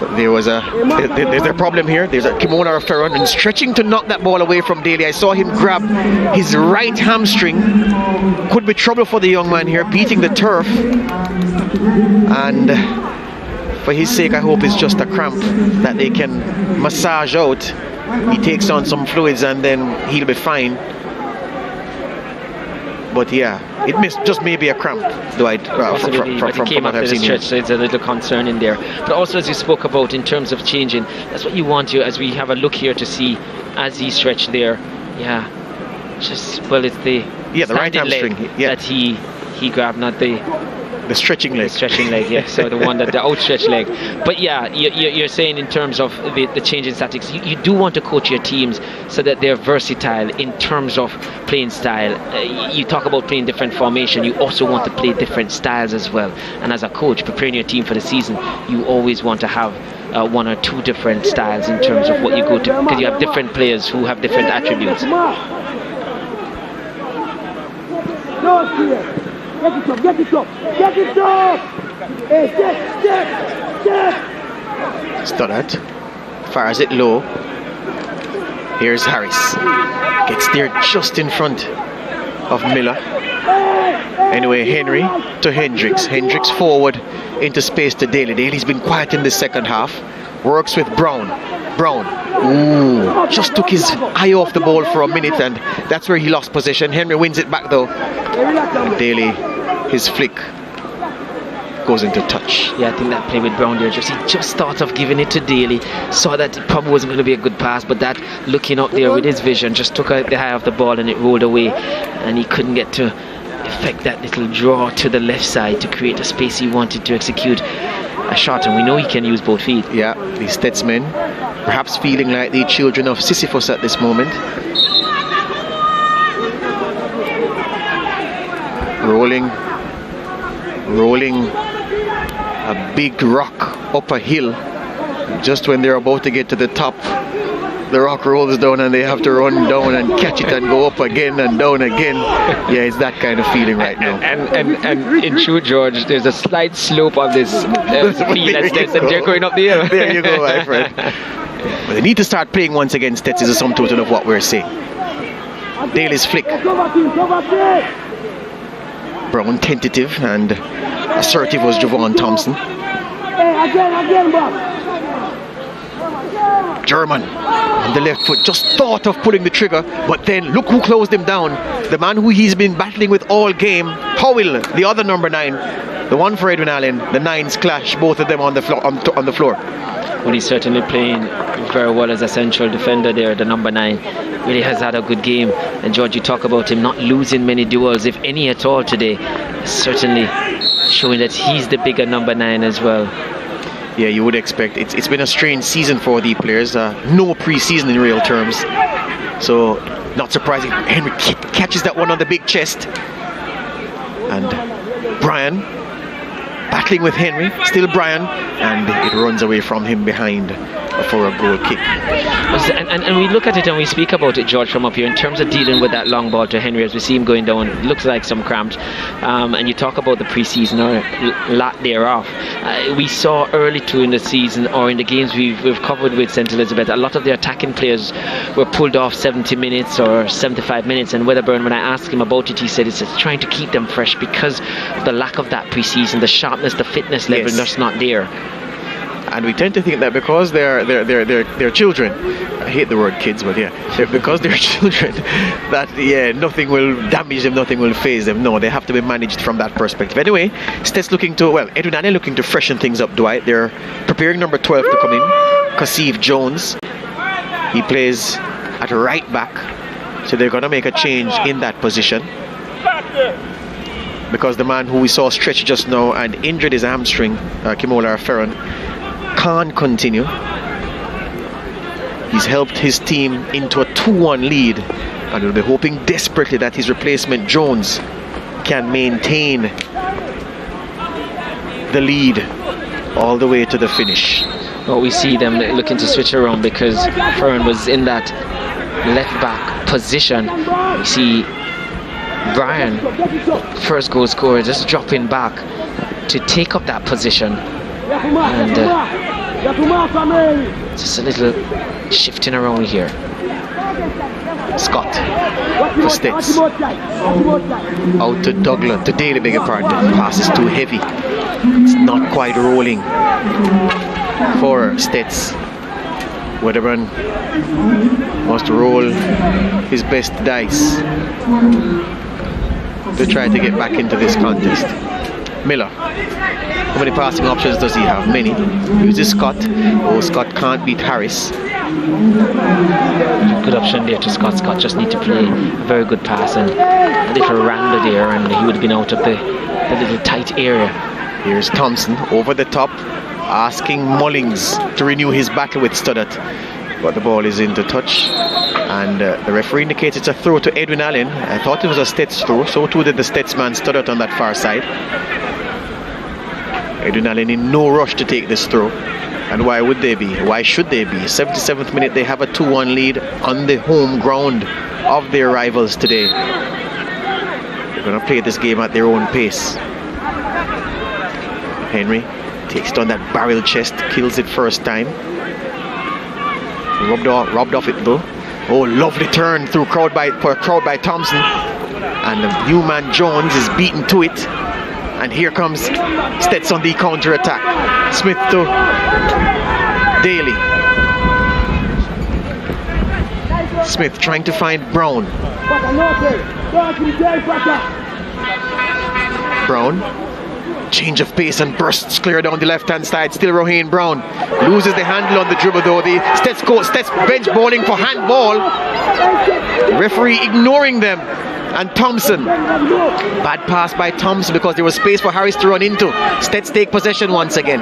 But there's a problem here. There's a Kimona Ferron and stretching to knock that ball away from Daly. I saw him grab his right hamstring. Could be trouble for the young man here, beating the turf. And for his sake, I hope it's just a cramp that they can massage out. He takes on some fluids and then he'll be fine. But yeah, it just maybe a cramp, Dwight, from what I've seen here. So it's a little concern in there. But also, as you spoke about in terms of changing, that's what you want to, as we have a look here to see as he stretched there. Yeah, it's the right hamstring that he grabbed, not the stretching leg. The stretching leg, yeah. So the outstretched leg. But yeah, you're saying in terms of the change in statics, you do want to coach your teams so that they're versatile in terms of playing style. You talk about playing different formation. You also want to play different styles as well. And as a coach, preparing your team for the season, you always want to have one or two different styles in terms of what you go to, because you have different players who have different attributes. Get it up, get it up, get it up! Hey, step! Stoddard fires it low. Here's Harris. Gets there just in front of Miller. Anyway, Henry to Hendricks. Hendricks forward into space to Daly. Daly's been quiet in the second half. Works with Brown. Ooh, just took his eye off the ball for a minute, and that's where he lost possession. Henry wins it back though. Daly, his flick goes into touch. Yeah, I think that play with Brown there, he just thought of giving it to Daly. Saw that it probably wasn't going to be a good pass, but that looking up there with his vision just took the eye off the ball and it rolled away, and he couldn't get to effect that little draw to the left side to create the space he wanted to execute a shot, and we know he can use both feet. Yeah, the Stetsmen perhaps feeling like the children of Sisyphus at this moment. Rolling a big rock up a hill. Just when they're about to get to the top, the rock rolls down and they have to run down and catch it and go up again and down again. Yeah, it's that kind of feeling right now. And in truth, George, there's a slight slope of this field as they're going up the hill. There you go, my friend. But they need to start playing once again. Stets is a sum total of what we're saying. Daly's flick. Brown tentative and assertive was Javon Thompson. German on the left foot just thought of pulling the trigger, but then look who closed him down. The man who he's been battling with all game, Howell, the other number 9, the one for Edwin Allen. The 9s clash, both of them on the floor. Well, he's certainly playing very well as a central defender there. The number 9 really has had a good game. And George, you talk about him not losing many duels, if any at all today. Certainly showing that he's the bigger number 9 as well. Yeah, you would expect. It's been a strange season for the players. No pre-season in real terms. So, not surprising. Henry catches that one on the big chest. And Brian battling with Henry. Still Brian. And it runs away from him behind for a goal kick. And we look at it and we speak about it, George, from up here in terms of dealing with that long ball to Henry as we see him going down. It looks like some cramps. And you talk about the pre-season or lot thereof. We saw early too in the season or in the games we've covered with St. Elizabeth, a lot of the attacking players were pulled off 70 minutes or 75 minutes. And Wedderburn, when I asked him about it, he said it's trying to keep them fresh because of the lack of that pre-season, the sharpness, the fitness level that's not there. And we tend to think that because they're children, I hate the word kids, but because they're children, that nothing will damage them, nothing will phase them. No, they have to be managed from that perspective. Anyway, Stets Edwin Allen looking to freshen things up, Dwight. They're preparing number 12 to come in, Kasif Jones. He plays at right back, so they're going to make a change in that position. Because the man who we saw stretch just now and injured his hamstring, Kimola Ferron, can't continue. He's helped his team into a 2-1 lead, and we'll be hoping desperately that his replacement Jones can maintain the lead all the way to the finish. Well, we see them looking to switch around because Ferron was in that left back position. We see Brian, first goal scorer, just dropping back to take up that position. And just a little shifting around here. Scott for Stets. Out to Douglas, to Daly, beg your pardon. The pass is too heavy. It's not quite rolling for Stets. Wedderburn must roll his best dice to try to get back into this contest. Miller. How many passing options does he have? Many. Uses Scott. Oh, Scott can't beat Harris. Good option there to Scott. Scott just need to play a very good pass and a little rounder there, and he would have been out of the little tight area. Here's Thompson over the top, asking Mullings to renew his battle with Stoddart. But the ball is into touch, and the referee indicates it's a throw to Edwin Allen. I thought it was a Stets throw, so too did the Stets man Stoddart on that far side. Edwin Allen in no rush to take this throw. And why would they be? Why should they be? 77th minute, they have a 2-1 lead on the home ground of their rivals today. They're going to play this game at their own pace. Henry takes down that barrel chest, kills it first time. Robbed off it though. Oh, lovely turn through crowd by Thompson. And the new man Jones is beaten to it. And here comes Stets on the counter attack. Smith to Daly. Smith trying to find Brown. Brown. Change of pace and bursts clear down the left hand side. Still Rohane Brown. Loses the handle on the dribble though. The Stets bench bowling for handball. Referee ignoring them. And Thompson, bad pass by Thompson because there was space for Harris to run into. Stets take possession once again.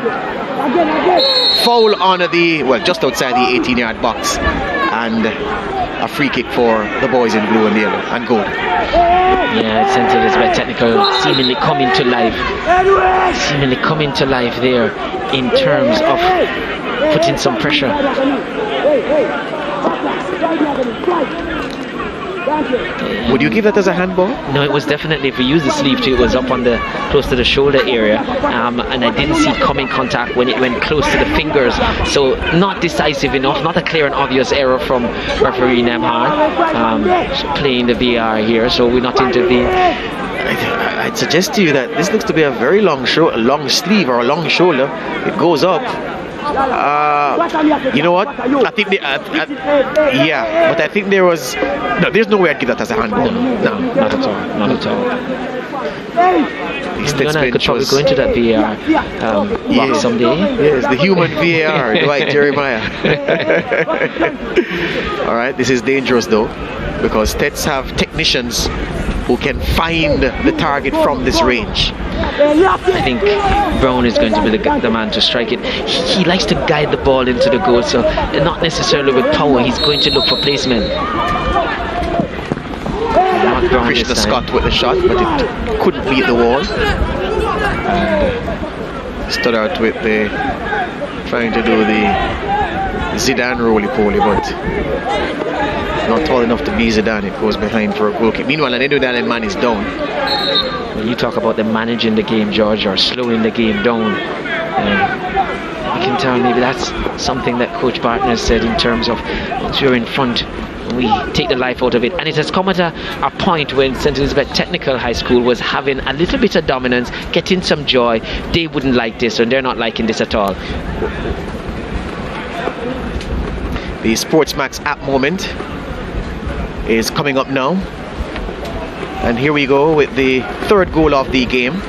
foul on the, well, just outside the 18-yard box, and a free kick for the boys in blue and yellow and gold. Yeah, St. Elizabeth Technical seemingly coming to life there in terms of putting some pressure. Would you give that as a handball? No, it was definitely, if we use the sleeve too, it was up on the close to the shoulder area, and I didn't see coming contact when it went close to the fingers, so not decisive enough, not a clear and obvious error from referee Nemhard, playing the VAR here, so we're not intervening. I'd suggest to you that this looks to be a very long sleeve or a long shoulder. It goes up. You know what? I think yeah, but I think there was there's no way I'd give that as a handball. No, not at all. I could probably go into that VAR box someday. Yes, the human VAR, Dwight Jeremiah. All right, this is dangerous though, because Tets have technicians who can find the target from this range. I think Brown is going to be the man to strike it. He likes to guide the ball into the goal, so not necessarily with power. He's going to look for placement. Krishna Scott with the shot, but it couldn't beat the wall. Stood out with the trying to do the Zidane roly-poly, but not tall enough to be Zidane. It goes behind for a goal kick. Meanwhile, an Edwin man is down. When you talk about them managing the game, George, or slowing the game down, you can tell maybe that's something that Coach Barton has said in terms of once we're in front, we take the life out of it. And it has come at a point when St. Elizabeth Technical High School was having a little bit of dominance, getting some joy. They wouldn't like this, and they're not liking this at all. The SportsMax app moment is coming up now. And here we go with the third goal of the game.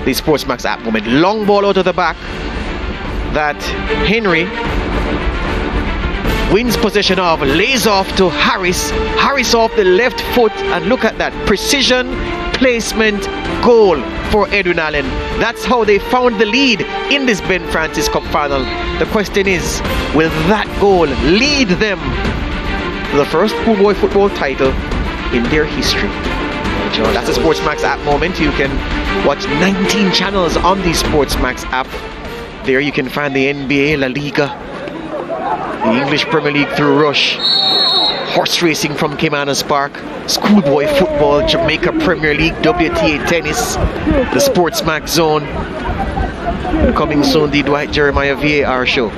The SportsMax app moment. Long ball out of the back that Henry wins possession of, lays off to Harris. Harris off the left foot, and look at that. Precision, placement, goal for Edwin Allen. That's how they found the lead in this Ben Francis Cup final. The question is, will that goal lead them to the first schoolboy football title in their history? That's the SportsMax app moment. You can watch 19 channels on the SportsMax app. There you can find the NBA, La Liga, the English Premier League through Rush, horse racing from Caymanas Park, schoolboy football, Jamaica Premier League, WTA tennis, the SportsMax zone. Coming soon, the Dwight Jeremiah VAR show.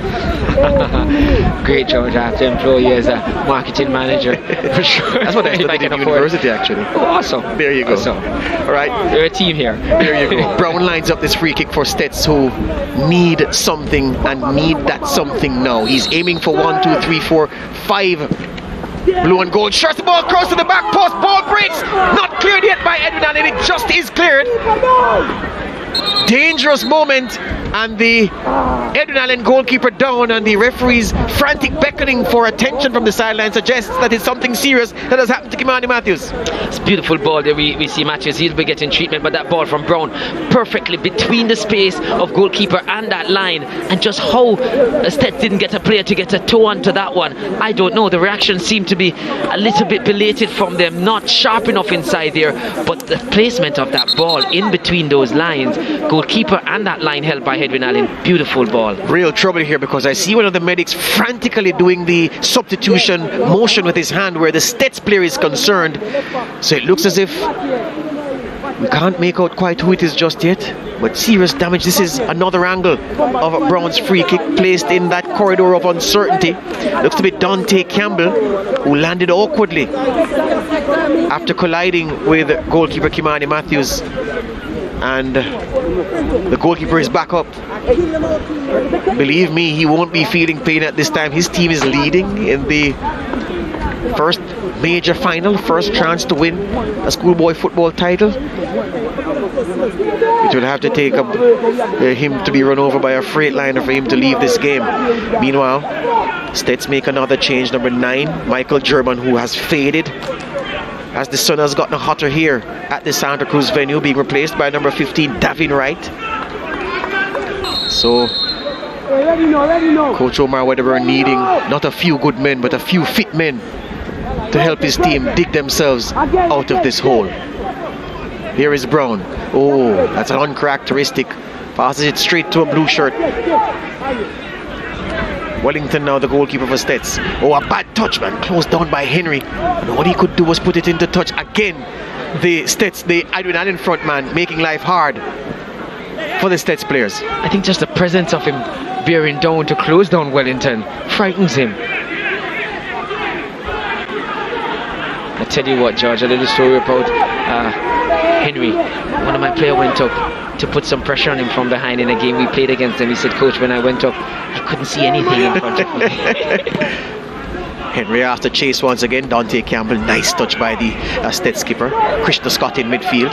Great, George. I have to employ you as a marketing manager for sure. That's what I studied in university, actually. Oh, awesome. There you go. Awesome. All right. We're a team here. There you go. Brown lines up this free kick for Stets, who need something and need that something now. He's aiming for 1, 2, 3, 4, 5. Blue and gold. Shots the ball across to the back post. Ball breaks. Not cleared yet by Edwin, and it just is cleared. Dangerous moment, and the Edwin Allen goalkeeper down, and the referee's frantic beckoning for attention from the sideline suggests that it's something serious that has happened to Kimani Matthews. It's a beautiful ball there. We see Matthews, he'll be getting treatment, but that ball from Brown perfectly between the space of goalkeeper and that line, and just how Stets didn't get a player to get a toe onto that one, I don't know. The reaction seemed to be a little bit belated from them, not sharp enough inside there, but the placement of that ball in between those lines, goalkeeper and that line held by Edwin Allen, beautiful ball. Real trouble here, because I see one of the medics frantically doing the substitution motion with his hand where the Stets player is concerned. So it looks as if we can't make out quite who it is just yet, but serious damage. This is another angle of Brown's free kick placed in that corridor of uncertainty. Looks to be Dante Campbell, who landed awkwardly after colliding with goalkeeper Kimani Matthews. And the goalkeeper is back up. Believe me, he won't be feeling pain at this time. His team is leading in the first major final, first chance to win a schoolboy football title. It will have to take him to be run over by a Freightliner for him to leave this game. Meanwhile, Stets make another change. Number 9, Michael German, who has faded as the sun has gotten hotter here at the Santa Cruz venue, being replaced by number 15, Davin Wright. So Coach Omar Wedderburn needing not a few good men, but a few fit men to help his team dig themselves out of this hole. Here is Brown. Oh, that's an uncharacteristic. Passes it straight to a blue shirt. Wellington now the goalkeeper for Stets. Oh, a bad touch, man. Closed down by Henry. And all he could do was put it into touch again. The Stets, the Edwin Allen front man, making life hard for the Stets players. I think just the presence of him bearing down to close down Wellington frightens him. I tell you what, George, a little story about Henry. One of my players went up to put some pressure on him from behind in a game we played against him. He said, Coach, when I went up, I couldn't see anything in front of me. Henry after chase once again. Dante Campbell, nice touch by the Stets skipper. Krishna Scott in midfield.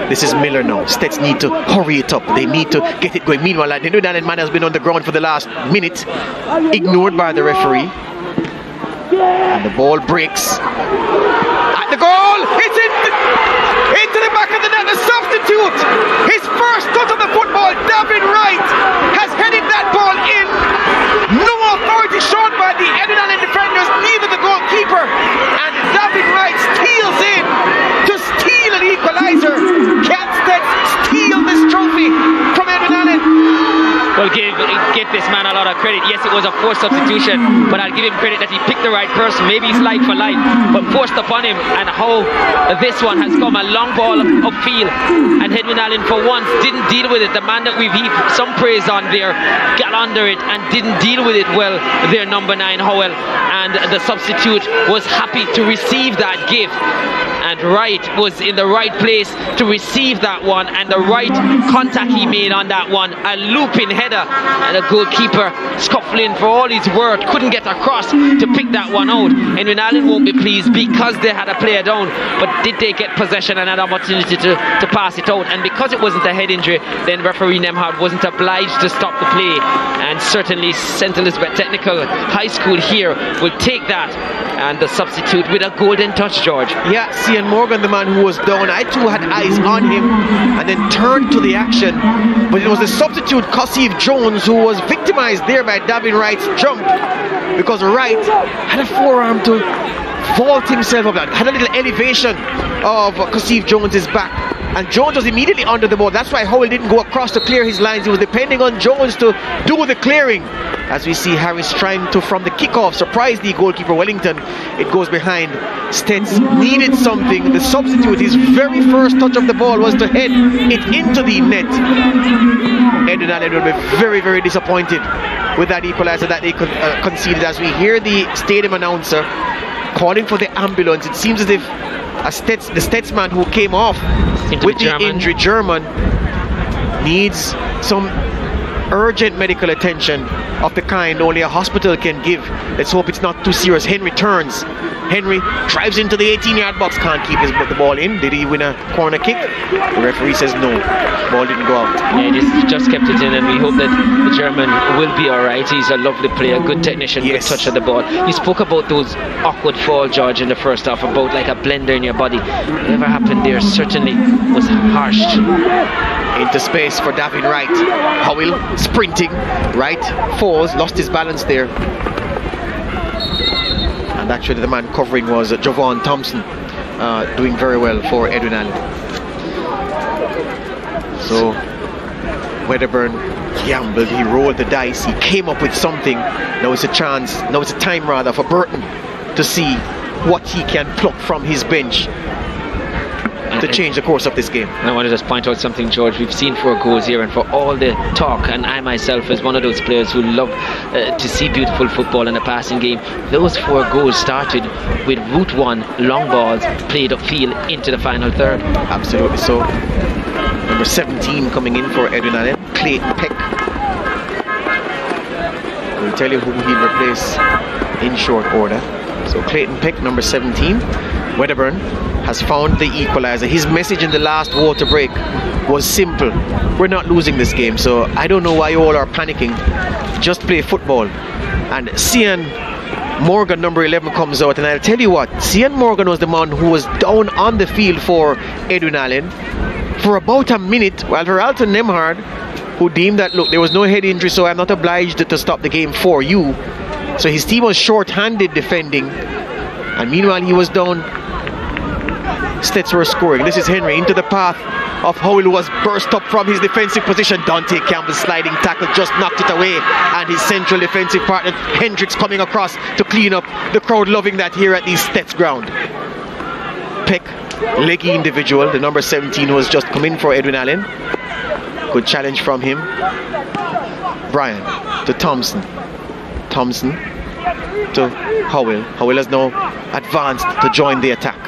This is Miller now. Stets need to hurry it up. They need to get it going. Meanwhile, the Edwin Allen man has been on the ground for the last minute, ignored by the referee. And the ball breaks. At the goal! It's into the back of the net. The substitute! His first touch of the football, David Wright, has headed that ball in. No authority shown by the Edwin Allen defenders, neither the goalkeeper. And David Wright steals in to steal an equalizer. Can Stets steal this trophy from Edwin Allen? Well, give this man a lot of credit. Yes, it was a forced substitution, but I'll give him credit that he picked the right person. Maybe it's life for life, but forced upon him. And how this one has come, a long ball upfield, and Edwin Allen for once didn't deal with it. The man that we've heaped some praise on there got under it and didn't deal with it well. Their number 9 Howell, and the substitute was happy to receive that gift. And Wright was in the right place to receive that one, and the right contact he made on that one, a looping header, and the goalkeeper scuffling for all his work, couldn't get across to pick that one out. Edwin Allen won't be pleased because they had a player down, but did they get possession and had an opportunity to pass it out? And because it wasn't a head injury, then referee Nemhard wasn't obliged to stop the play, and certainly St. Elizabeth Technical High School here will take that, and the substitute with a golden touch, George. Yeah, CEEN Morgan, the man who was down, I too had eyes on him and then turned to the action, but it was the substitute Kosif Jones who was victimized there by David Wright's jump, because Wright had a forearm to vault himself up, had a little elevation of Kosif Jones's back, and Jones was immediately under the ball. That's why Howell didn't go across to clear his lines. He was depending on Jones to do the clearing. As we see Harris trying to, from the kickoff, surprise the goalkeeper Wellington. It goes behind. Stets needed something. The substitute, his very first touch of the ball was to head it into the net. Edwin Allen will be very, very disappointed with that equalizer that they conceded. As we hear the stadium announcer calling for the ambulance, it seems as if the Stets man who came off with the injury, German, needs some urgent medical attention of the kind only a hospital can give. Let's hope it's not too serious. Henry turns. Henry drives into the 18-yard box, can't keep the ball in. Did he win a corner kick? The referee says no. Ball didn't go out. Yeah, he just kept it in, and we hope that the German will be alright. He's a lovely player, good technician, good touch of the ball. You spoke about those awkward fall, George, in the first half, about like a blender in your body. Whatever happened there certainly was harsh. Into space for David Wright. Howell sprinting. Wright falls, lost his balance there. And actually the man covering was Javon Thompson, doing very well for Edwin Allen. So Wedderburn gambled, he rolled the dice, he came up with something. Now it's a chance, now it's a time rather for Burton to see what he can pluck from his bench to change the course of this game. And I want to just point out something, George. We've seen 4 goals here, and for all the talk, and I myself as one of those players who love to see beautiful football in a passing game, those 4 goals started with route 1 long balls played upfield into the final third. Absolutely so. Number 17 coming in for Edwin Allen, Clayton Peck. We'll tell you who he'll replace in short order. So Clayton Peck, number 17. Wedderburn has found the equalizer. His message in the last water break was simple: we're not losing this game, so I don't know why you all are panicking. Just play football. And CEEN Morgan, number 11, comes out, and I'll tell you what, CEEN Morgan was the man who was down on the field for Edwin Allen for about a minute, while Veralton Nemhard who deemed that, look, there was no head injury, so I'm not obliged to stop the game for you. So his team was short-handed defending, and meanwhile he was down. Stets were scoring. This is Henry into the path of Howell, who was burst up from his defensive position. Dante Campbell's sliding tackle just knocked it away, and his central defensive partner Hendricks coming across to clean up. The crowd loving that here at the Stets ground. Peck, leggy individual, the number 17 who has just come in for Edwin Allen. Good challenge from him. Brian to Thompson. Thompson to Howell. Howell has now advanced to join the attack.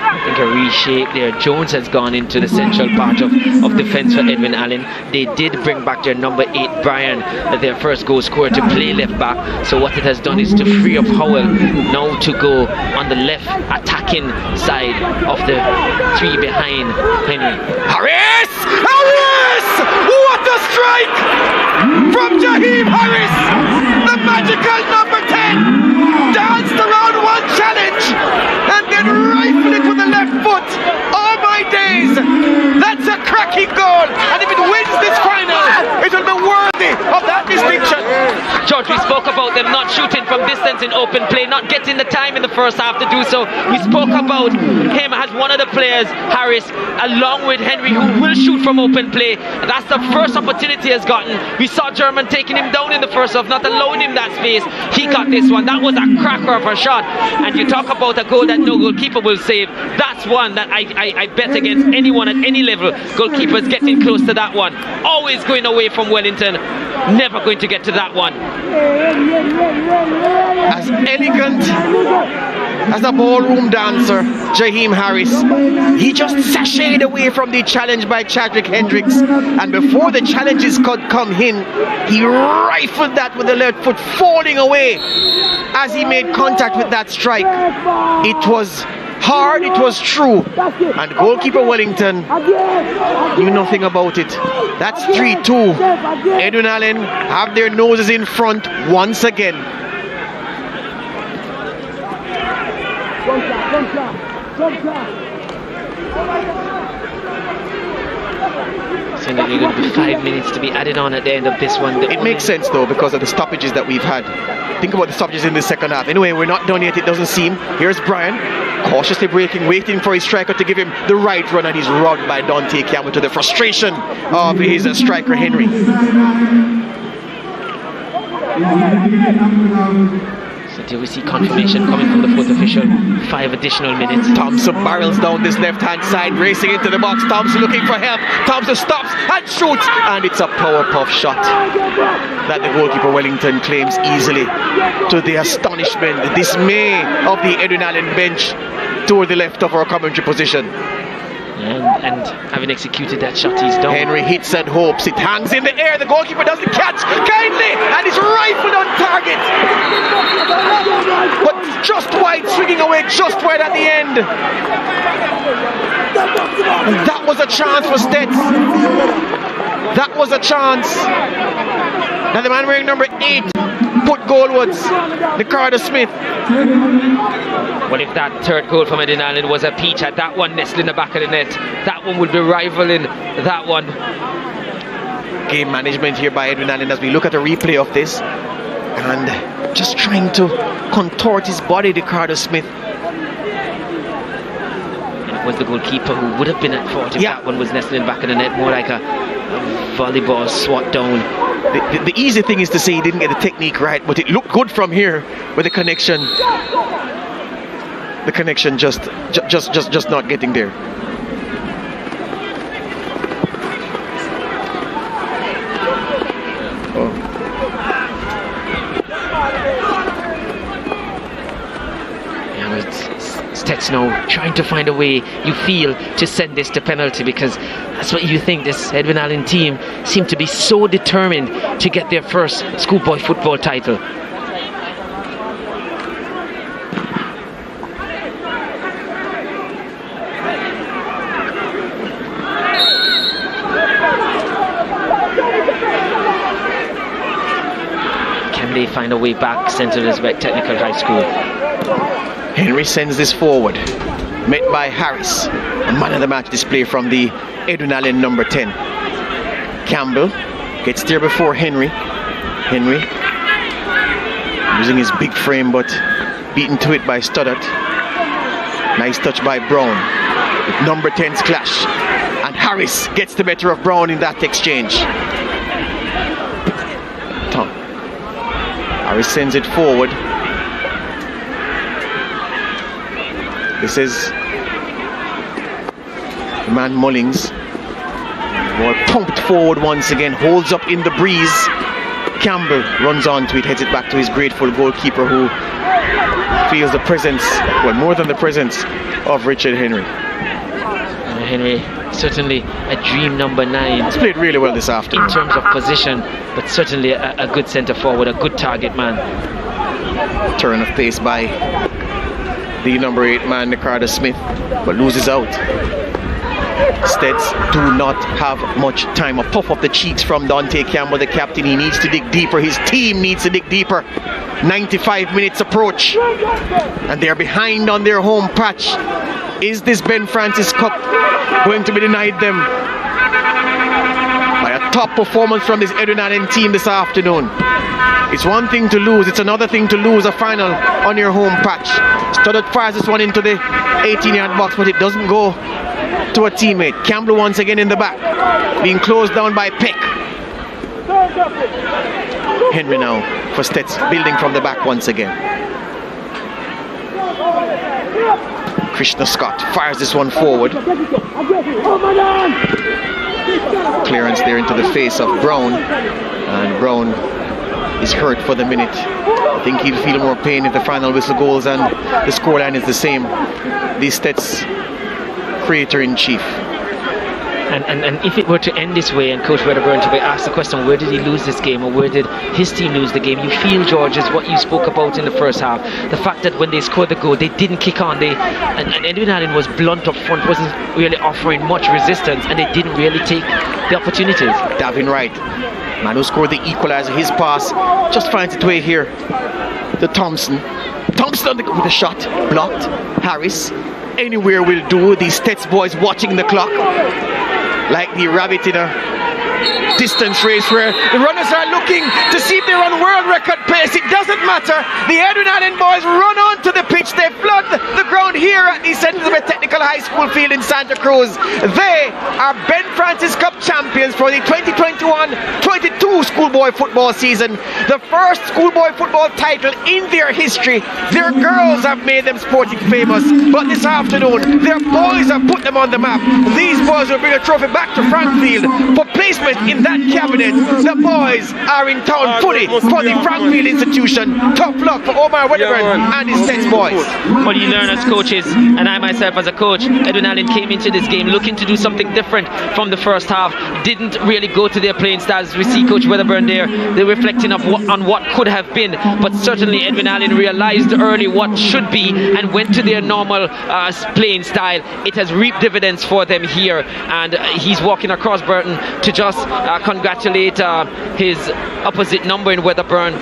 I think a reshape there. Jones has gone into the central part of defense for Edwin Allen. They did bring back their number 8 Brian, their first goal scorer, to play left back. So what it has done is to free up Howell now to go on the left attacking side of the 3 behind Henry. Harris! Harris! What a strike from Jaheim Harris! The magical number 10 danced around one challenge and then rifled it with the left foot. Oh my days! That's a cracking goal, and if it wins this final, it will be worthy of that distinction. George, we spoke about them not shooting from distance in open play, not getting the time in the first half to do so. We spoke about him as one of the players, Harris, along with Henry, who will shoot from open play. That's the first opportunity he has gotten. We saw German taking him down in the first half, not allowing him that space. He got this one. That was a cracker of a shot. And you talk about a goal that no goalkeeper will save. That's one that I bet against anyone at any level. Goalkeepers getting close to that one. Always going away from Wellington. Never going to get to that one. As elegant as a ballroom dancer, Jaheim Harris, he just sashayed away from the challenge by Chadwick Hendricks, and before the challenges could come in, he rifled that with the left foot, falling away as he made contact with that strike. It was hard, it was true, and goalkeeper Wellington knew nothing about it. That's 3-2. Edwin Allen have their noses in front once again. So there are going to be 5 minutes to be added on at the end of this one. It makes sense though, because of the stoppages that we've had. Think about the stoppages in the second half. Anyway, we're not done yet, it doesn't seem. Here's Brian, cautiously breaking, waiting for his striker to give him the right run, and he's robbed by Dante Campbell, to the frustration of his striker Henry. So do we see confirmation coming from the fourth official? 5 additional minutes. Thompson barrels down this left-hand side, racing into the box. Thompson looking for help. Thompson stops and shoots, and it's a power puff shot that the goalkeeper Wellington claims easily, to the astonishment, the dismay of the Edwin Allen bench toward the left of our commentary position. And having executed that shot, he's down. Henry hits and hopes. It hangs in the air. The goalkeeper doesn't catch kindly, and it's rifled on target. But just wide, swinging away just wide at the end. That was a chance for Stets. That was a chance. Now the man wearing number 8 put goalwards, Ricardo Smith. Well, if that third goal from Edwin Allen was a peach, had that one nestled in the back of the net, that one would be rivaling that one. Game management here by Edwin Allen as we look at a replay of this, and just trying to contort his body, Ricardo Smith. And it was the goalkeeper who would have been at fault if that one was nestled in the back of the net, more like a volleyball swat down. The easy thing is to say he didn't get the technique right, but it looked good from here with the connection. The connection just not getting there. Stets now trying to find a way, you feel, to send this to penalty, because that's what you think. This Edwin Allen team seem to be so determined to get their first schoolboy football title. Can they find a way back, St. Elizabeth Technical High School? Henry sends this forward, met by Harris. A man of the match display from the Edwin Allen number 10. Campbell gets there before Henry. Henry using his big frame, but beaten to it by Stoddart. Nice touch by Brown. With number 10's clash. And Harris gets the better of Brown in that exchange. Tom. Harris sends it forward. This is the man Mullings. Ball pumped forward once again, holds up in the breeze. Campbell runs on to it, heads it back to his grateful goalkeeper who feels the presence, well, more than the presence of Richard Henry. Henry, certainly a dream number 9. He's played really well this afternoon. In terms of position, but certainly a good centre forward, a good target man. Turn of pace by the number 8 man, Ricardo Smith, but loses out. Steds do not have much time. A puff of the cheeks from Dante Campbell, the captain. He needs to dig deeper. His team needs to dig deeper. 95 minutes approach, and they're behind on their home patch. Is this Ben Francis Cup going to be denied them by a top performance from this Edwin Allen team this afternoon? It's one thing to lose, it's another thing to lose a final on your home patch. Stoddart fires this one into the 18-yard box, but it doesn't go to a teammate. Campbell once again in the back, being closed down by Peck. Henry now for Stets, building from the back once again. Krishna Scott fires this one forward. Clearance there into the face of Brown, and Brown is hurt for the minute. I think he'll feel more pain if the final whistle goes and the scoreline is the same. The Stets creator-in-chief. And if it were to end this way and Coach Wedderburn to be asked the question, where did he lose this game or where did his team lose the game, you feel, George, is what you spoke about in the first half. The fact that when they scored the goal, they didn't kick on. And Edwin Allen was blunt up front, wasn't really offering much resistance, and they didn't really take the opportunities. Davin Wright, man who scored the equalizer, his pass just finds its way here to Thompson. Thompson with a shot, blocked. Harris, anywhere will do. These Stets boys watching the clock like the rabbit in a distance race where the runners are looking to see if they're on world record pace. It doesn't matter. The Edwin Allen boys run onto the pitch. They flood the ground here at the St. Elizabeth Technical High School field in Santa Cruz. They are Ben Francis Cup champions for the 2021-22 schoolboy football season. The first schoolboy football title in their history. Their girls have made them sporting famous, but this afternoon their boys have put them on the map. These boys will bring a trophy back to Frankfield for placement in that cabinet. The boys are in town fully for the Frankfield institution. Tough luck for Omar Wedderburn and his Stets boys. What do you learn as coaches, and I myself as a coach? Edwin Allen came into this game looking to do something different from the first half. Didn't really go to their playing styles. We see Coach Wedderburn there. They're reflecting on what could have been, but certainly Edwin Allen realized early what should be and went to their normal playing style. It has reaped dividends for them here, and he's walking across Burton to just congratulate his opposite number in Wedderburn.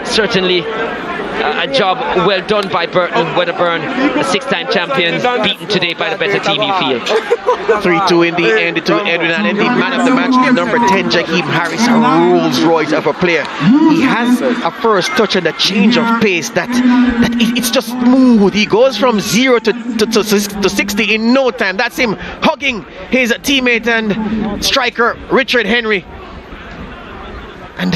Certainly a job well done by Burton. Wedderburn, a 6-time champions, beaten today by the better team, you feel. 3-2 in the end to Edwin Allen. The man of the match, number 10, Jakeem Harris, a Rolls Royce of a player. He has a first touch and a change of pace that it's just smooth. He goes from 0 to 60 in no time. That's him hugging his teammate and striker Richard Henry. And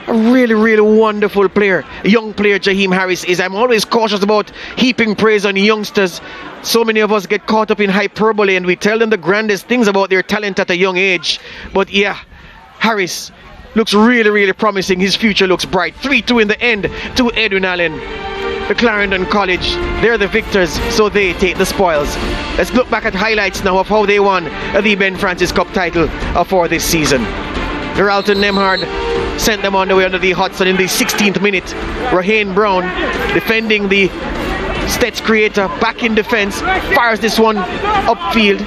a really, really wonderful player, a young player Jaheim Harris is. I'm always cautious about heaping praise on youngsters. So many of us get caught up in hyperbole and we tell them the grandest things about their talent at a young age. But yeah, Harris looks really, really promising. His future looks bright. 3-2 in the end to Edwin Allen. The Clarendon College, they're the victors, so they take the spoils. Let's look back at highlights now of how they won the Ben Francis Cup title for this season. Geralton Nemhard sent them on the way under the Hudson in the 16th minute. Rahane Brown, defending the Stets creator, back in defense, fires this one upfield.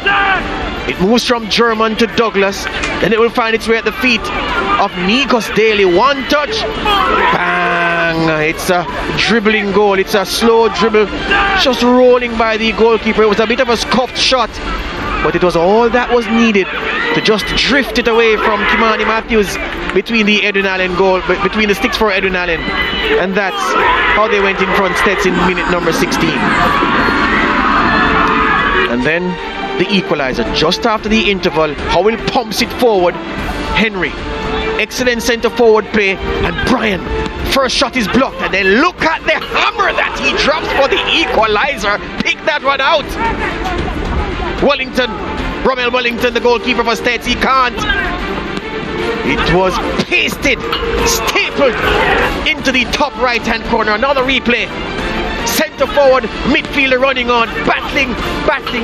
It moves from German to Douglas, then it will find its way at the feet of Nikos Daly. One touch, bang! It's a dribbling goal. It's a slow dribble, just rolling by the goalkeeper. It was a bit of a scuffed shot, but it was all that was needed to just drift it away from Kimani Matthews between the Edwin Allen goal, between the sticks for Edwin Allen, and that's how they went in front Stets in minute number 16. And then the equalizer just after the interval. Howell pumps it forward. Henry, excellent centre forward play, and Brian, first shot is blocked, and then look at the hammer that he drops for the equalizer. Pick that one out. Rommel Wellington, the goalkeeper for Stets, he can't. It was pasted, stapled into the top right hand corner. Another replay. Centre forward, midfielder running on, battling,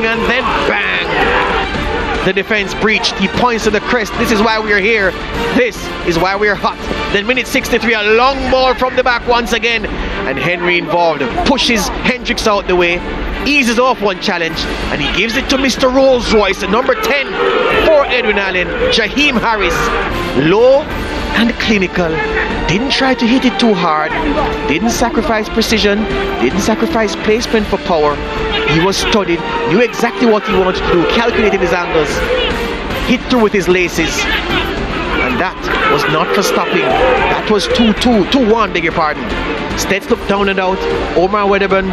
and then bang! The defense breached. He points to the crest. This is why we're here. This is why we're hot. Then minute 63, a long ball from the back once again, and Henry involved. Pushes Hendricks out the way, eases off one challenge, and he gives it to Mr. Rolls Royce, number 10 for Edwin Allen, Jaheim Harris. Low and clinical. Didn't try to hit it too hard. Didn't sacrifice precision. Didn't sacrifice placement for power. He was studied, knew exactly what he wanted to do, calculated his angles, hit through with his laces. And that was not for stopping. That was 2-1, beg your pardon. Stets looked down and out. Omar Wedderburn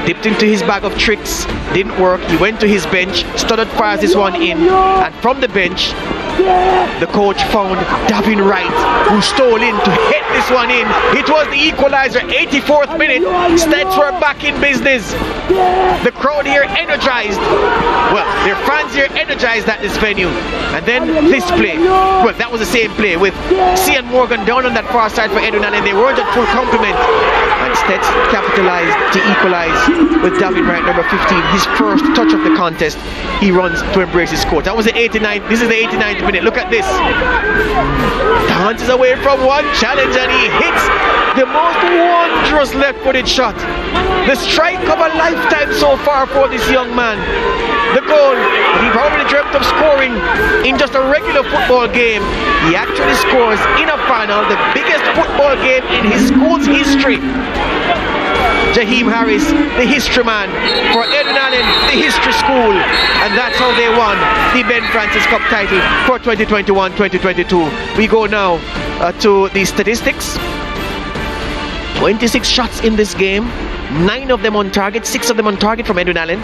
dipped into his bag of tricks. Didn't work. He went to his bench, started fires this one in, and from the bench, the coach found Davin Wright, who stole in to hit this one in. It was the equalizer, 84th minute. Stets were back in business. The crowd here energized. Well, their fans here energized at this venue. And then this play. Well, that was the same play with CEEN Morgan down on that far side for Edwin Allen. They weren't at full complement. And Stets capitalized to equalize with Davin Wright, number 15. His first touch of the contest. He runs to embrace his coach. That was the 89th. This is the 89th minute. Look at this. Dances away from one challenge and he hits the most wondrous left-footed shot. The strike of a lifetime so far for this young man. The goal that he probably dreamt of scoring in just a regular football game. He actually scores in a final, the biggest football game in his school's history. Jaheim Harris, the history man, for Edwin Allen, the history school, and that's how they won the Ben Francis Cup title for 2021-2022. We go now to the statistics. 26 shots in this game, 9 of them on target, 6 of them on target from Edwin Allen.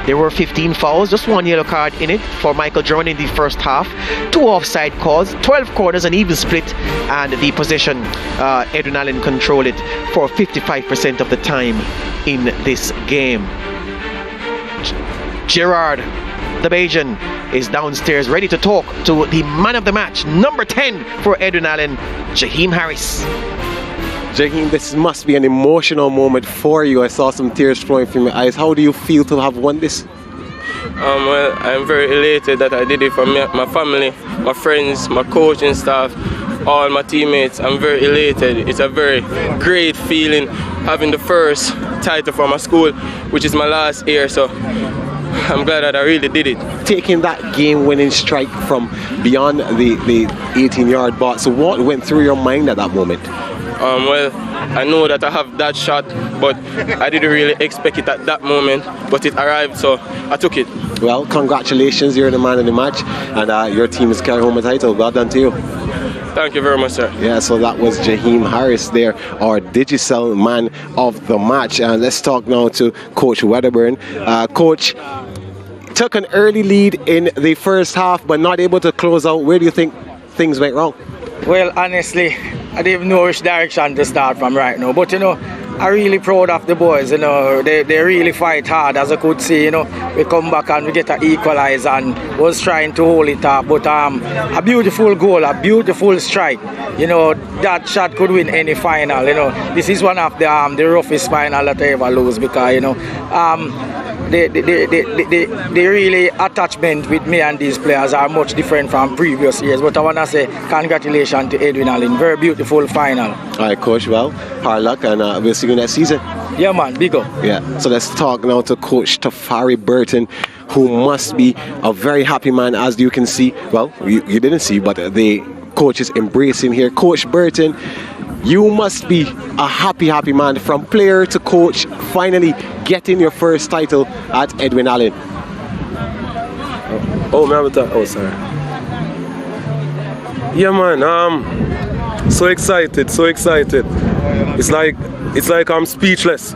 There were 15 fouls, just 1 yellow card in it for Michael German in the first half. 2 offside calls, 12 corners, an even split, and the possession, Edwin Allen controlled it for 55% of the time in this game. Gerard, the Bajan, is downstairs ready to talk to the man of the match, number 10 for Edwin Allen, Jaheim Harris. Jaheim, this must be an emotional moment for you. I saw some tears flowing from your eyes. How do you feel to have won this? Well, I'm very elated that I did it for my family, my friends, my coaching staff, all my teammates. I'm very elated. It's a very great feeling having the first title for my school, which is my last year. So I'm glad that I really did it. Taking that game-winning strike from beyond the 18-yard box, so what went through your mind at that moment? Well, I know that I have that shot, but I didn't really expect it at that moment, but it arrived, so I took it. Well, congratulations, you're the man of the match, and your team is carrying home a title. Well done to you. Thank you very much, sir. Yeah, so that was Jaheim Harris there, our Digicel man of the match. And let's talk now to Coach Wedderburn. Coach, took an early lead in the first half, but not able to close out. Where do you think things went wrong? Well, honestly, I didn't even know which direction to start from right now. But, you know, I'm really proud of the boys. You know, they really fight hard, as I could see. You know, we come back and we get an equalizer and was trying to hold it up. But a beautiful goal, a beautiful strike. You know, that shot could win any final. You know, this is one of the roughest final that I ever lose because, you know, the really attachment with me and these players are much different from previous years. But I want to say congratulations to Edwin Allen. Very beautiful final. All right, Coach. Well, hard luck, and we'll see you next season. Yeah, man. Big up. Yeah. So let's talk now to Coach Tafari Burton, who must be a very happy man, as you can see. Well, you didn't see, but the coach is embracing here. Coach Burton, you must be a happy man, from player to coach, finally getting your first title at Edwin Allen. Oh, man, oh, sorry. Yeah, man. So excited, so excited. It's like I'm speechless.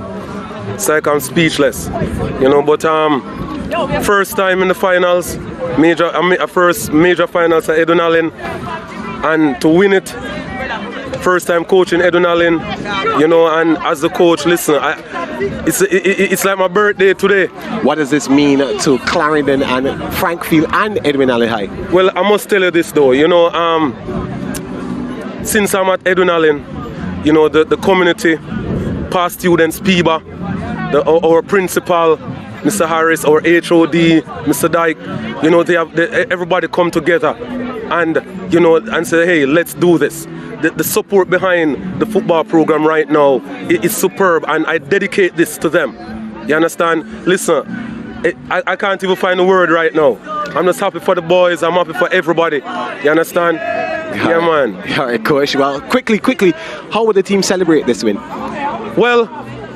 It's like I'm speechless. You know, but first time in the finals, first major finals at Edwin Allen, and to win it. First time coaching Edwin Allen, you know, and as the coach, listen, it's like my birthday today. What does this mean to Clarendon and Frankfield and Edwin Allen High? Well, I must tell you this though, you know, since I'm at Edwin Allen, you know, the community, past students, PIBA, our principal, Mr. Harris, our HOD, Mr. Dyke, you know, everybody come together and, you know, and say, hey, let's do this. The support behind the football program right now is superb, and I dedicate this to them. You understand? Listen, I can't even find a word right now. I'm just happy for the boys. I'm happy for everybody. You understand? Yeah, man. All right, coach. Well, quickly, how will the team celebrate this win? Well,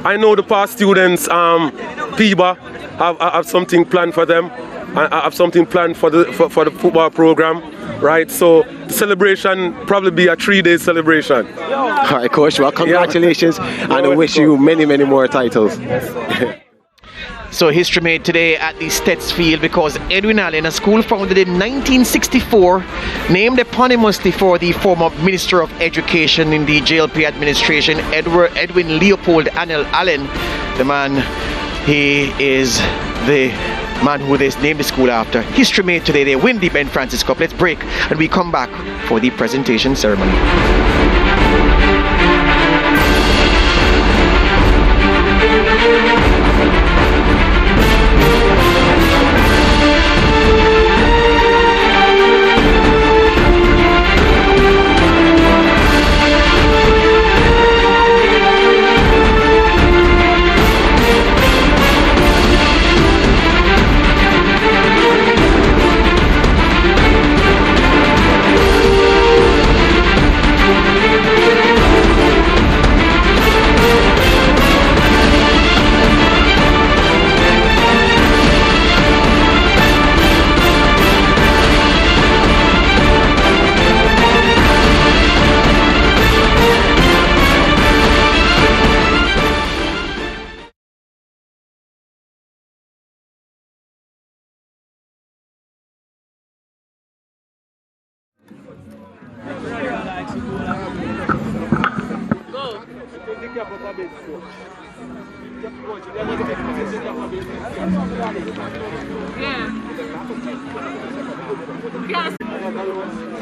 I know the past students, PIBA, have something planned for them. I have something planned for the football program, right? So the celebration probably be a 3-day celebration. All right, coach. Well, congratulations, and I wish you many more titles. So history made today at the Stets Field because Edwin Allen, a school founded in 1964, named eponymously for the former Minister of Education in the JLP administration, Edwin Leopold Anel Allen. The man, he is the man who they named the school after. History made today. They win the Ben Francis Cup. Let's break and we come back for the presentation ceremony.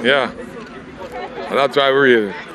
Yeah, that's why we're here.